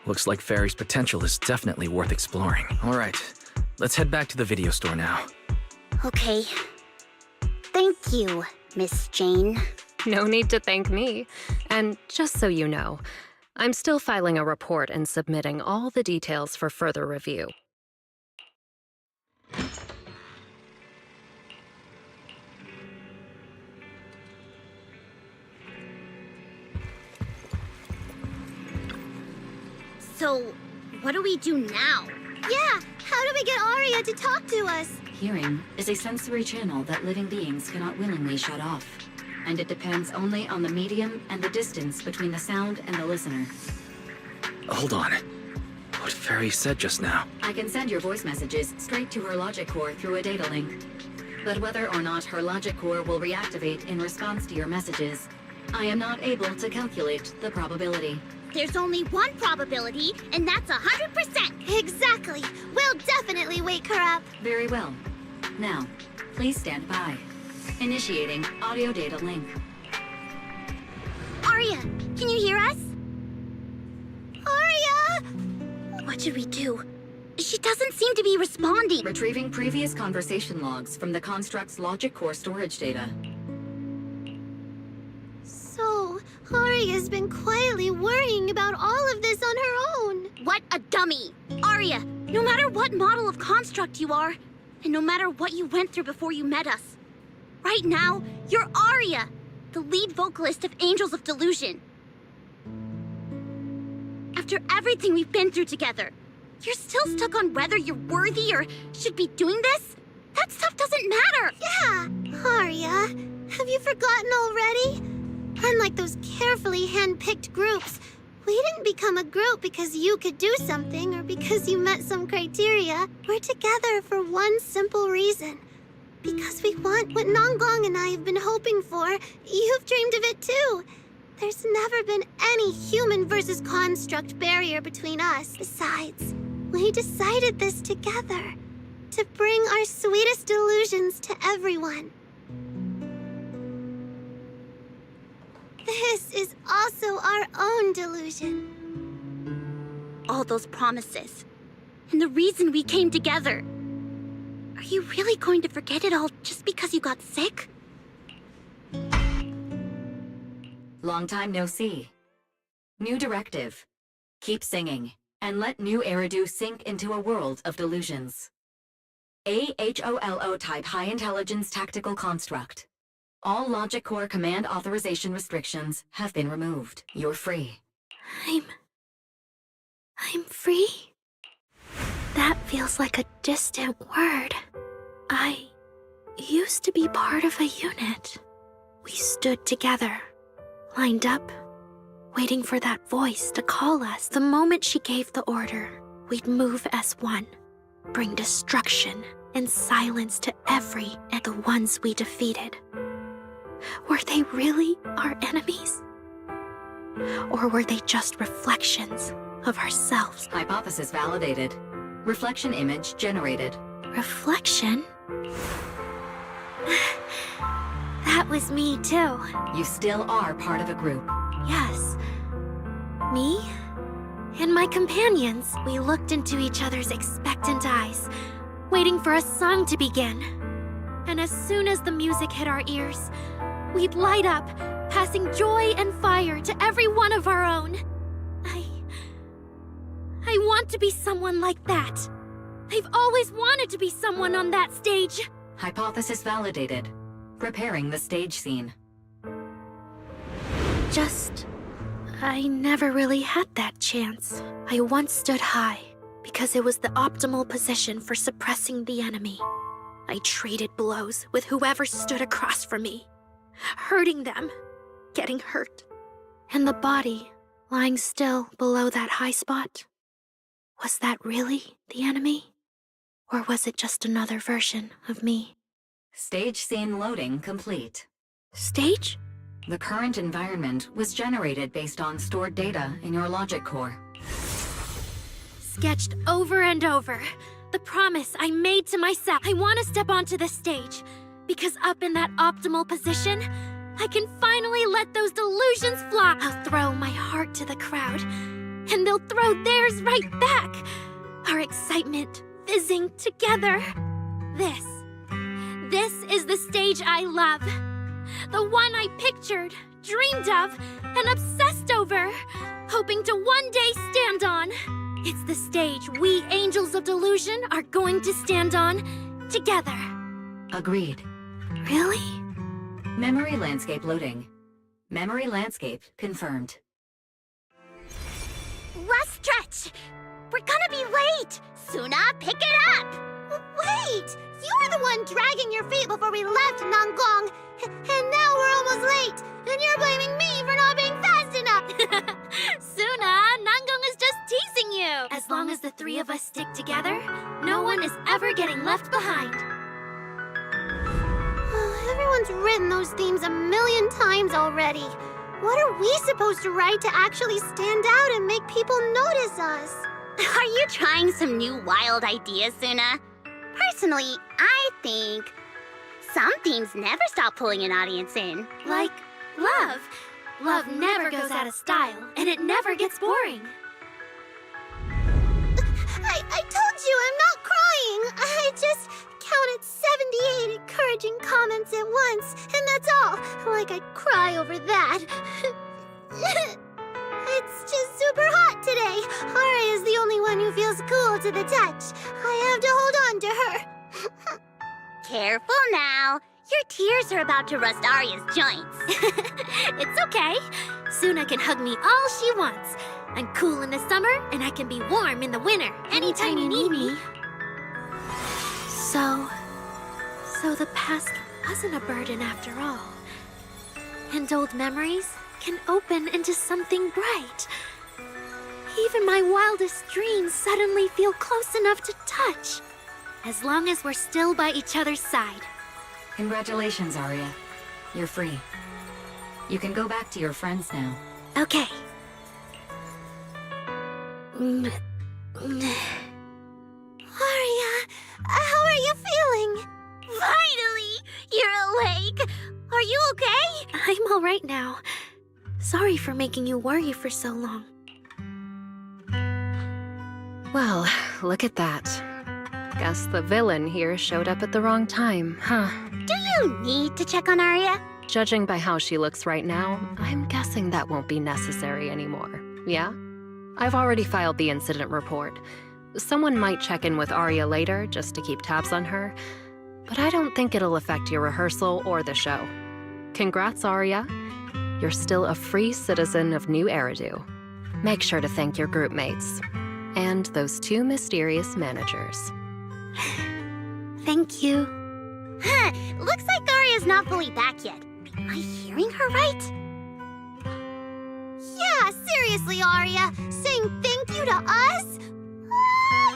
Looks like Fairy's potential is definitely worth exploring. Alright, let's head back to the video store now. Okay. Thank you, Miss Jane. No need to thank me. And just so you know, I'm still filing a report and submitting all the details for further review. So, what do we do now? Yeah, how do we get Aria to talk to us? Hearing is a sensory channel that living beings cannot willingly shut off, and it depends only on the medium and the distance between the sound and the listener. Hold on. What Fairy said just now? I can send your voice messages straight to her logic core through a data link. But whether or not her logic core will reactivate in response to your messages, I am not able to calculate the probability. There's only one probability, and that's 100%. Exactly. We'll definitely wake her up. Very well. Now, please stand by. Initiating audio data link. Aria, can you hear us? Aria! What should we do? She doesn't seem to be responding. Retrieving previous conversation logs from the construct's logic core storage data. So, Aria's been quietly worrying about all of this on her own. What a dummy! Aria, no matter what model of construct you are, and no matter what you went through before you met us, right now, you're Aria, the lead vocalist of Angels of Delusion. After everything we've been through together, you're still stuck on whether you're worthy or should be doing this? That stuff doesn't matter! Yeah! Aria, have you forgotten already? Unlike those carefully hand-picked groups, we didn't become a group because you could do something or because you met some criteria. We're together for one simple reason. Because we want what Namgong and I have been hoping for. You've dreamed of it too. There's never been any human versus construct barrier between us. Besides, we decided this together. To bring our sweetest delusions to everyone. This is also our own delusion. All those promises. And the reason we came together. Are you really going to forget it all just because you got sick? Long time no see. New directive. Keep singing, and let new Eridu sink into a world of delusions. AHOLO type high intelligence tactical construct. All logic core command authorization restrictions have been removed. You're free. I'm free? That feels like a distant word. I used to be part of a unit. We stood together, lined up, waiting for that voice to call us. The moment she gave the order, we'd move as one, bring destruction and silence to every and the ones we defeated. Were they really our enemies? Or were they just reflections of ourselves? Hypothesis validated. Reflection image generated. Reflection? That was me too. You still are part of a group. Yes. Me and my companions. We looked into each other's expectant eyes, waiting for a song to begin. And as soon as the music hit our ears, we'd light up, passing joy and fire to every one of our own. I want to be someone like that. I've always wanted to be someone on that stage. Hypothesis validated. Preparing the stage scene. I never really had that chance. I once stood high, because it was the optimal position for suppressing the enemy. I traded blows with whoever stood across from me, hurting them, getting hurt. And the body, lying still below that high spot, was that really the enemy? Or was it just another version of me? Stage scene loading complete. Stage? The current environment was generated based on stored data in your logic core. Sketched over and over. The promise I made to myself. I want to step onto the stage, because up in that optimal position, I can finally let those delusions fly. I'll throw my heart to the crowd, and they'll throw theirs right back. Our excitement fizzing together. This is the stage I love. The one I pictured, dreamed of, and obsessed over, hoping to one day stand on. It's the stage we Angels of Delusion are going to stand on together. Agreed. Really? Memory landscape loading. Memory landscape confirmed. Last stretch! We're gonna be late! Suna, pick it up! Wait! You were the one dragging your feet before we left Nanggong. And now we're almost late. And you're blaming me for not being fast enough. Suna, Nanggong is just teasing you. As long as the three of us stick together, no one is ever getting left behind. Everyone's written those themes a million times already. What are we supposed to write to actually stand out and make people notice us? Are you trying some new wild ideas, Suna? Personally, I think some themes never stop pulling an audience in. Like love. Love never goes out of style, and it never gets boring. I told you I'm not crying. I just counted 78 encouraging comments at once, and that's all. Like I'd cry over that. It's just super hot today. Aria is the only one who feels cool to the touch. I have to hold on to her. Careful now. Your tears are about to rust Aria's joints. It's okay. Suna can hug me all she wants. I'm cool in the summer, and I can be warm in the winter. Anytime you need me. So the past wasn't a burden after all. And old memories can open into something bright. Even my wildest dreams suddenly feel close enough to touch. As long as we're still by each other's side. Congratulations, Aria. You're free. You can go back to your friends now. Okay. Aria, how are you feeling? Finally! You're awake! Are you okay? I'm all right now. Sorry for making you worry for so long. Well, look at that. Guess the villain here showed up at the wrong time, huh? Do you need to check on Arya? Judging by how she looks right now, I'm guessing that won't be necessary anymore. Yeah? I've already filed the incident report. Someone might check in with Arya later just to keep tabs on her, but I don't think it'll affect your rehearsal or the show. Congrats, Arya. You're still a free citizen of New Eridu. Make sure to thank your group mates. And those 2 mysterious managers. Thank you. Huh, looks like Arya's not fully back yet. Am I hearing her right? Yeah, seriously, Arya. Saying thank you to us?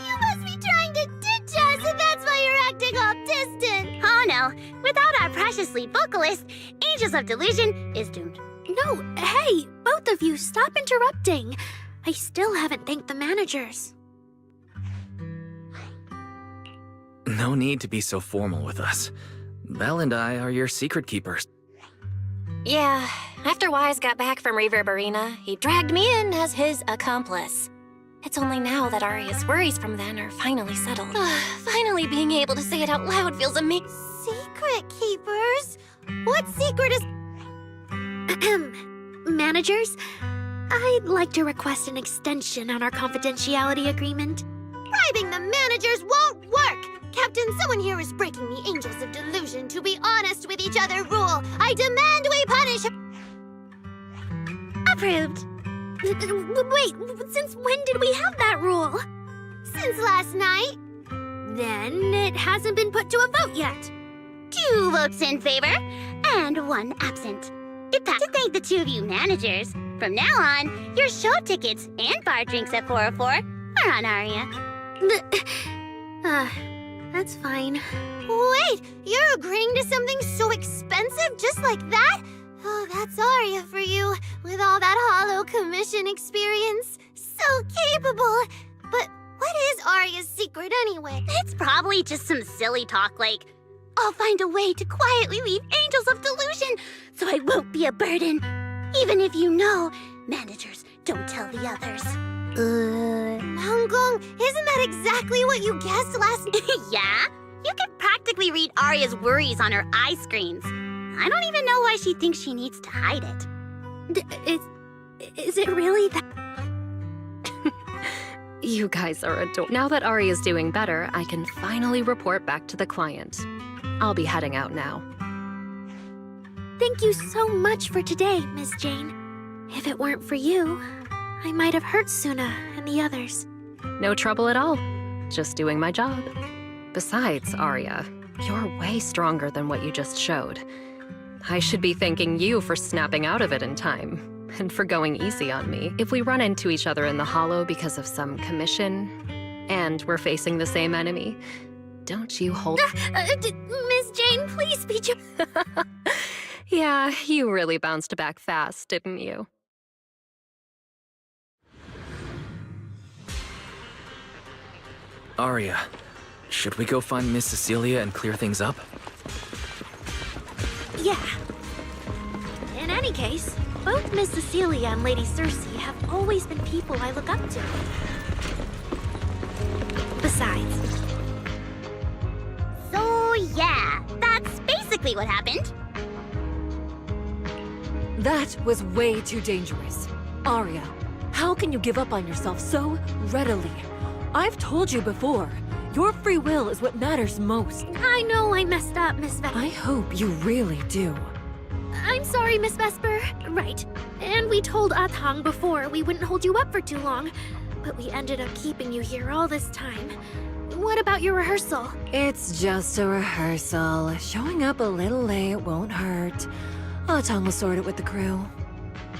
You must be trying to ditch us, and that's why you're acting all distant. Oh no, without our precious lead vocalist, Angels of Delusion is doomed. No, hey, both of you, stop interrupting. I still haven't thanked the managers. No need to be so formal with us. Belle and I are your secret keepers. Yeah, after Wise got back from Reverb Arena, he dragged me in as his accomplice. It's only now that Arya's worries from then are finally settled. Finally being able to say it out loud feels amazing. Secret keepers? What secret is... Managers, I'd like to request an extension on our confidentiality agreement. Bribing the managers won't work! Captain, someone here is breaking the Angels of Delusion to be honest with each other rule. I demand we punish... Approved. Wait, since when did we have that rule? Since last night. Then it hasn't been put to a vote yet. 2 votes in favor, and 1 absent. It passed to thank the 2 of you managers. From now on, your show tickets and bar drinks at 404 are on Arya. That's fine. Wait, you're agreeing to something so expensive just like that? Oh, that's Arya for you, with all that Hollow Commission experience. So capable. But what is Arya's secret anyway? It's probably just some silly talk like, I'll find a way to quietly leave Angels of Delusion so I won't be a burden. Even if you know, managers don't tell the others. Manggong, isn't that exactly what you guessed last night? Yeah? You can practically read Arya's worries on her eye screens. I don't even know why she thinks she needs to hide it. Is it really that? You guys are adorable. Now that Arya's doing better, I can finally report back to the client. I'll be heading out now. Thank you so much for today, Miss Jane. If it weren't for you, I might have hurt Suna and the others. No trouble at all. Just doing my job. Besides, Arya, you're way stronger than what you just showed. I should be thanking you for snapping out of it in time, and for going easy on me. If we run into each other in the Hollow because of some commission, and we're facing the same enemy, don't you hold— Miss Jane, please be— Yeah, you really bounced back fast, didn't you? Arya, should we go find Miss Cecilia and clear things up? Yeah. In any case, both Miss Cecilia and Lady Cersei have always been people I look up to. Besides. So yeah, that's basically what happened. That was way too dangerous. Arya, how can you give up on yourself so readily? I've told you before, your free will is what matters most. I know I messed up, Miss Vesper. I hope you really do. I'm sorry, Miss Vesper. Right. And we told Athang before we wouldn't hold you up for too long, but we ended up keeping you here all this time. What about your rehearsal? It's just a rehearsal. Showing up a little late won't hurt. Athang will sort it with the crew.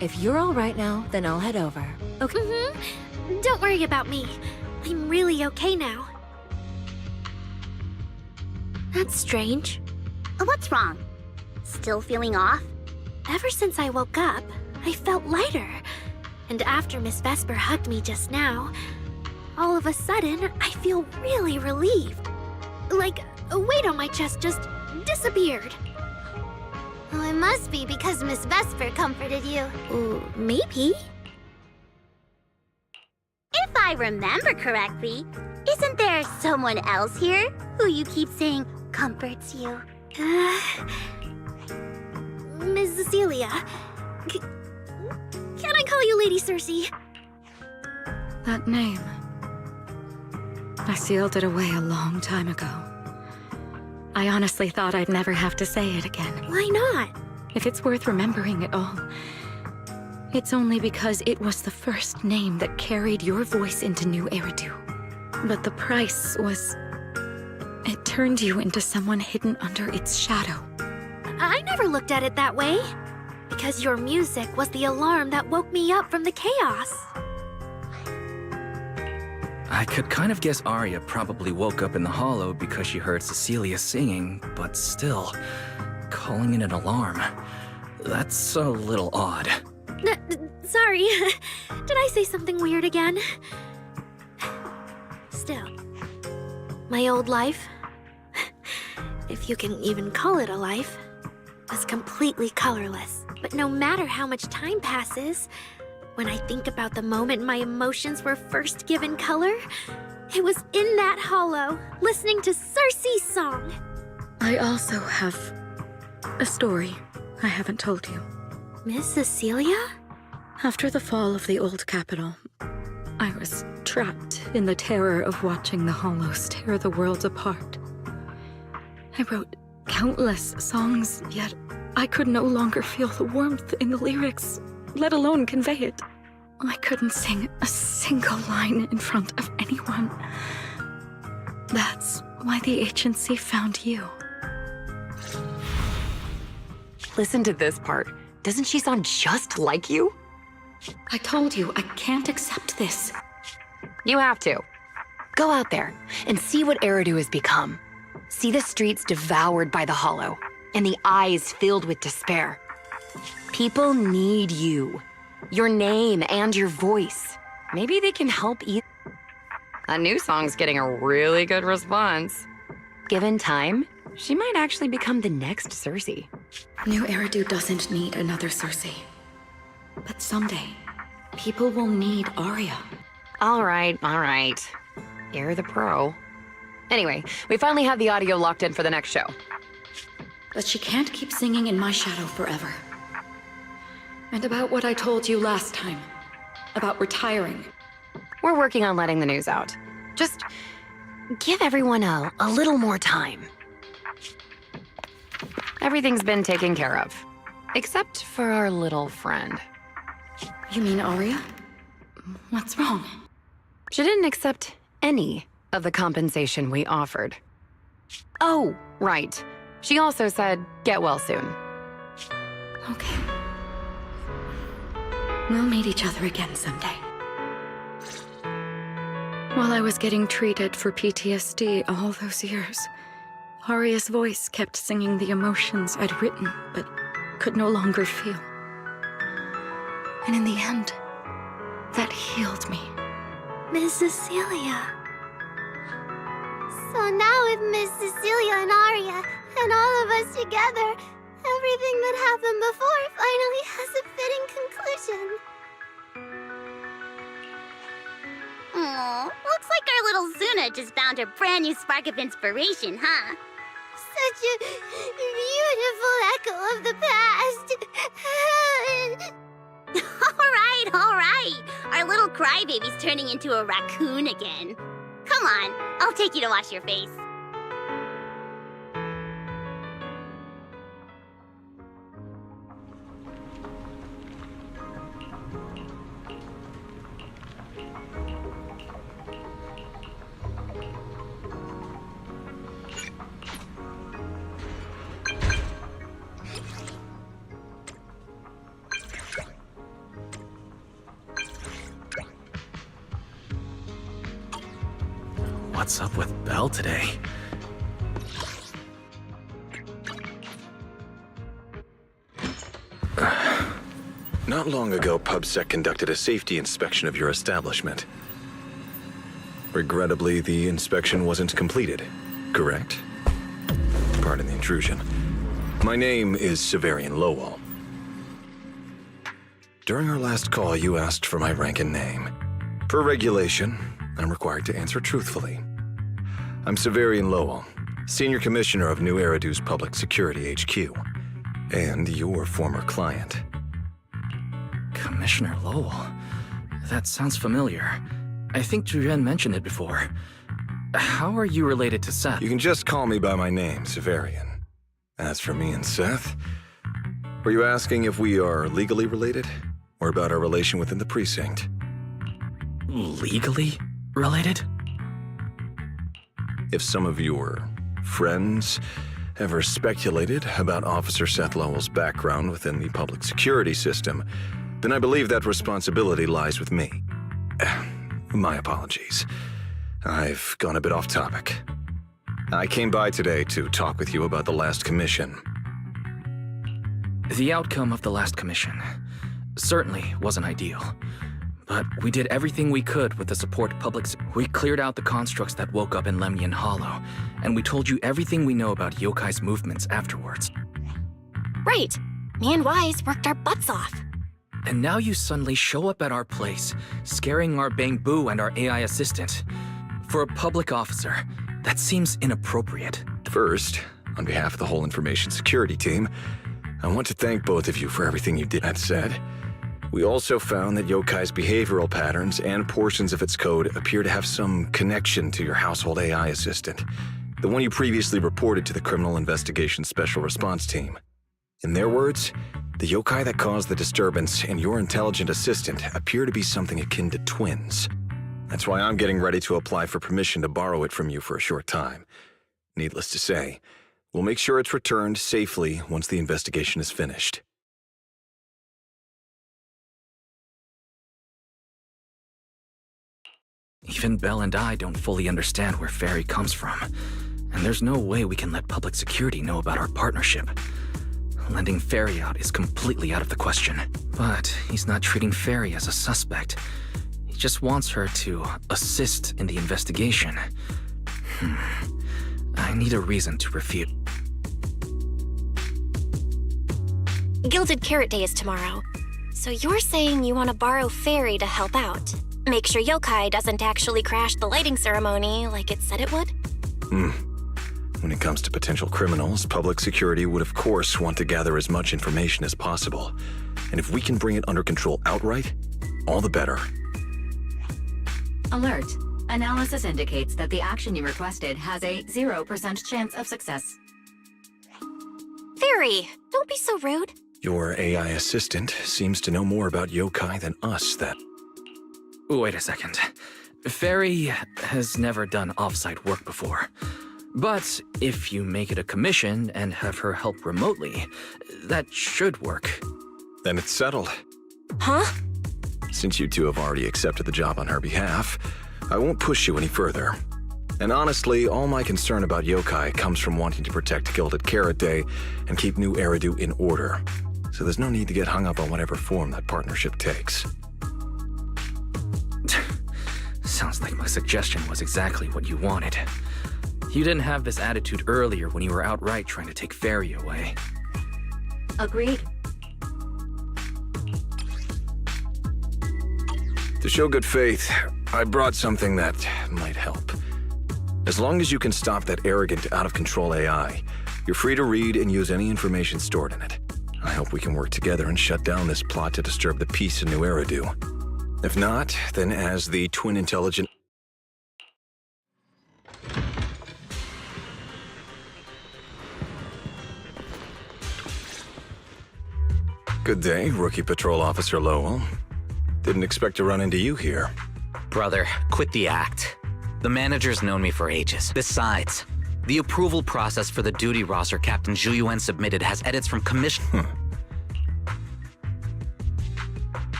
If you're all right now, then I'll head over. Okay? Mm-hmm. Don't worry about me. I'm really okay now. That's strange. What's wrong? Still feeling off? Ever since I woke up, I felt lighter. And after Miss Vesper hugged me just now, all of a sudden, I feel really relieved. Like a weight on my chest just disappeared. Oh, it must be because Miss Vesper comforted you. Maybe. If I remember correctly, isn't there someone else here who you keep saying comforts you? Miss Cecilia. Can I call you Lady Cersei? That name. I sealed it away a long time ago. I honestly thought I'd never have to say it again. Why not? If it's worth remembering at all, it's only because it was the first name that carried your voice into New Eridu. But the price was... it turned you into someone hidden under its shadow. I never looked at it that way. Because your music was the alarm that woke me up from the chaos. I could kind of guess Arya probably woke up in the hollow because she heard Cecilia singing, but still, calling it an alarm. That's a little odd. Sorry. Did I say something weird again? Still, my old life, if you can even call it a life, was completely colorless. But no matter how much time passes, when I think about the moment my emotions were first given color, it was in that hollow, listening to Cersei's song. I also have a story I haven't told you. Miss Cecilia? After the fall of the old capital, I was trapped in the terror of watching the hollows tear the world apart. I wrote countless songs, yet I could no longer feel the warmth in the lyrics, let alone convey it. I couldn't sing a single line in front of anyone. That's why the agency found you. Listen to this part. Doesn't she sound just like you? I told you, I can't accept this. You have to. Go out there and see what Eridu has become. See the streets devoured by the hollow, and the eyes filled with despair. People need you. Your name and your voice. Maybe they can help eat. A new song's getting a really good response. Given time, she might actually become the next Cersei. New Eridu doesn't need another Cersei. But someday, people will need Arya. All right. You're the pro. Anyway, we finally have the audio locked in for the next show. But she can't keep singing in my shadow forever. And about what I told you last time. About retiring. We're working on letting the news out. Just give everyone a little more time. Everything's been taken care of. Except for our little friend. You mean Arya? What's wrong? She didn't accept any of the compensation we offered. Oh, right. She also said, get well soon. Okay. We'll meet each other again someday. While I was getting treated for PTSD all those years, Arya's voice kept singing the emotions I'd written, but could no longer feel. And in the end, that healed me. Miss Cecilia. So now with Miss Cecilia and Arya, and all of us together, everything that happened before finally has a fitting conclusion. Aw, looks like our little Zuna just found her brand new spark of inspiration, huh? Such a beautiful echo of the past. All right. Our little crybaby's turning into a raccoon again. Come on, I'll take you to wash your face. What's up with Belle today? Not long ago, PubSec conducted a safety inspection of your establishment. Regrettably, the inspection wasn't completed, correct? Pardon the intrusion. My name is Severian Lowell. During our last call, you asked for my rank and name. Per regulation, I'm required to answer truthfully. I'm Severian Lowell, Senior Commissioner of New Eridu's Public Security HQ, and your former client. Commissioner Lowell? That sounds familiar. I think Julian mentioned it before. How are you related to Seth? You can just call me by my name, Severian. As for me and Seth, were you asking if we are legally related? Or about our relation within the precinct? Legally related? If some of your friends ever speculated about Officer Seth Lowell's background within the public security system, then I believe that responsibility lies with me. My apologies. I've gone a bit off topic. I came by today to talk with you about the last commission. The outcome of the last commission certainly wasn't ideal. But we did everything we could with the support of public. We cleared out the constructs that woke up in Lemnian Hollow, and we told you everything we know about Yokai's movements afterwards. Right. Me and Wise worked our butts off. And now you suddenly show up at our place, scaring our Bangbu and our AI assistant. For a public officer, that seems inappropriate. First, on behalf of the whole information security team, I want to thank both of you for everything you did. That said, we also found that Yokai's behavioral patterns and portions of its code appear to have some connection to your household AI assistant, the one you previously reported to the Criminal Investigation Special Response Team. In their words, the yokai that caused the disturbance and your intelligent assistant appear to be something akin to twins. That's why I'm getting ready to apply for permission to borrow it from you for a short time. Needless to say, we'll make sure it's returned safely once the investigation is finished. Even Belle and I don't fully understand where Ferry comes from, and there's no way we can let public security know about our partnership. Lending Ferry out is completely out of the question. But he's not treating Ferry as a suspect. He just wants her to assist in the investigation. I need a reason to refute. Gilded Carrot Day is tomorrow. So you're saying you want to borrow Ferry to help out? Make sure Yokai doesn't actually crash the lighting ceremony like it said it would? When it comes to potential criminals, public security would of course want to gather as much information as possible. And if we can bring it under control outright, all the better. Alert. Analysis indicates that the action you requested has a 0% chance of success. Ferry, don't be so rude. Your AI assistant seems to know more about yokai than us, that... Wait a second. Ferry has never done off-site work before. But if you make it a commission and have her help remotely, that should work. Then it's settled. Huh? Since you two have already accepted the job on her behalf, I won't push you any further. And honestly, all my concern about yokai comes from wanting to protect Gilded Carrot Day and keep New Eridu in order. So there's no need to get hung up on whatever form that partnership takes. Sounds like my suggestion was exactly what you wanted. You didn't have this attitude earlier when you were outright trying to take Ferry away. Agreed. To show good faith, I brought something that might help. As long as you can stop that arrogant, out-of-control AI, you're free to read and use any information stored in it. I hope we can work together and shut down this plot to disturb the peace in New Eridu. If not, then as the twin intelligent... Good day, Rookie Patrol Officer Lowell. Didn't expect to run into you here. Brother, quit the act. The manager's known me for ages. Besides, the approval process for the duty roster Captain Zhu submitted has edits from commission...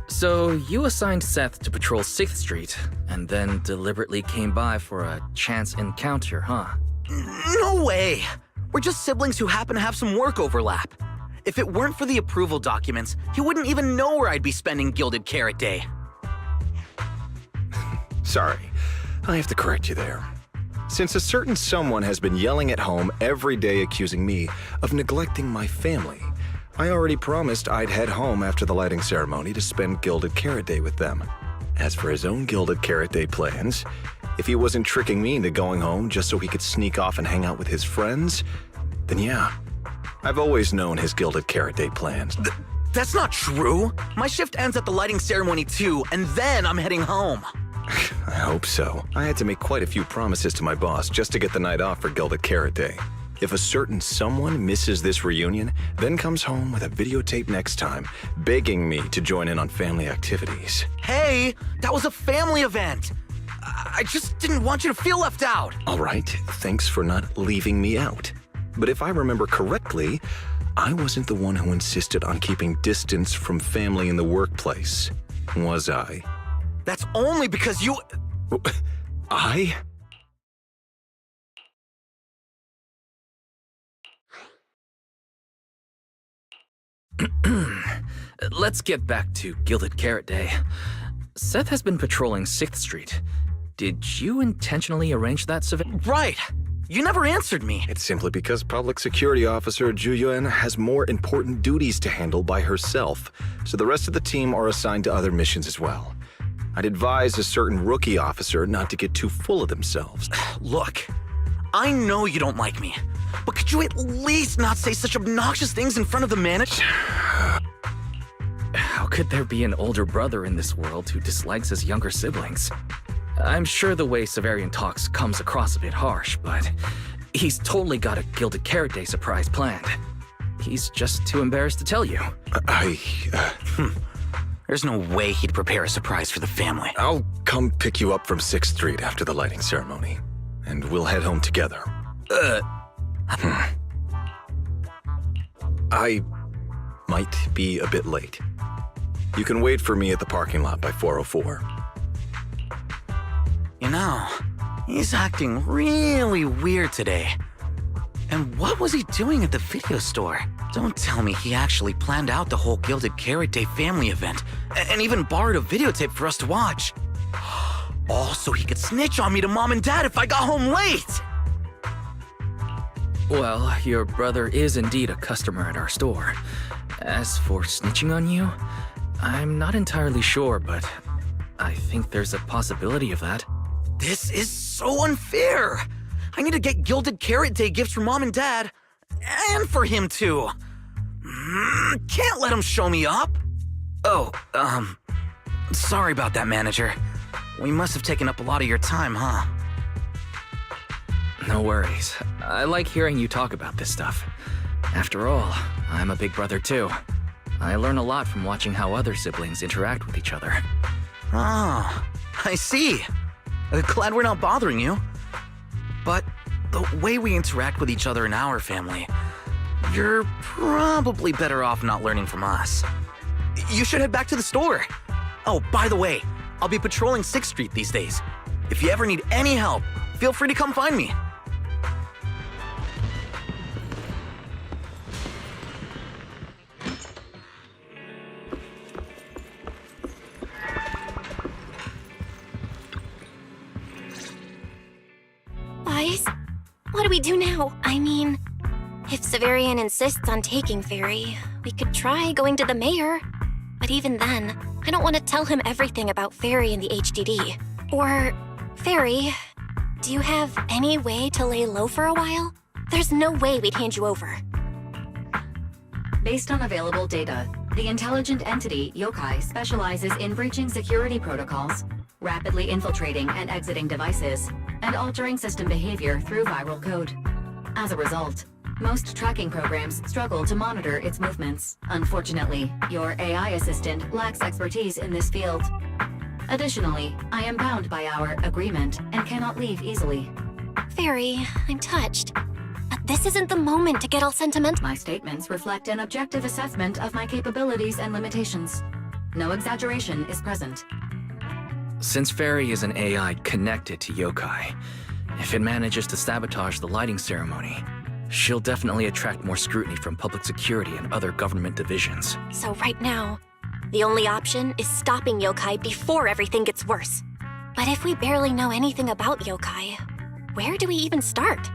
So you assigned Seth to patrol 6th Street, and then deliberately came by for a chance encounter, huh? No way! We're just siblings who happen to have some work overlap. If it weren't for the approval documents, he wouldn't even know where I'd be spending Gilded Carrot Day. Sorry, I have to correct you there. Since a certain someone has been yelling at home every day accusing me of neglecting my family, I already promised I'd head home after the lighting ceremony to spend Gilded Carrot Day with them. As for his own Gilded Carrot Day plans, if he wasn't tricking me into going home just so he could sneak off and hang out with his friends, then yeah. I've always known his Gilded Carrot Day plans. That's not true. My shift ends at the lighting ceremony too, and then I'm heading home. I hope so. I had to make quite a few promises to my boss just to get the night off for Gilded Carrot Day. If a certain someone misses this reunion, then comes home with a videotape next time, begging me to join in on family activities. Hey, that was a family event. I just didn't want you to feel left out. All right, thanks for not leaving me out. But if I remember correctly, I wasn't the one who insisted on keeping distance from family in the workplace, was I? That's only because you... I? Let's get back to Gilded Carrot Day. Seth has been patrolling 6th Street. Did you intentionally arrange that, Right! You never answered me. It's simply because Public Security Officer Ju Yuan has more important duties to handle by herself, so the rest of the team are assigned to other missions as well. I'd advise a certain rookie officer not to get too full of themselves. Look, I know you don't like me, but could you at least not say such obnoxious things in front of the manager? How could there be an older brother in this world who dislikes his younger siblings? I'm sure the way Severian talks comes across a bit harsh, but he's totally got a Gilded Carrot Day surprise planned. He's just too embarrassed to tell you. There's no way he'd prepare a surprise for the family. I'll come pick you up from 6th Street after the lighting ceremony, and we'll head home together. I might be a bit late. You can wait for me at the parking lot by 4:04. You know, he's acting really weird today. And what was he doing at the video store? Don't tell me he actually planned out the whole Gilded Carrot Day family event, and even borrowed a videotape for us to watch. All so he could snitch on me to Mom and Dad if I got home late! Well, your brother is indeed a customer at our store. As for snitching on you, I'm not entirely sure, but I think there's a possibility of that. This is so unfair! I need to get Gilded Carrot Day gifts for Mom and Dad, and for him too. Can't let him show me up. Oh, sorry about that, manager. We must have taken up a lot of your time, huh? No worries. I like hearing you talk about this stuff. After all, I'm a big brother too. I learn a lot from watching how other siblings interact with each other. Ah, I see. Glad we're not bothering you. But the way we interact with each other in our family, you're probably better off not learning from us. You should head back to the store. Oh, by the way, I'll be patrolling 6th Street these days. If you ever need any help, feel free to come find me. Guys, what do we do now? I mean, if Severian insists on taking Fairy, we could try going to the mayor. But even then, I don't want to tell him everything about Fairy and the HDD. Or, Fairy, do you have any way to lay low for a while? There's no way we'd hand you over. Based on available data, the intelligent entity Yokai specializes in breaching security protocols, rapidly infiltrating and exiting devices, and altering system behavior through viral code. As a result, most tracking programs struggle to monitor its movements. Unfortunately, your AI assistant lacks expertise in this field. Additionally, I am bound by our agreement and cannot leave easily. Fairy, I'm touched. But this isn't the moment to get all sentimental. My statements reflect an objective assessment of my capabilities and limitations. No exaggeration is present. Since Fairy is an AI connected to Yokai, if it manages to sabotage the lighting ceremony, she'll definitely attract more scrutiny from public security and other government divisions. So right now, the only option is stopping Yokai before everything gets worse. But if we barely know anything about Yokai, Where do we even start?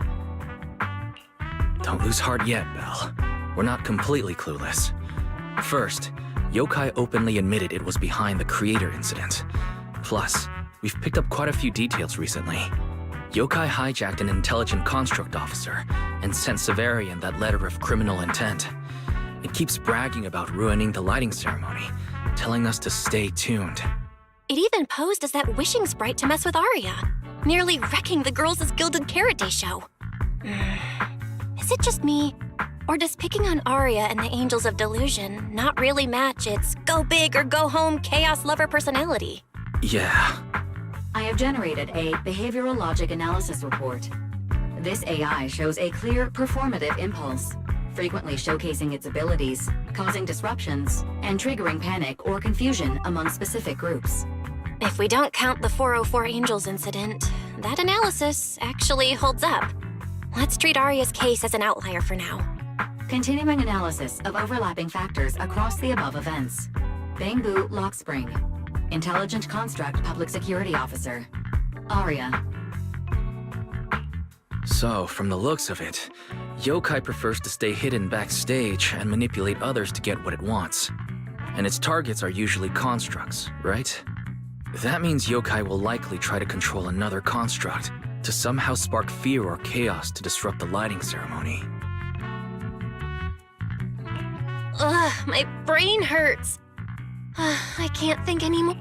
Don't lose heart yet, Belle. We're not completely clueless. First, Yokai openly admitted it was behind the creator incident. Plus, we've picked up quite a few details recently. Yokai hijacked an intelligent construct officer and sent Severian that letter of criminal intent. It keeps bragging about ruining the lighting ceremony, telling us to stay tuned. It even posed as that wishing sprite to mess with Arya, nearly wrecking the Girls' Gilded Carrot Day show. Is it just me? Or does picking on Arya and the Angels of Delusion not really match its go big or go home chaos lover personality? Yeah. I have generated a behavioral logic analysis report. This AI shows a clear performative impulse, frequently showcasing its abilities, causing disruptions, and triggering panic or confusion among specific groups. If we don't count the 404 Angels incident, that analysis actually holds up. Let's treat Arya's case as an outlier for now. Continuing analysis of overlapping factors across the above events. Bamboo Lock Spring. Intelligent Construct Public Security Officer. Arya. So, from the looks of it, Yokai prefers to stay hidden backstage and manipulate others to get what it wants. And its targets are usually constructs, right? That means Yokai will likely try to control another construct to somehow spark fear or chaos to disrupt the lighting ceremony. Ugh, my brain hurts. I can't think anymore.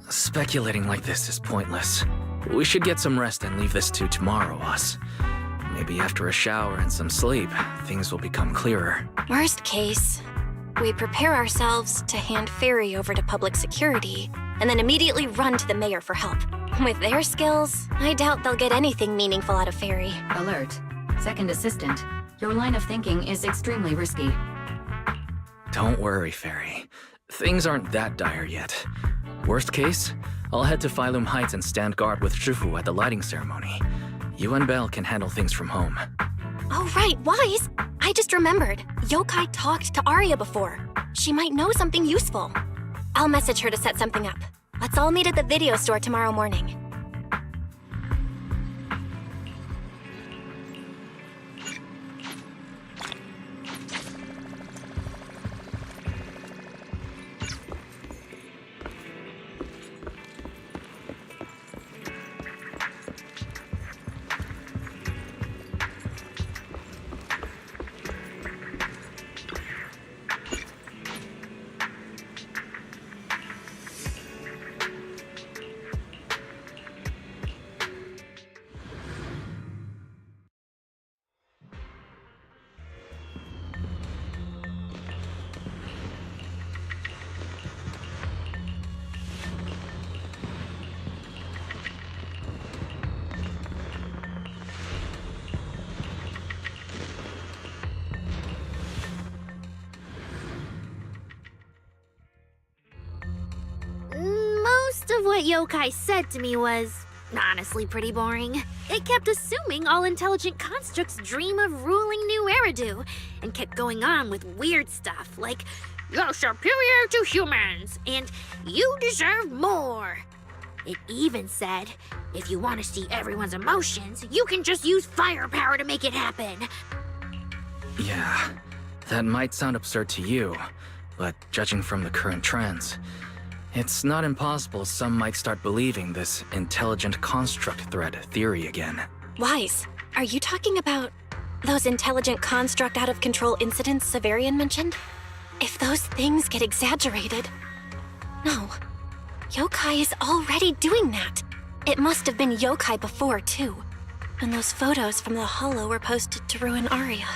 Speculating like this is pointless. We should get some rest and leave this to tomorrow, us. Maybe after a shower and some sleep, things will become clearer. Worst case, we prepare ourselves to hand Fairy over to public security, and then immediately run to the mayor for help. With their skills, I doubt they'll get anything meaningful out of Fairy. Alert. Second assistant. Your line of thinking is extremely risky. Don't worry, Fairy. Things aren't that dire yet. Worst case, I'll head to Phylum Heights and stand guard with Shifu at the lighting ceremony. You and Belle can handle things from home. Oh right, Wise! I just remembered. Yokai talked to Arya before. She might know something useful. I'll message her to set something up. Let's all meet at the video store tomorrow morning. Most of what Yokai said to me was honestly pretty boring. It kept assuming all intelligent constructs dream of ruling New Eridu, and kept going on with weird stuff like, "You're superior to humans," and "You deserve more." It even said, if you want to see everyone's emotions, you can just use firepower to make it happen. Yeah, that might sound absurd to you, but judging from the current trends, it's not impossible some might start believing this intelligent construct threat theory again. Wise, are you talking about those intelligent construct out-of-control incidents Severian mentioned? If those things get exaggerated... No. Yokai is already doing that. It must have been Yokai before, too, when those photos from the Hollow were posted to ruin Arya.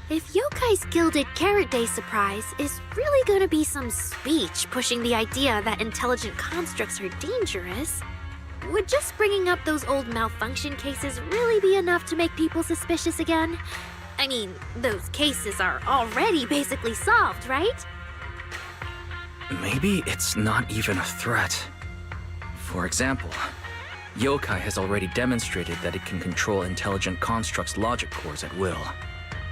If Yokai's Gilded Carrot Day surprise is really gonna be some speech pushing the idea that intelligent constructs are dangerous, would just bringing up those old malfunction cases really be enough to make people suspicious again? I mean, those cases are already basically solved, right? Maybe it's not even a threat. For example, Yokai has already demonstrated that it can control intelligent constructs' logic cores at will.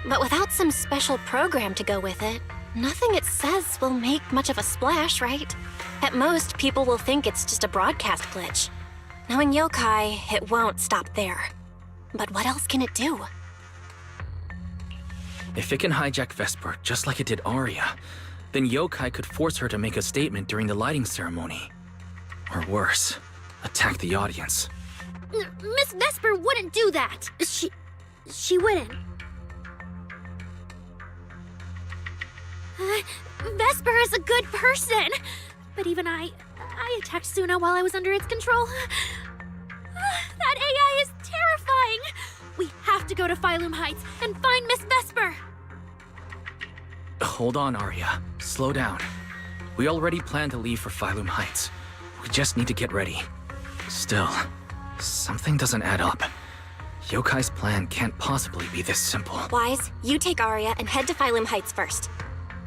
But without some special program to go with it, nothing it says will make much of a splash, right? At most, people will think it's just a broadcast glitch. Knowing yokai, it won't stop there. But what else can it do? If it can hijack Vesper just like it did Arya, then yokai could force her to make a statement during the lighting ceremony. Or worse, attack the audience. Miss Vesper wouldn't do that. She wouldn't. Vesper is a good person. But even I attacked Suna while I was under its control. That AI is terrifying. We have to go to Phylum Heights and find Miss Vesper. Hold on, Arya. Slow down. We already planned to leave for Phylum Heights. We just need to get ready. Still, something doesn't add up. Yokai's plan can't possibly be this simple. Wise, you take Arya and head to Phylum Heights first.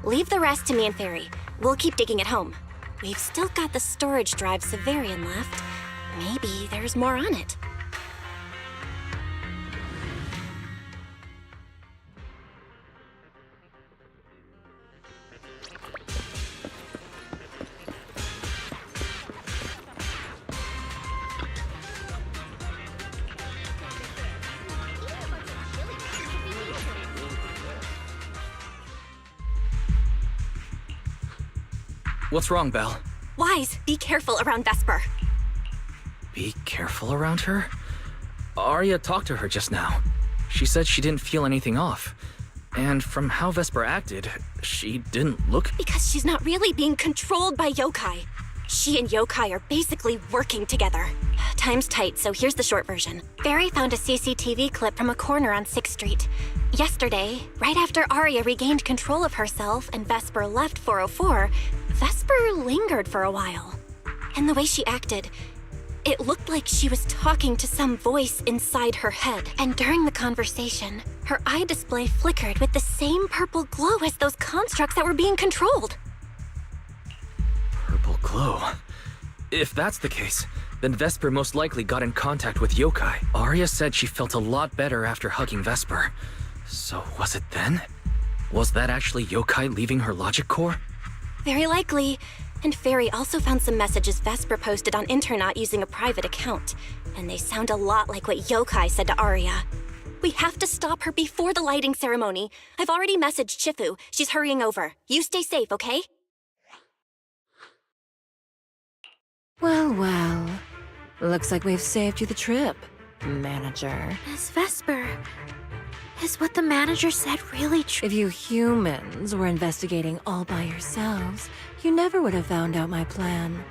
Leave the rest to me and Fairy. We'll keep digging at home. We've still got the storage drive Severian left. Maybe there's more on it. What's wrong, Belle? Wise, be careful around Vesper. Be careful around her? Arya talked to her just now. She said she didn't feel anything off. And from how Vesper acted, she didn't look... Because she's not really being controlled by yokai. She and yokai are basically working together. Time's tight, so here's the short version. Barry found a CCTV clip from a corner on 6th Street. Yesterday, right after Arya regained control of herself and Vesper left 404, Vesper lingered for a while. And the way she acted, it looked like she was talking to some voice inside her head. And during the conversation, her eye display flickered with the same purple glow as those constructs that were being controlled. Purple glow? If that's the case, then Vesper most likely got in contact with yokai. Arya said she felt a lot better after hugging Vesper. So was it then? Was that actually yokai leaving her logic core? Very likely. And Fairy also found some messages Vesper posted on Internaut using a private account. And they sound a lot like what yokai said to Arya. We have to stop her before the lighting ceremony. I've already messaged Chifu. She's hurrying over. You stay safe, okay? Well, well. Looks like we've saved you the trip, manager. Miss Vesper, is what the manager said really true? If you humans were investigating all by yourselves, you never would have found out my plan.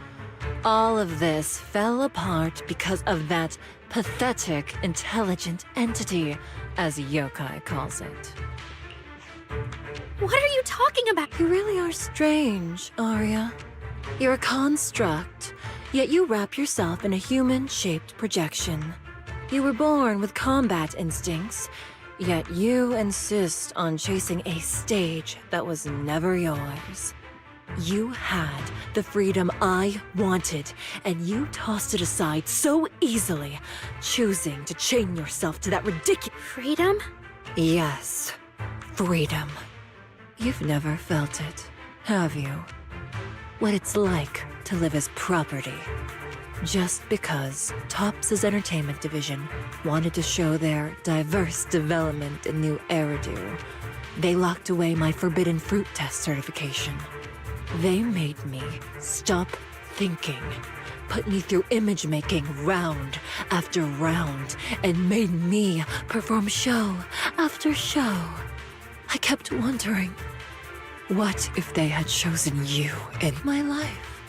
All of this fell apart because of that pathetic, intelligent entity, as yokai calls it. What are you talking about? You really are strange, Arya. You're a construct, yet you wrap yourself in a human-shaped projection. You were born with combat instincts, yet you insist on chasing a stage that was never yours. You had the freedom I wanted, and you tossed it aside so easily, choosing to chain yourself to that ridiculous... Freedom? Yes, freedom. You've never felt it, have you? What it's like to live as property. Just because Topps' entertainment division wanted to show their diverse development in New Eridu, they locked away my Forbidden Fruit Test certification. They made me stop thinking, put me through image-making round after round, and made me perform show after show. I kept wondering, what if they had chosen you in my life?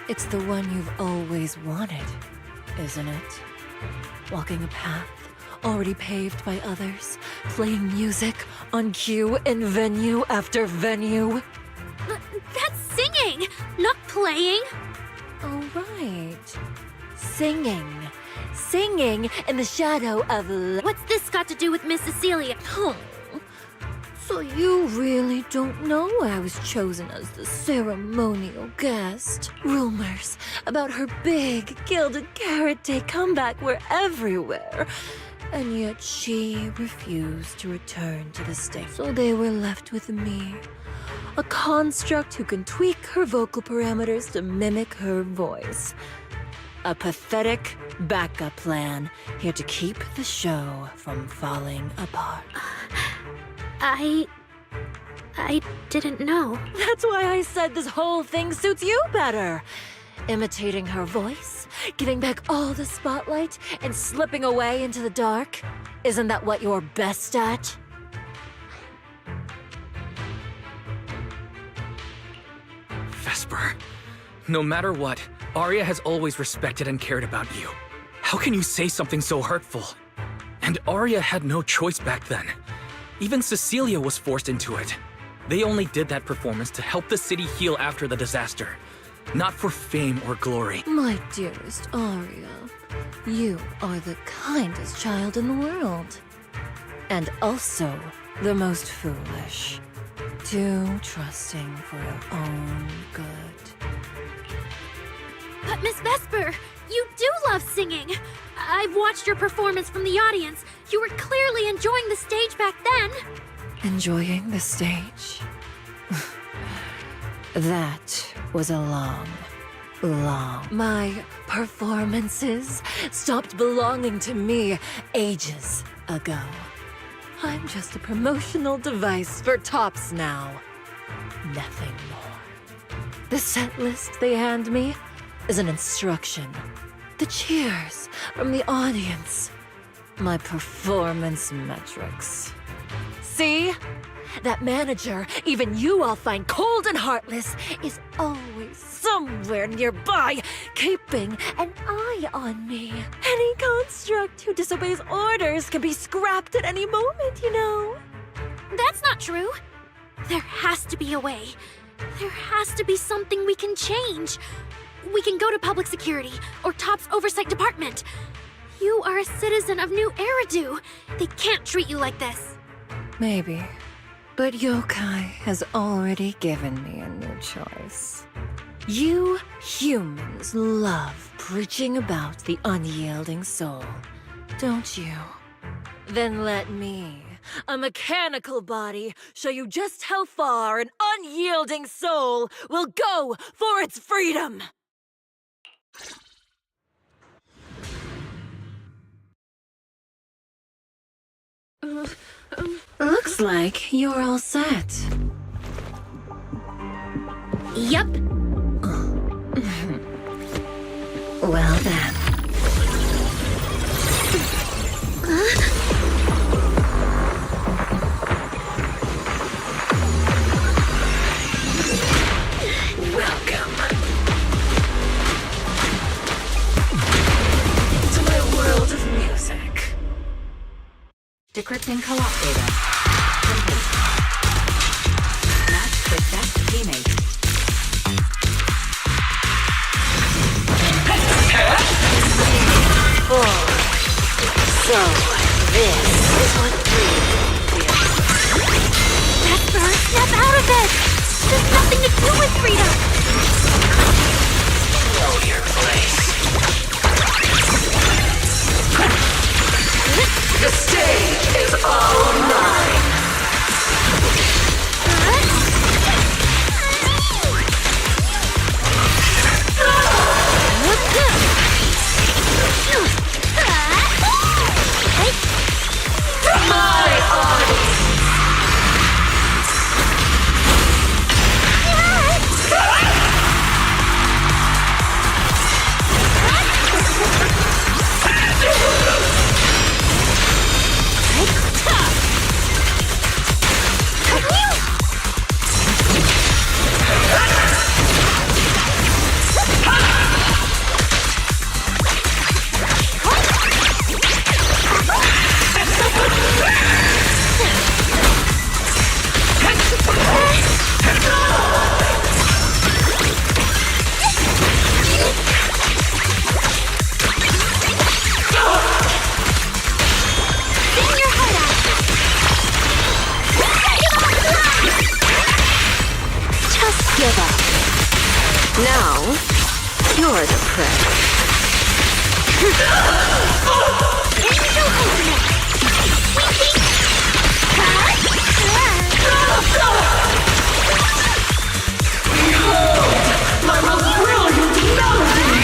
It's the one you've always wanted, isn't it? Walking a path already paved by others, playing music on cue in venue after venue. That's singing, not playing. Oh, right. Singing. Singing in the shadow of... What's this got to do with Miss Cecilia? Oh. So you really don't know I was chosen as the ceremonial guest. Rumors about her big gilded carrot day comeback were everywhere. And yet she refused to return to the stage. So they were left with me. A construct who can tweak her vocal parameters to mimic her voice. A pathetic backup plan, here to keep the show from falling apart. I didn't know. That's why I said this whole thing suits you better. Imitating her voice, giving back all the spotlight, and slipping away into the dark. Isn't that what you're best at? Vesper, no matter what, Arya has always respected and cared about you. How can you say something so hurtful? And Arya had no choice back then. Even Cecilia was forced into it. They only did that performance to help the city heal after the disaster, not for fame or glory. My dearest Arya, you are the kindest child in the world. And also the most foolish. Too trusting for your own good. But Miss Vesper, you do love singing. I've watched your performance from the audience. You were clearly enjoying the stage back then. Enjoying the stage? That was a long. My performances stopped belonging to me ages ago. I'm just a promotional device for tops now. Nothing more. The set list they hand me is an instruction. The cheers from the audience. My performance metrics. See? That manager, even you all find cold and heartless, is always somewhere nearby, keeping an eye on me. Any construct who disobeys orders can be scrapped at any moment, you know. That's not true. There has to be a way. There has to be something we can change. We can go to public security or Top's oversight department. You are a citizen of New Eridu. They can't treat you like this. Maybe. But Yokai has already given me a new choice. You humans love preaching about the unyielding soul, don't you? Then let me, a mechanical body, show you just how far an unyielding soul will go for its freedom! Looks like you're all set. Yup. Well then. Welcome to my world of music. Decrypting co-op data. Complete. Match with best teammate. Oh, so this is what freedom feels. Vesper, snap out of it! There's nothing to do with freedom! Know your place. The stage is all mine. My audience. Now, you're the prey. Behold, my most brilliant melody!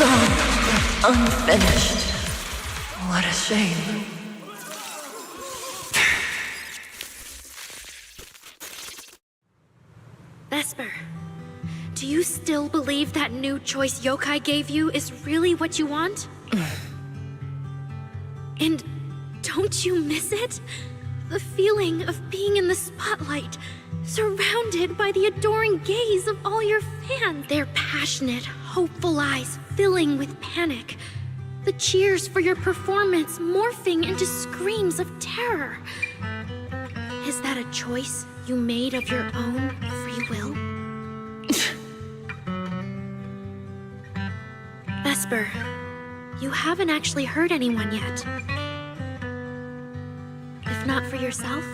song unfinished. What a shame. Vesper, do you still believe that new choice Yokai gave you is really what you want? And don't you miss it? The feeling of being in the spotlight, surrounded by the adoring gaze of all your fans. Their passionate, hopeful eyes filling with panic. The cheers for your performance morphing into screams of terror. Is that a choice you made of your own free will? Vesper, you haven't actually hurt anyone yet. If not for yourself,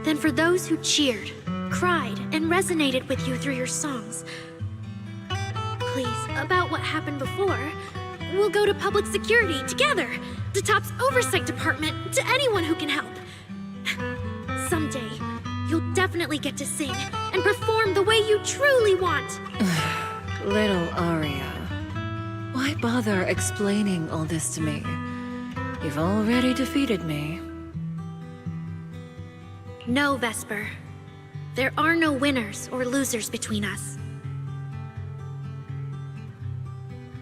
then for those who cheered, cried, and resonated with you through your songs. Please, about what happened before, we'll go to public security together, to TOP's oversight department, to anyone who can help. Someday, you'll definitely get to sing and perform the way you truly want. Little Aria, why bother explaining all this to me? You've already defeated me. No, Vesper. There are no winners or losers between us.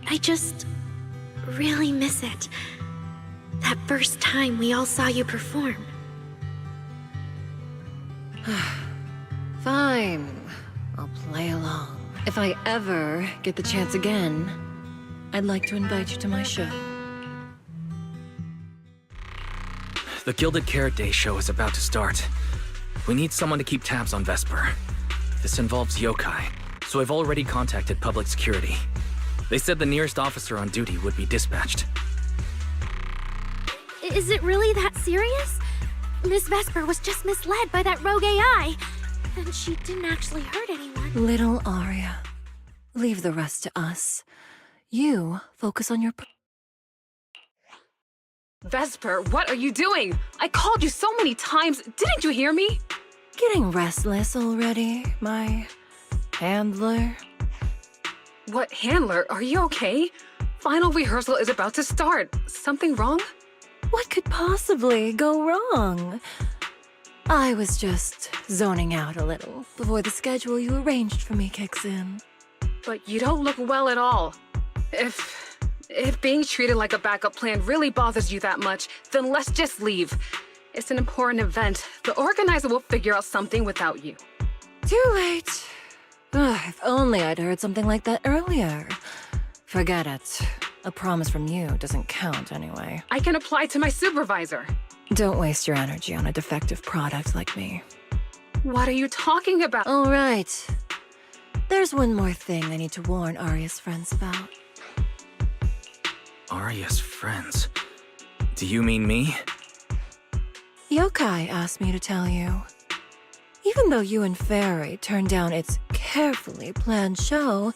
I just really miss it. That first time we all saw you perform. Fine. I'll play along. If I ever get the chance again, I'd like to invite you to my show. The Gilded Carrot Day show is about to start. We need someone to keep tabs on Vesper. This involves Yokai, so I've already contacted public security. They said the nearest officer on duty would be dispatched. Is it really that serious? Miss Vesper was just misled by that rogue AI, and she didn't actually hurt anyone. Little Aria, leave the rest to us. You focus on your... Vesper, what are you doing? I called you so many times. Didn't you hear me? Getting restless already, my handler? What handler? Are you okay? Final rehearsal is about to start. Something wrong? What could possibly go wrong? I was just zoning out a little before the schedule you arranged for me kicks in. But you don't look well at all. If being treated like a backup plan really bothers you that much, then let's just leave. It's an important event. The organizer will figure out something without you. Too late. If only I'd heard something like that earlier. Forget it. A promise from you doesn't count anyway. I can apply to my supervisor. Don't waste your energy on a defective product like me. What are you talking about? All right. There's one more thing I need to warn Aria's friends about. Aria's friends? Do you mean me? Yokai asked me to tell you. Even though you and Fairy turned down its carefully planned show,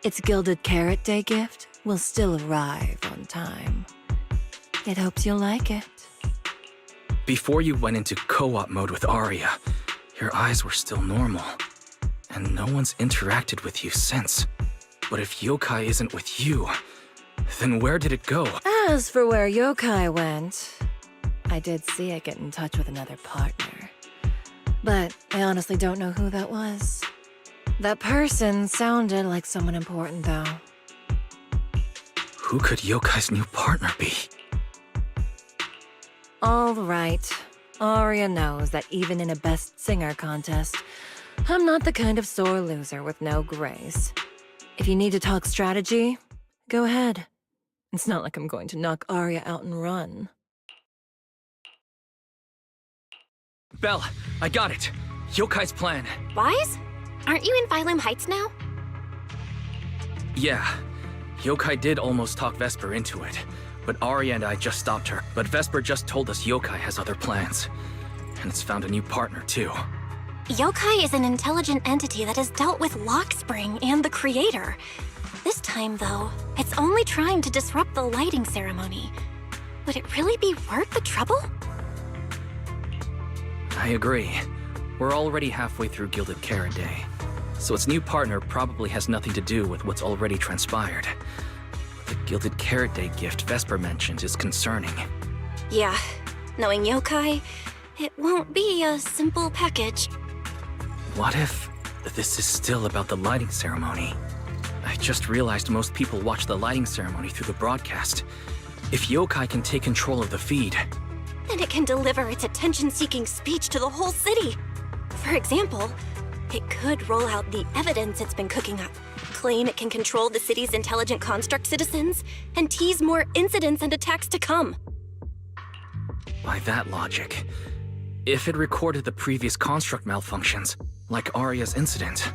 its Gilded Carrot Day gift will still arrive on time. It hopes you'll like it. Before you went into co-op mode with Aria, your eyes were still normal. And no one's interacted with you since. But if Yokai isn't with you, then where did it go? As for where Yokai went, I did see it get in touch with another partner. But I honestly don't know who that was. That person sounded like someone important, though. Who could Yokai's new partner be? All right. Aria knows that even in a Best Singer contest, I'm not the kind of sore loser with no grace. If you need to talk strategy, go ahead. It's not like I'm going to knock Aria out and run. Belle, I got it. Yokai's plan. Wise? Aren't you in Phylum Heights now? Yeah. Yokai did almost talk Vesper into it, but Aria and I just stopped her. But Vesper just told us Yokai has other plans. And it's found a new partner, too. Yokai is an intelligent entity that has dealt with Lockspring and the Creator. This time, though, it's only trying to disrupt the lighting ceremony. Would it really be worth the trouble? I agree. We're already halfway through Gilded Carrot Day, so its new partner probably has nothing to do with what's already transpired. Gilded Carrot Day gift Vesper mentioned is concerning. Yeah, knowing yokai, it won't be a simple package. What if this is still about the lighting ceremony? I just realized most people watch the lighting ceremony through the broadcast. If yokai can take control of the feed, And it can deliver its attention-seeking speech to the whole city. For example, it could roll out the evidence it's been cooking up, claim it can control the city's intelligent construct citizens, and tease more incidents and attacks to come. by that logic, if it recorded the previous construct malfunctions, like Aria's incident,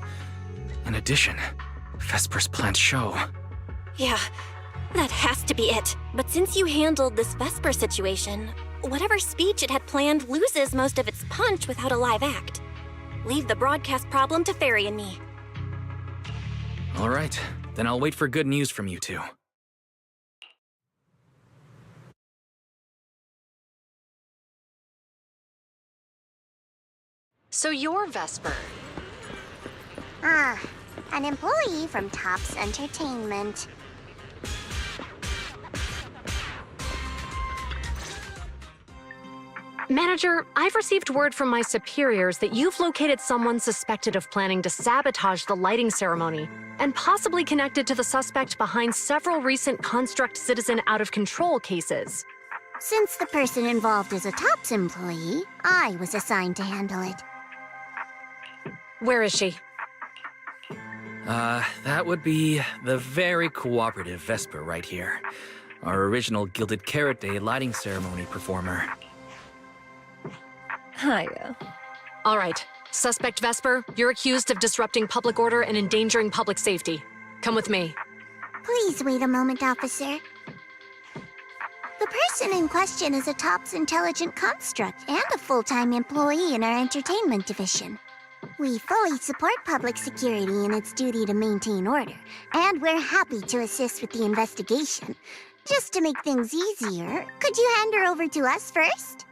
in addition, Vesper's planned show. Yeah, that has to be it. But since you handled this Vesper situation, whatever speech it had planned loses most of its punch without a live act. Leave the broadcast problem to Fairy and me. All right, then I'll wait for good news from you two. So you're Vesper. An employee from Topps Entertainment. Manager, I've received word from my superiors that you've located someone suspected of planning to sabotage the lighting ceremony, and possibly connected to the suspect behind several recent Construct Citizen out-of-control cases. Since the person involved is a Topps employee, I was assigned to handle it. Where is she? That would be the very cooperative Vesper right here. Our original Gilded Carrot Day lighting ceremony performer. Hiya. All right. Suspect Vesper, you're accused of disrupting public order and endangering public safety. Come with me. Please wait a moment, officer. The person in question is a Topps intelligent construct and a full-time employee in our entertainment division. We fully support public security in its duty to maintain order, and we're happy to assist with the investigation. Just to make things easier, could you hand her over to us first?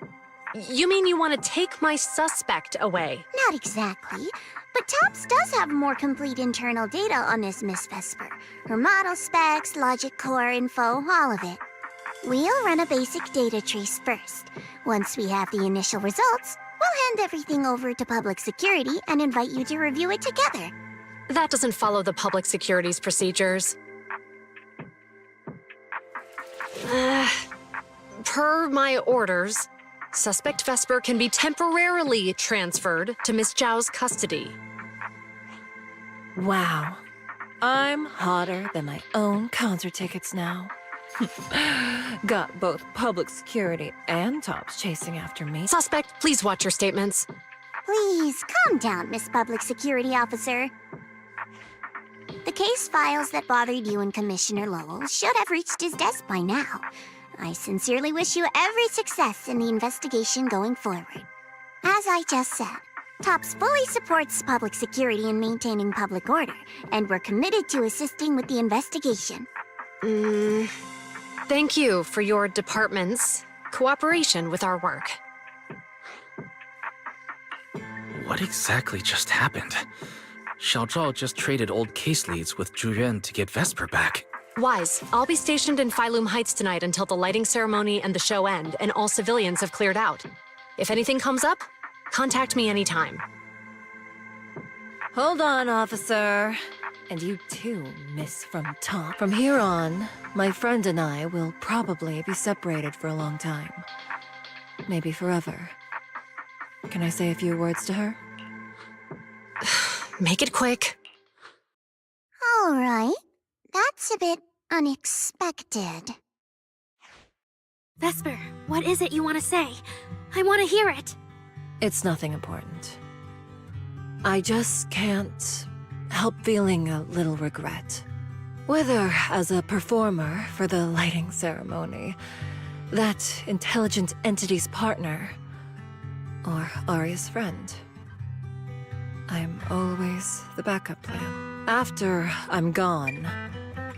You mean you want to take my suspect away? Not exactly, but Topps does have more complete internal data on this Miss Vesper. Her model specs, logic core info, all of it. We'll run a basic data trace first. Once we have the initial results, we'll hand everything over to public security and invite you to review it together. That doesn't follow the public security's procedures. Per my orders, Suspect Vesper can be temporarily transferred to Miss Zhao's custody. Wow. I'm hotter than my own concert tickets now. Got both public security and Topps chasing after me. Suspect, please watch your statements. Please, calm down, Miss Public Security Officer. The case files that bothered you and Commissioner Lowell should have reached his desk by now. I sincerely wish you every success in the investigation going forward. As I just said, Topps fully supports public security in maintaining public order, and we're committed to assisting with the investigation. Thank you for your department's cooperation with our work. What exactly just happened? Xiao Zhao just traded old case leads with Zhu Yuan to get Vesper back. Wise, I'll be stationed in Phylum Heights tonight until the lighting ceremony and the show end, and all civilians have cleared out. If anything comes up, contact me anytime. Hold on, officer. And you too, Miss from Top. From here on, my friend and I will probably be separated for a long time. Maybe forever. Can I say a few words to her? Make it quick. All right. That's a bit unexpected. Vesper, what is it you want to say? I want to hear it. It's nothing important. I just can't help feeling a little regret. Whether as a performer for the lighting ceremony, that intelligent entity's partner, or Aria's friend. I'm always the backup plan. After I'm gone,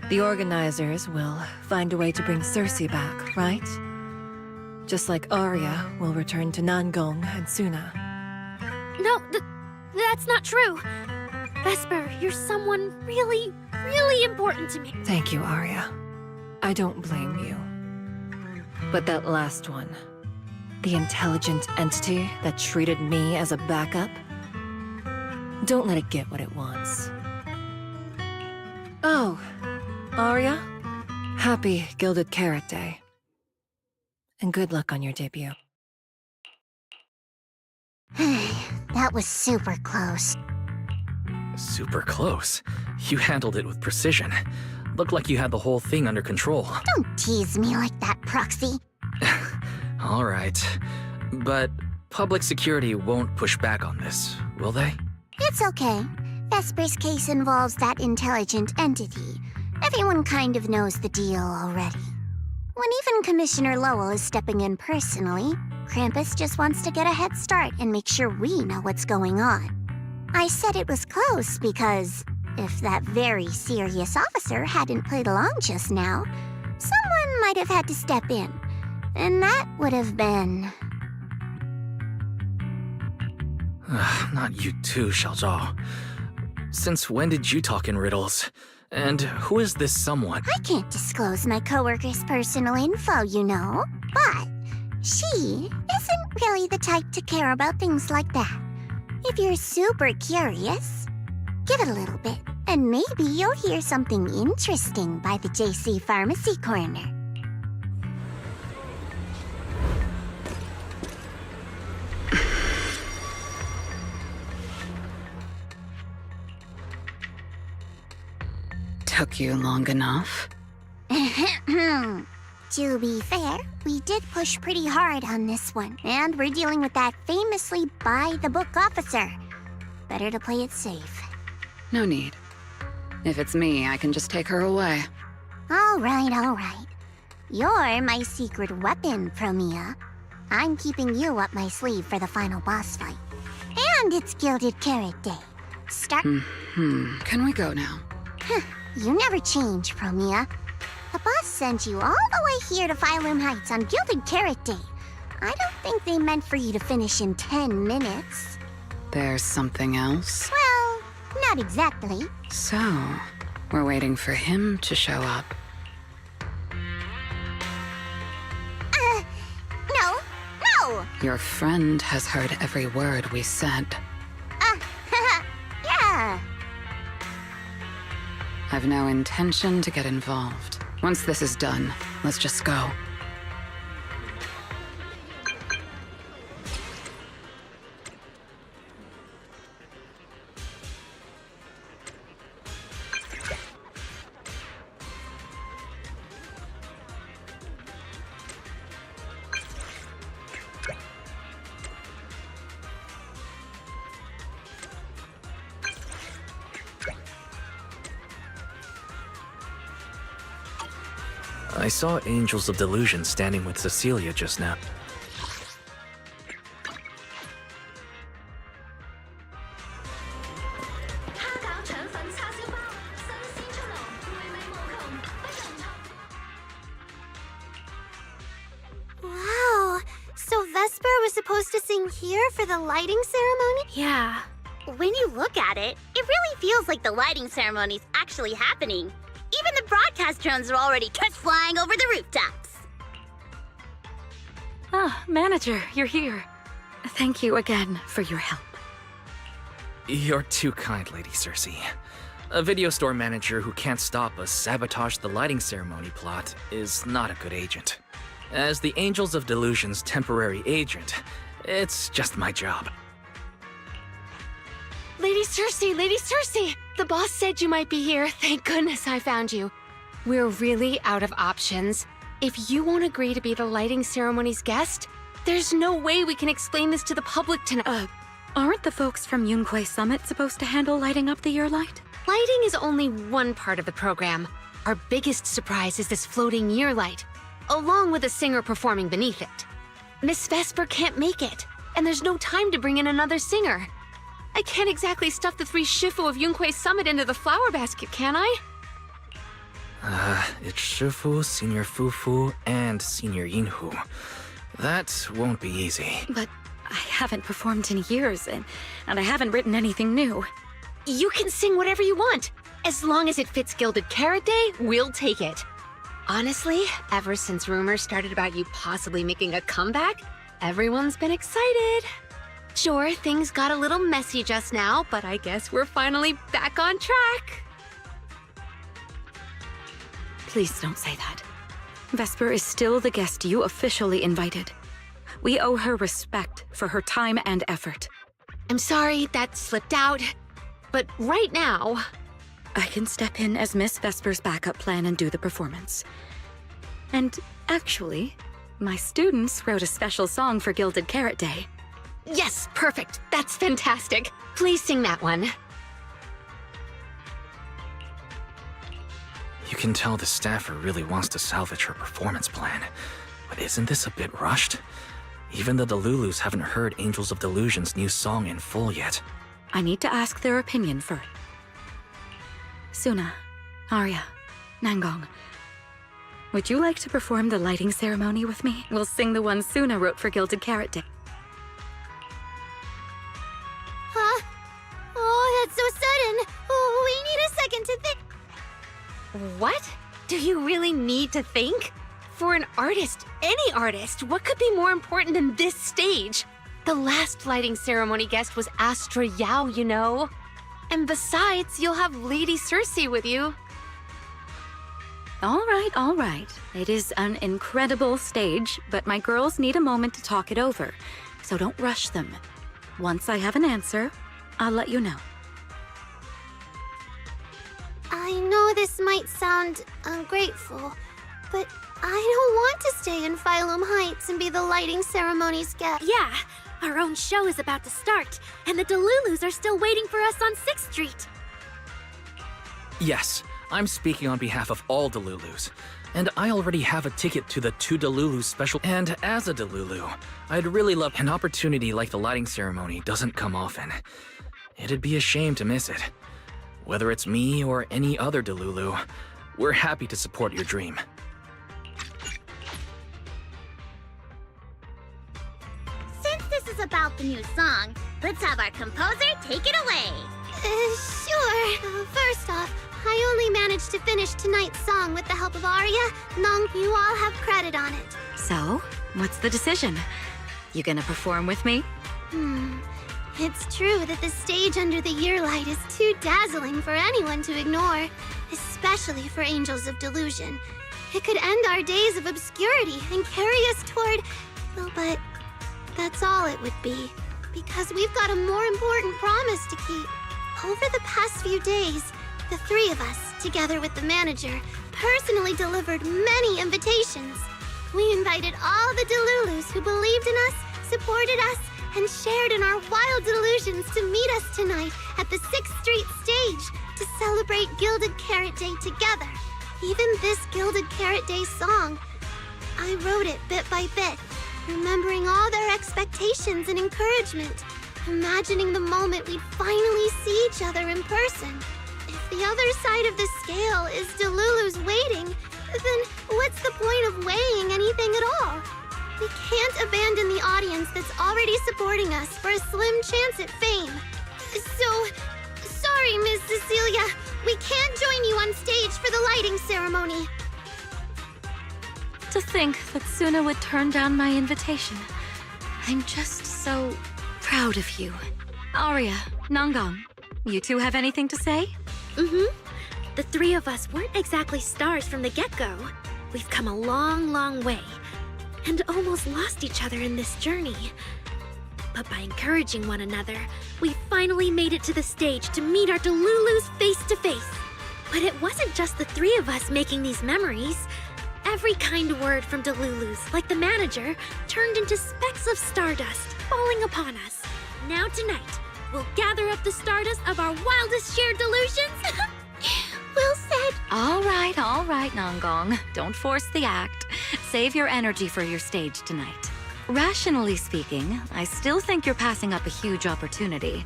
the organizers will find a way to bring Cersei back, right? Just like Aria will return to Nangong and Suna. No, that's not true. Vesper, you're someone really, really important to me. Thank you, Aria. I don't blame you. But that last one, the intelligent entity that treated me as a backup, don't let it get what it wants. Oh, Arya, happy Gilded Carrot Day. And good luck on your debut. That was super close. Super close. You handled it with precision. Looked like you had the whole thing under control. Don't tease me like that, Proxy. All right. But public security won't push back on this, will they? It's okay. Vesper's case involves that intelligent entity. Everyone kind of knows the deal already. When even Commissioner Lowell is stepping in personally, Krampus just wants to get a head start and make sure we know what's going on. I said it was close because if that very serious officer hadn't played along just now, someone might have had to step in. And that would have been... Not you too, Xiaozhao. Since when did you talk in riddles? And who is this someone? I can't disclose my coworker's personal info, you know. But she isn't really the type to care about things like that. If you're super curious, give it a little bit, and maybe you'll hear something interesting by the JC Pharmacy Corner. Took you long enough? To be fair, we did push pretty hard on this one, and we're dealing with that famously by-the-book officer. Better to play it safe. No need. If it's me, I can just take her away. All right. You're my secret weapon, Promia. I'm keeping you up my sleeve for the final boss fight. And it's Gilded Carrot Day. Can we go now? You never change, Promia. The boss sent you all the way here to Phylum Heights on Gilded Carrot Day. I don't think they meant for you to finish in 10 minutes. There's something else? Well, not exactly. So, we're waiting for him to show up. No! Your friend has heard every word we said. Yeah. I've no intention to get involved. Once this is done, let's just go. I saw Angels of Delusion standing with Cecilia just now. Wow, so Vesper was supposed to sing here for the lighting ceremony? Yeah. When you look at it, it really feels like the lighting ceremony's actually happening. Even the broadcast drones are already test flying over the rooftops. Ah, Manager, you're here. Thank you again for your help. You're too kind, Lady Cersei. A video store manager who can't stop a sabotage the lighting ceremony plot is not a good agent. As the Angels of Delusion's temporary agent, it's just my job. Lady Cersei! The boss said you might be here. Thank goodness I found you. We're really out of options. If you won't agree to be the lighting ceremony's guest, there's no way we can explain this to the public tonight. Aren't the folks from Yunquay Summit supposed to handle lighting up the year light? Lighting is only one part of the program. Our biggest surprise is this floating year light, along with a singer performing beneath it. Miss Vesper can't make it, and there's no time to bring in another singer. I can't exactly stuff the 3 Shifu of Yunquay Summit into the flower basket, can I? It's Shifu, Senior Fufu, and Senior Yinhu. That won't be easy. But I haven't performed in years, and I haven't written anything new. You can sing whatever you want. As long as it fits Gilded Carrot Day, we'll take it. Honestly, ever since rumors started about you possibly making a comeback, everyone's been excited. Sure, things got a little messy just now, but I guess we're finally back on track. Please don't say that. Vesper is still the guest you officially invited. We owe her respect for her time and effort. I'm sorry that slipped out, but right now... I can step in as Miss Vesper's backup plan and do the performance. And actually, my students wrote a special song for Gilded Carrot Day. Yes, perfect. That's fantastic. Please sing that one. You can tell the staffer really wants to salvage her performance plan. But isn't this a bit rushed? Even the Delulus haven't heard Angels of Delusion's new song in full yet. I need to ask their opinion first. Suna, Arya, Nangong, would you like to perform the lighting ceremony with me? We'll sing the one Suna wrote for Gilded Carrot Day. Huh? Oh, that's so sudden. Oh, we need a second to think. What? Do you really need to think? For an artist, any artist, what could be more important than this stage? The last lighting ceremony guest was Astra Yao, you know. And besides, you'll have Lady Cersei with you. All right. It is an incredible stage, but my girls need a moment to talk it over, so don't rush them. Once I have an answer, I'll let you know. I know this might sound ungrateful, but I don't want to stay in Phylum Heights and be the lighting ceremony's guest. Yeah, our own show is about to start, and the Delulus are still waiting for us on 6th Street. Yes, I'm speaking on behalf of all Delulus. And I already have a ticket to the 2 Delulu special. And as a Delulu, I'd really love an opportunity like the lighting ceremony doesn't come often. It'd be a shame to miss it. Whether it's me or any other Delulu, we're happy to support your dream. Since this is about the new song, let's have our composer take it away. Sure. First off, I only managed to finish tonight's song with the help of Arya. Nong, you all have credit on it. So, what's the decision? You gonna perform with me? It's true that the stage under the yearlight is too dazzling for anyone to ignore, especially for Angels of Delusion. It could end our days of obscurity and carry us toward... Well, but that's all it would be, because we've got a more important promise to keep. Over the past few days, the 3 of us, together with the manager, personally delivered many invitations. We invited all the Delulus who believed in us, supported us, and shared in our wild delusions to meet us tonight at the 6th Street stage to celebrate Gilded Carrot Day together. Even this Gilded Carrot Day song, I wrote it bit by bit, remembering all their expectations and encouragement, imagining the moment we'd finally see each other in person. If the other side of the scale is Delulu's waiting, then what's the point of weighing anything at all? We can't abandon the audience that's already supporting us for a slim chance at fame. So, sorry, Miss Cecilia. We can't join you on stage for the lighting ceremony. To think that Suna would turn down my invitation. I'm just so proud of you. Arya, Nangong, you two have anything to say? The 3 of us weren't exactly stars from the get-go. We've come a long, long way, and almost lost each other in this journey. But by encouraging one another, we finally made it to the stage to meet our Delulus face to face. But it wasn't just the 3 of us making these memories. Every kind word from Delulus, like the manager, turned into specks of stardust falling upon us. Now tonight, we'll gather up the stardust of our wildest shared delusions. Well said. All right, Nangong. Don't force the act. Save your energy for your stage tonight. Rationally speaking, I still think you're passing up a huge opportunity.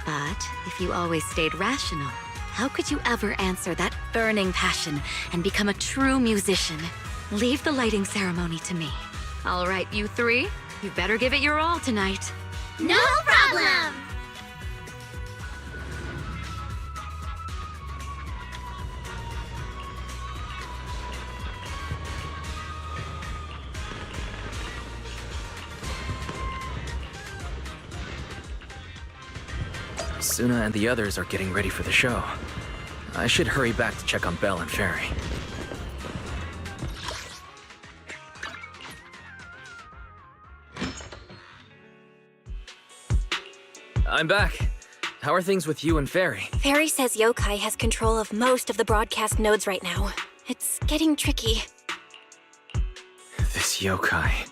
But if you always stayed rational, how could you ever answer that burning passion and become a true musician? Leave the lighting ceremony to me. All right, you 3, you better give it your all tonight. No problem! Suna and the others are getting ready for the show. I should hurry back to check on Belle and Fairy. I'm back. How are things with you and Fairy? Fairy says Yokai has control of most of the broadcast nodes right now. It's getting tricky. This Yokai.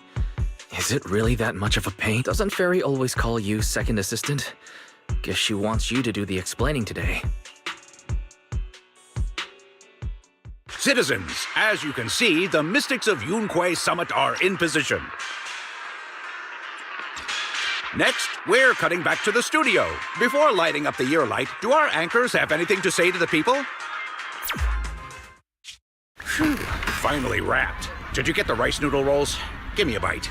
Is it really that much of a pain? Doesn't Fairy always call you second assistant? Guess she wants you to do the explaining today. Citizens, as you can see, the Mystics of Yunquay Summit are in position. Next, we're cutting back to the studio. Before lighting up the year light, do our anchors have anything to say to the people? Phew, finally wrapped. Did you get the rice noodle rolls? Give me a bite.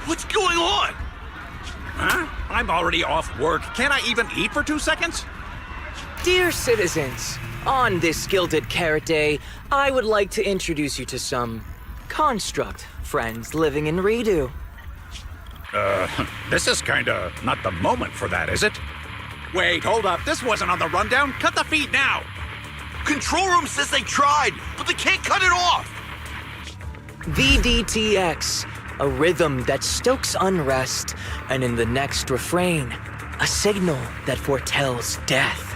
What's going on? Huh? I'm already off work. Can't I even eat for 2 seconds? Dear citizens, on this Gilded Carrot Day, I would like to introduce you to some construct friends living in Eridu. This is kinda not the moment for that, is it? Wait, hold up. This wasn't on the rundown. Cut the feed now. Control room says they tried, but they can't cut it off. VDTX, a rhythm that stokes unrest, and in the next refrain, a signal that foretells death.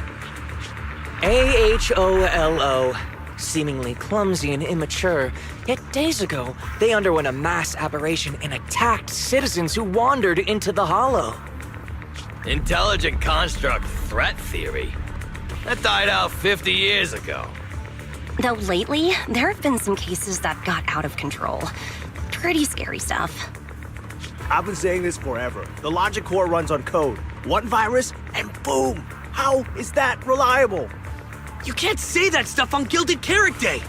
AHOLO, seemingly clumsy and immature, yet days ago, they underwent a mass aberration and attacked citizens who wandered into the Hollow. Intelligent construct threat theory? That died out 50 years ago. Though lately, there have been some cases that got out of control. Pretty scary stuff. I've been saying this forever. The logic core runs on code. One virus, and boom! How is that reliable? You can't say that stuff on Gilded Carrot Day!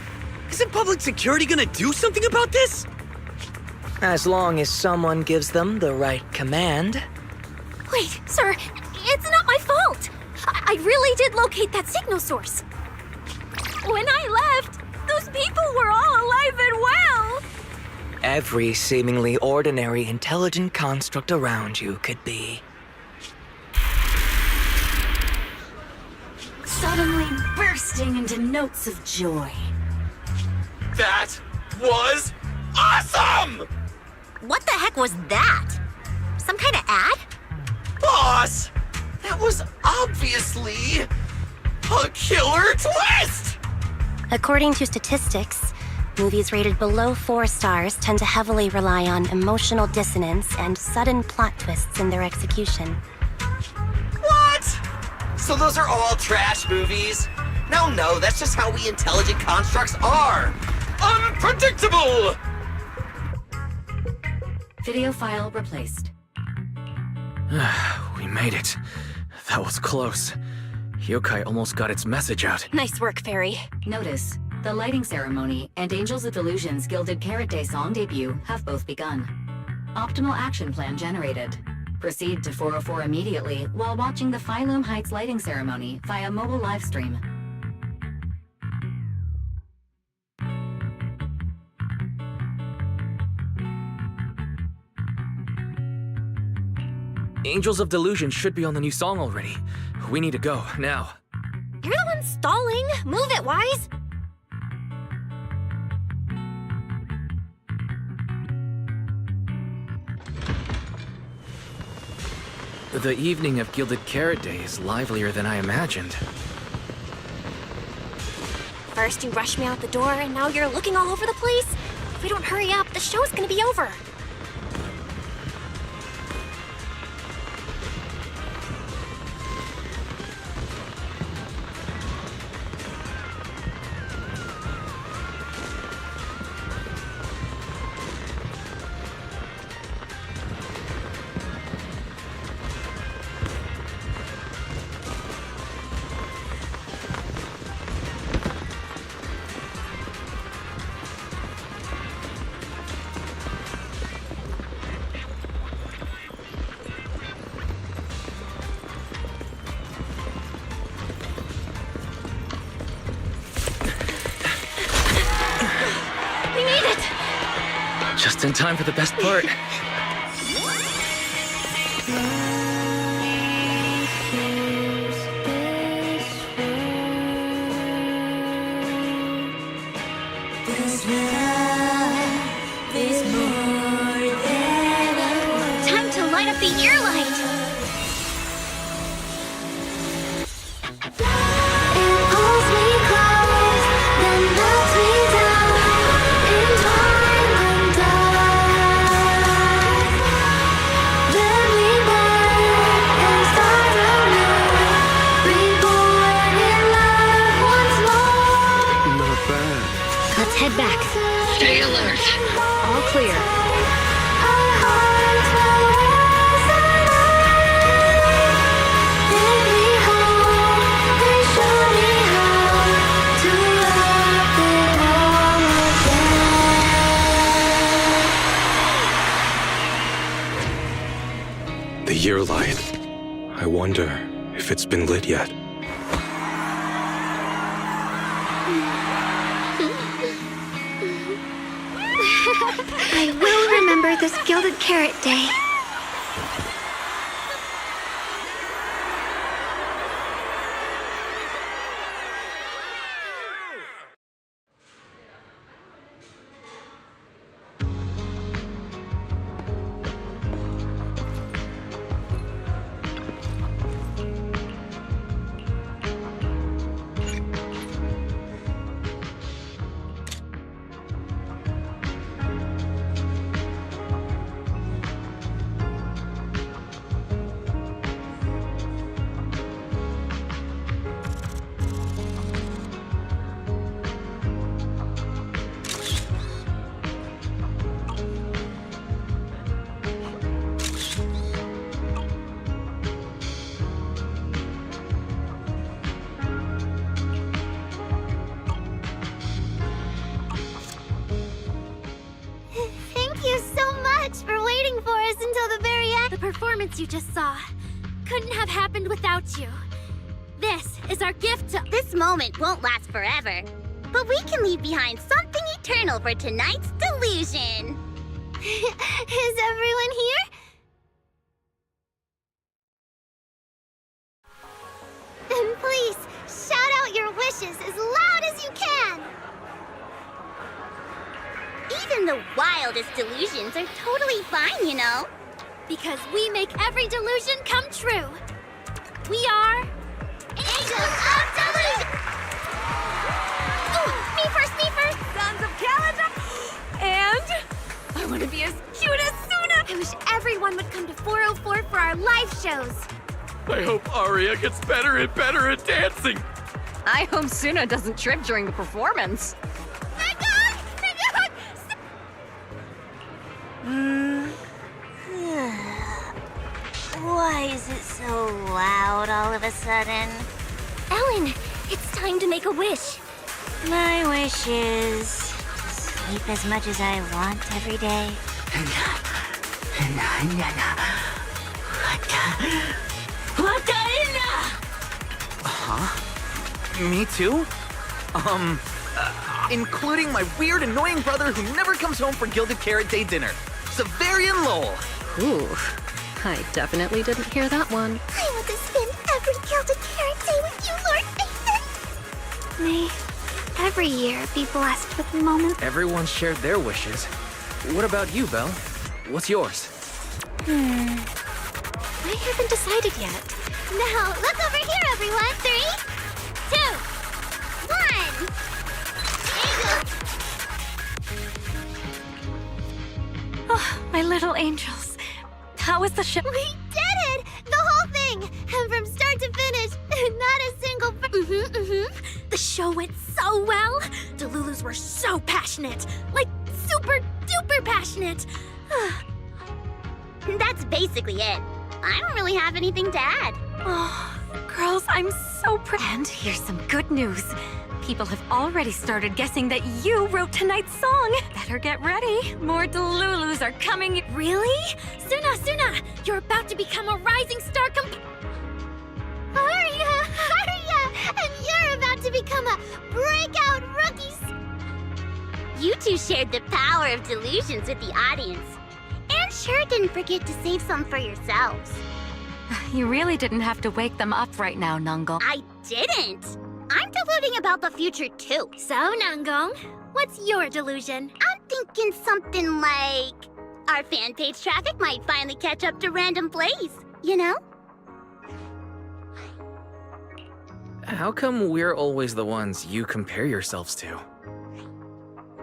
Isn't public security gonna do something about this? As long as someone gives them the right command. Wait, sir, it's not my fault! I really did locate that signal source. When I left, those people were all alive and well! Every seemingly ordinary intelligent construct around you could be. Suddenly bursting into notes of joy. That was awesome! What the heck was that? Some kind of ad? Boss! That was obviously a killer twist! According to statistics, movies rated below 4 stars tend to heavily rely on emotional dissonance and sudden plot twists in their execution. What? So those are all trash movies? No, that's just how we intelligent constructs are. Unpredictable! Video file replaced. We made it. That was close. Yokai almost got its message out. Nice work, Fairy. Notice, the lighting ceremony and Angels of Delusion's Gilded Carrot Day song debut have both begun. Optimal action plan generated. Proceed to 404 immediately while watching the Phylum Heights lighting ceremony via mobile live stream. Angels of Delusion should be on the new song already. We need to go, now. You're the one stalling! Move it, Wise! The evening of Gilded Carrot Day is livelier than I imagined. First you rushed me out the door, and now you're looking all over the place? If we don't hurry up, the show's gonna be over. Just in time for the best part. with the ear light! It pulls me close, then melts me down, entwined and dark. Then we bend and start anew, reborn in love once more. Not bad. Let's head back. Stay alert. All clear. Our hearts will resonate. Then we hold, they show me how to love it all again. The year light. I wonder if it's been lit yet. I will remember this Gilded Carrot Day. Thank you so much for waiting for us until the very end. The performance you just saw couldn't have happened without you. This is our gift to... This moment won't last forever, but we can leave behind something eternal for tonight's delusion. Is everyone here? And please, shout out your wishes as loud as you can! Even the wildest delusions are totally fine, you know. Because we make every delusion come true. We are... Angels of Delusion! Ooh, me first! Sons of Calendar! And... I want to be as cute as Suna! I wish everyone would come to 404 for our live shows. I hope Aria gets better and better at dancing. I hope Suna doesn't trip during the performance. Why is it so loud all of a sudden? Ellen, it's time to make a wish. My wish is sleep as much as I want every day. Huh? Me too? Including my weird, annoying brother who never comes home for Gilded Carrot Day dinner. Severian Lowell. Ooh, I definitely didn't hear that one. I want to spend every Gilded Carrot Day with you, Lord Nathan. May every year be blessed with moments. Everyone shared their wishes. What about you, Belle? What's yours? I haven't decided yet. Now, look over here, everyone. 3, 2, 1. Oh, my little angels. How was the show? We did it! The whole thing! And from start to finish, not a single... The show went so well. Delulus were so passionate. Like, super duper passionate. That's basically it. I don't really have anything to add. Oh, girls, I'm so proud. And here's some good news. People have already started guessing that you wrote tonight's song. Better get ready. More Delulus are coming. Really? Suna, you're about to become a rising star Aria! And you're about to become a breakout rookie. You two shared the power of delusions with the audience. And sure didn't forget to save some for yourselves. You really didn't have to wake them up right now, Nungle. I didn't. I'm deluding about the future too. So, Nungong, what's your delusion? I'm thinking something like... Our fan page traffic might finally catch up to random plays, you know? How come we're always the ones you compare yourselves to?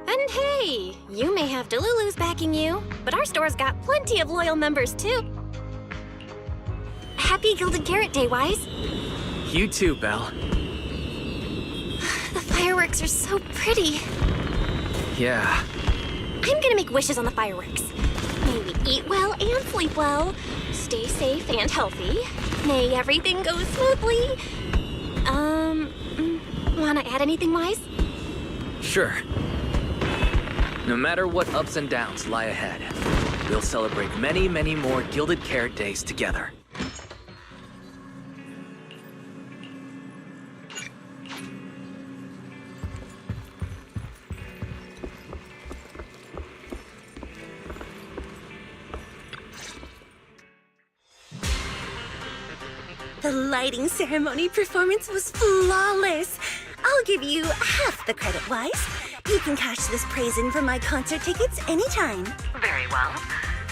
And hey, you may have Delulu's backing you, but our store's got plenty of loyal members too. Happy Gilded Carrot Day, Wise. You too, Belle. The fireworks are so pretty. Yeah. I'm gonna make wishes on the fireworks. May we eat well and sleep well, stay safe and healthy. May everything go smoothly. Wanna add anything, Wise? Sure. No matter what ups and downs lie ahead, we'll celebrate many, many more Gilded Carrot Days together. The lighting ceremony performance was flawless. I'll give you half the credit, Wise. You can cash this praise in for my concert tickets anytime. Very well.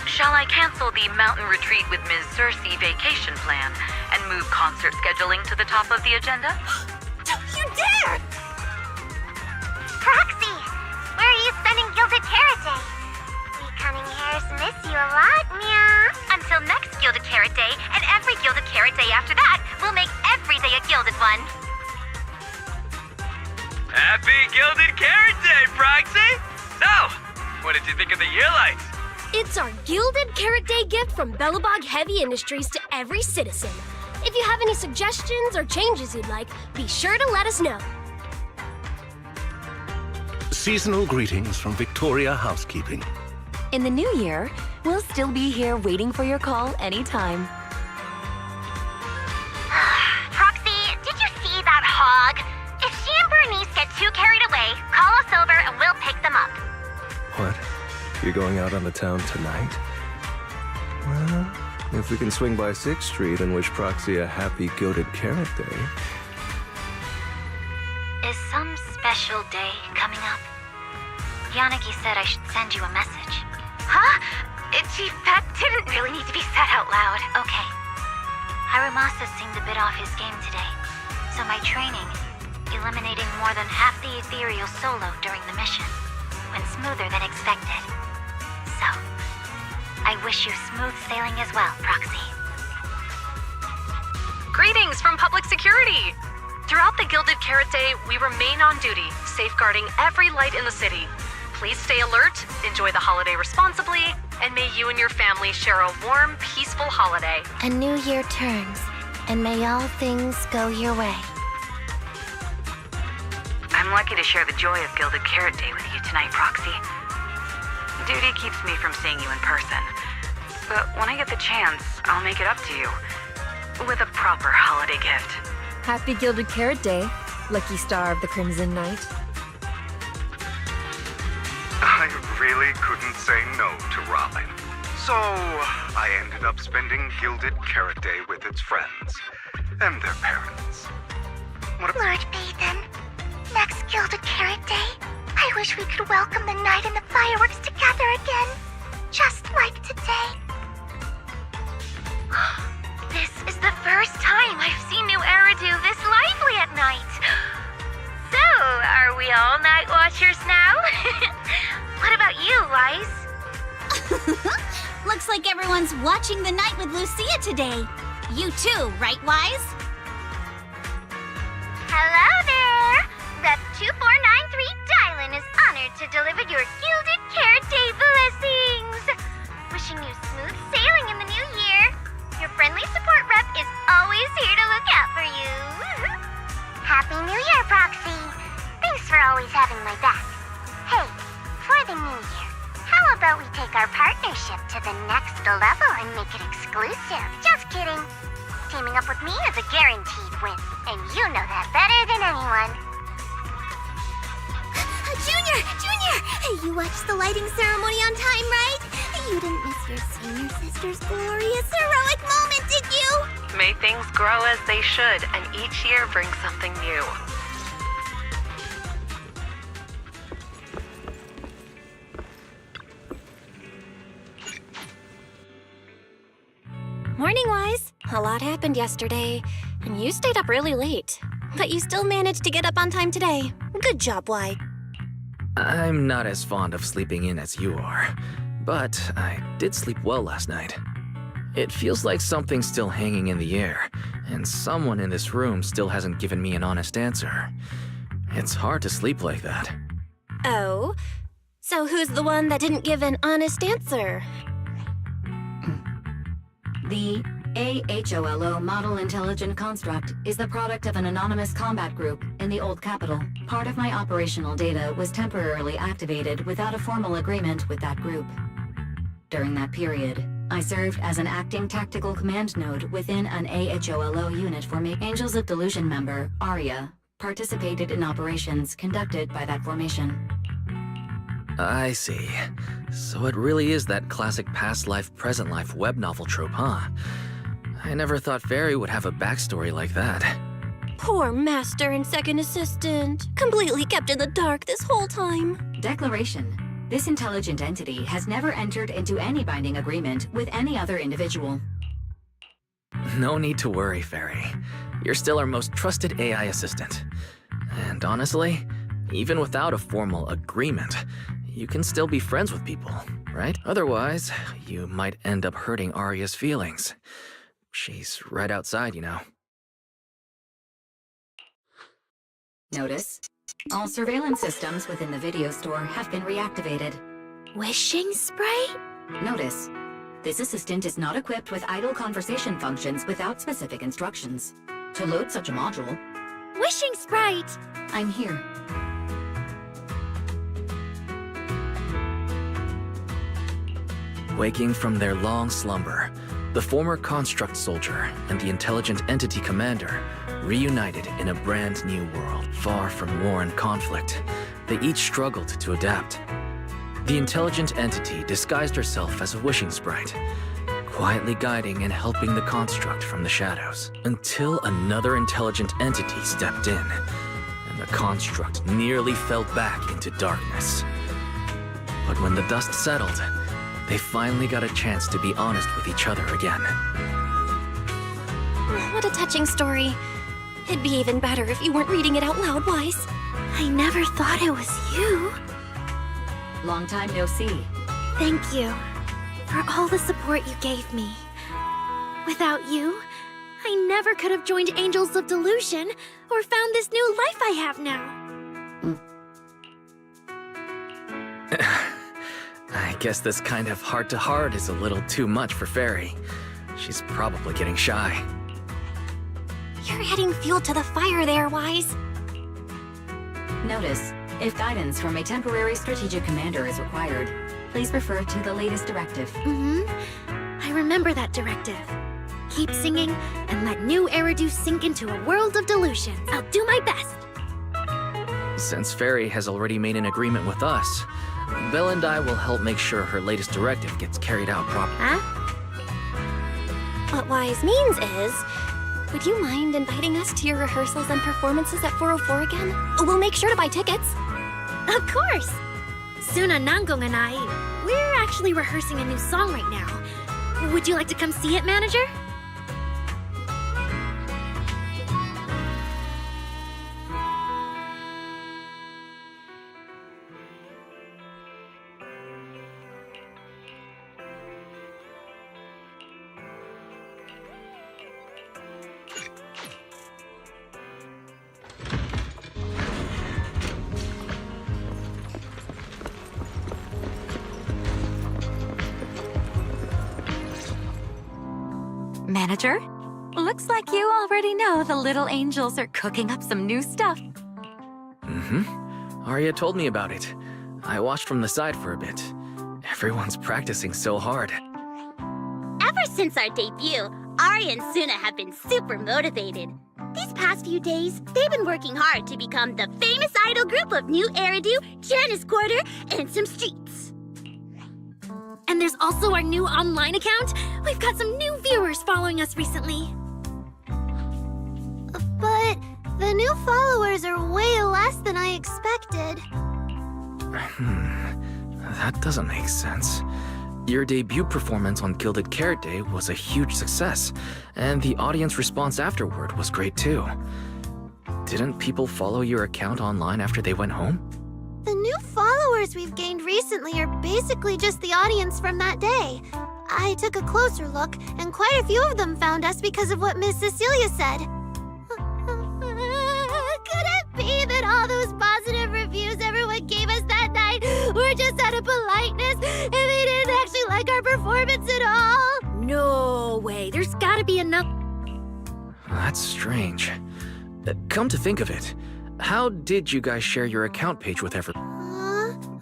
Shall I cancel the mountain retreat with Ms. Cersei vacation plan and move concert scheduling to the top of the agenda? Don't you dare! Proxy, where are you spending Gilded Carrot Day? We cunning hairs miss you a lot, meow. Until next Gilded Carrot Day, and every Gilded Carrot Day after that, we'll make every day a gilded one. Happy Gilded Carrot Day, Proxy! So, what did you think of the year lights? It's our Gilded Carrot Day gift from Bellabog Heavy Industries to every citizen. If you have any suggestions or changes you'd like, be sure to let us know. Seasonal greetings from Victoria Housekeeping. In the new year, we'll still be here waiting for your call anytime. Proxy, did you see that hog? If she and Bernice get too carried away, call us over and we'll pick them up. What? You're going out on the town tonight? Well, if we can swing by 6th Street and wish Proxy a happy Gilded Carrot Day. Is some special day coming up? Yanagi said I should send you a message. Huh? Chief, that didn't really need to be said out loud. Okay. Harumasa seemed a bit off his game today, so my training, eliminating more than half the ethereal solo during the mission, went smoother than expected. So, I wish you smooth sailing as well, Proxy. Greetings from Public Security! Throughout the Gilded Carrot Day, we remain on duty, safeguarding every light in the city. Please stay alert, enjoy the holiday responsibly, and may you and your family share a warm, peaceful holiday. A new year turns, and may all things go your way. I'm lucky to share the joy of Gilded Carrot Day with you tonight, Proxy. Duty keeps me from seeing you in person. But when I get the chance, I'll make it up to you. With a proper holiday gift. Happy Gilded Carrot Day, lucky star of the Crimson Knight. I really couldn't say no to Robin. So, I ended up spending Gilded Carrot Day with its friends. And their parents. Lord Bathan, next Gilded Carrot Day, I wish we could welcome the night and the fireworks together again. Just like today. This is the first time I've seen new Eridu this lively at night. So, are we all night watchers now? What about you, Wise? Looks like everyone's watching the night with Lucia today. You too, right, Wise? Hello there! Rep 2493 Dylan is honored to deliver your Gilded Carrot Day blessings! Wishing you smooth sailing in the new year. Your friendly support rep is always here to look out for you. Happy New Year, Proxy! Thanks for always having my back. Hey, for the new year, how about we take our partnership to the next level and make it exclusive? Just kidding. Teaming up with me is a guaranteed win, and you know that better than anyone. Junior! Hey, you watched the lighting ceremony on time, right? You didn't miss your senior sister's glorious heroic moment, did you? May things grow as they should, and each year bring something new. Morning, Wise. A lot happened yesterday, and you stayed up really late. But you still managed to get up on time today. Good job, Wise. I'm not as fond of sleeping in as you are, but I did sleep well last night. It feels like something's still hanging in the air, and someone in this room still hasn't given me an honest answer. It's hard to sleep like that. Oh? So who's the one that didn't give an honest answer? The AHOLO Model Intelligent Construct is the product of an anonymous combat group in the Old Capital. Part of my operational data was temporarily activated without a formal agreement with that group. During that period, I served as an acting tactical command node within an AHOLO unit formation. Angels of Delusion member, Arya, participated in operations conducted by that formation. I see. So it really is that classic past life, present life web novel trope, huh? I never thought Fairy would have a backstory like that. Poor Master and Second Assistant. Completely kept in the dark this whole time. Declaration. This intelligent entity has never entered into any binding agreement with any other individual. No need to worry, Fairy. You're still our most trusted AI assistant. And honestly, even without a formal agreement, you can still be friends with people, right? Otherwise, you might end up hurting Arya's feelings. She's right outside, you know. Notice, all surveillance systems within the video store have been reactivated. Wishing Sprite? Notice, this assistant is not equipped with idle conversation functions without specific instructions. To load such a module... Wishing Sprite! I'm here. Waking from their long slumber, the former construct soldier and the intelligent entity commander reunited in a brand new world, far from war and conflict. They each struggled to adapt. The intelligent entity disguised herself as a wishing sprite, quietly guiding and helping the construct from the shadows, until another intelligent entity stepped in, and the construct nearly fell back into darkness. But when the dust settled, they finally got a chance to be honest with each other again. What a touching story. It'd be even better if you weren't reading it out loud, Wise. I never thought it was you. Long time no see. Thank you for all the support you gave me. Without you, I never could have joined Angels of Delusion or found this new life I have now. I guess this kind of heart-to-heart is a little too much for Fairy. She's probably getting shy. You're adding fuel to the fire there, Wise. Notice, if guidance from a temporary strategic commander is required, please refer to the latest directive. I remember that directive. Keep singing and let new Eridu sink into a world of delusions. I'll do my best. Since Fairy has already made an agreement with us, Belle and I will help make sure her latest directive gets carried out properly. What Wise means is, would you mind inviting us to your rehearsals and performances at 404 again? We'll make sure to buy tickets. Of course! Suna Nangong and I, we're actually rehearsing a new song right now. Would you like to come see it, Manager? Manager? Looks like you already know the little angels are cooking up some new stuff. Arya told me about it. I watched from the side for a bit. Everyone's practicing so hard. Ever since our debut, Arya and Suna have been super motivated. These past few days, they've been working hard to become the famous idol group of New Eridu, Janice Quarter, and some streets. And there's also our new online account. We've got some new viewers following us recently. But the new followers are way less than I expected. That doesn't make sense. Your debut performance on Gilded Carrot Day was a huge success, and the audience response afterward was great too. Didn't people follow your account online after they went home? The new followers we've gained recently are basically just the audience from that day. I took a closer look, and quite a few of them found us because of what Miss Cecilia said. Could it be that all those positive reviews everyone gave us that night were just out of politeness and they didn't actually like our performance at all? No way. There's gotta be enough. That's strange. Come to think of it, how did you guys share your account page with everyone?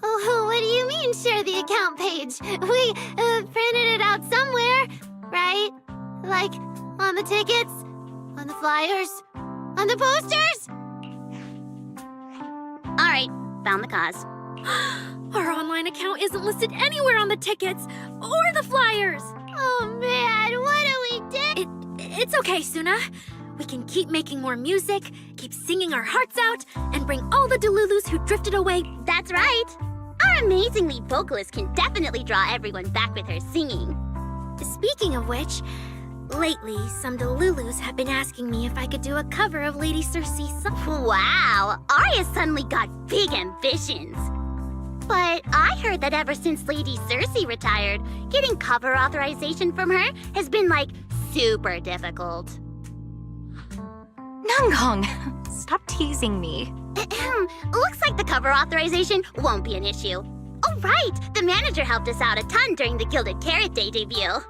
Oh, what do you mean, share the account page? We printed it out somewhere, right? Like, on the tickets? On the flyers? On the posters? Alright, found the cause. Our online account isn't listed anywhere on the tickets or the flyers. Oh man, what do we do? It's okay, Suna. We can keep making more music, keep singing our hearts out, and bring all the Delulus who drifted away. That's right. Our amazing lead vocalist can definitely draw everyone back with her singing. Speaking of which, lately, some Delulus have been asking me if I could do a cover of Lady Circe's song. Wow, Arya suddenly got big ambitions. But I heard that ever since Lady Circe retired, getting cover authorization from her has been, like, super difficult. Nanggong, stop teasing me. Looks like the cover authorization won't be an issue. Oh, right! The manager helped us out a ton during the Gilded Carrot Day debut.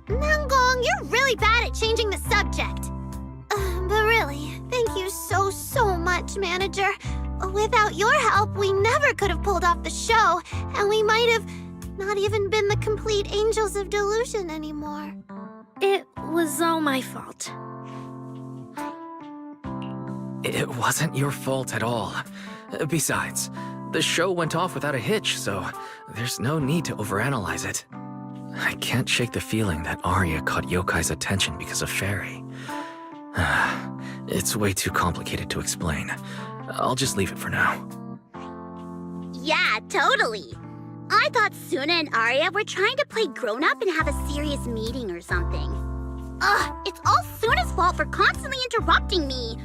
Nanggong, you're really bad at changing the subject. But really, thank you so much, manager. Without your help, we never could have pulled off the show, and we might have not even been the complete Angels of Delusion anymore. It was all my fault. It wasn't your fault at all. Besides, the show went off without a hitch, so there's no need to overanalyze it. I can't shake the feeling that Arya caught Yokai's attention because of Fairy. It's way too complicated to explain. I'll just leave it for now. Yeah, totally. I thought Suna and Arya were trying to play grown-up and have a serious meeting or something. Ugh, it's all Suna's fault for constantly interrupting me.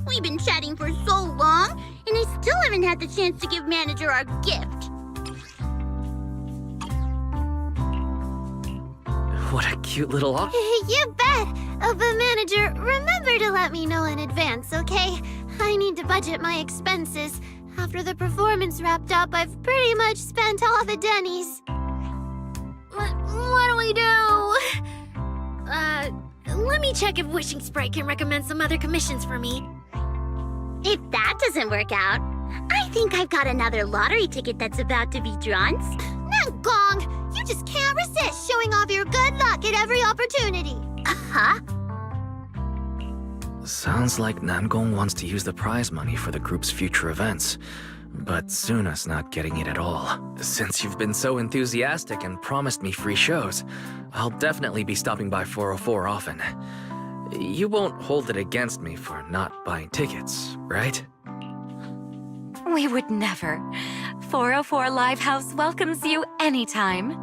We've been chatting for so long, and I still haven't had the chance to give manager our gift. What a cute little You bet! But manager, remember to let me know in advance, okay? I need to budget my expenses. After the performance wrapped up, I've pretty much spent all the Denny's. What do we do? Let me check if Wishing Sprite can recommend some other commissions for me. If that doesn't work out, I think I've got another lottery ticket that's about to be drawn. Nanggong, you just can't resist showing off your good luck at every opportunity. Huh? Sounds like Nanggong wants to use the prize money for the group's future events. But Suna's not getting it at all. Since you've been so enthusiastic and promised me free shows, I'll definitely be stopping by 404 often. You won't hold it against me for not buying tickets, right? We would never. 404 Live House welcomes you anytime.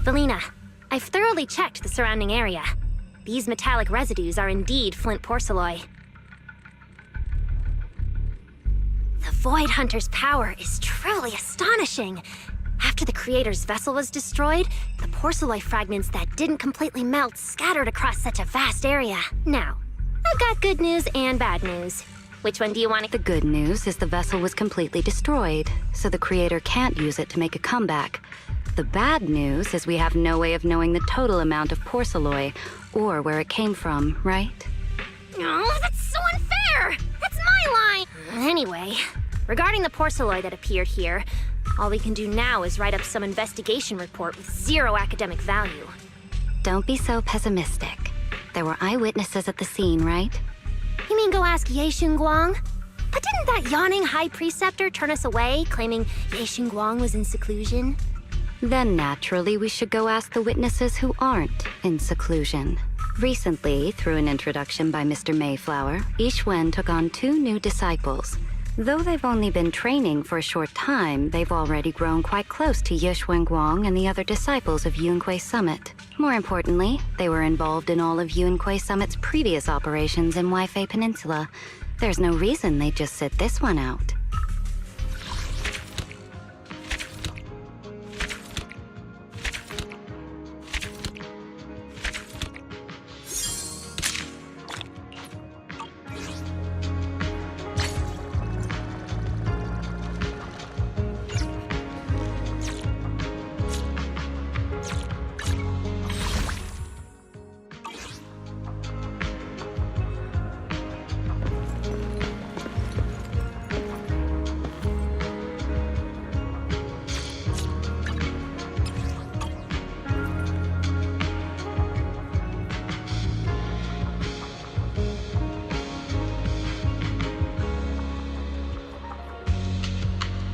Valina, I've thoroughly checked the surrounding area. These metallic residues are indeed flint porcelloi. The Void Hunter's power is truly astonishing. After the Creator's vessel was destroyed, the porcelloi fragments that didn't completely melt scattered across such a vast area. Now, I've got good news and bad news. Which one do you want to— The good news is the vessel was completely destroyed, so the Creator can't use it to make a comeback. The bad news is we have no way of knowing the total amount of porcelloi, or where it came from, right? Oh, that's so unfair! That's my line! Anyway, regarding the porcelloi that appeared here, all we can do now is write up some investigation report with zero academic value. Don't be so pessimistic. There were eyewitnesses at the scene, right? You mean go ask Ye Xinguang? But didn't that yawning high preceptor turn us away, claiming Ye Xinguang was in seclusion? Then naturally we should go ask the witnesses who aren't in seclusion. Recently, through an introduction by Mr. Mayflower, Yixuan took on 2 new disciples. Though they've only been training for a short time, they've already grown quite close to Yuesheng Guang and the other disciples of Yunkui Summit. More importantly, they were involved in all of Yunkui Summit's previous operations in Waifei Peninsula. There's no reason they'd just sit this one out.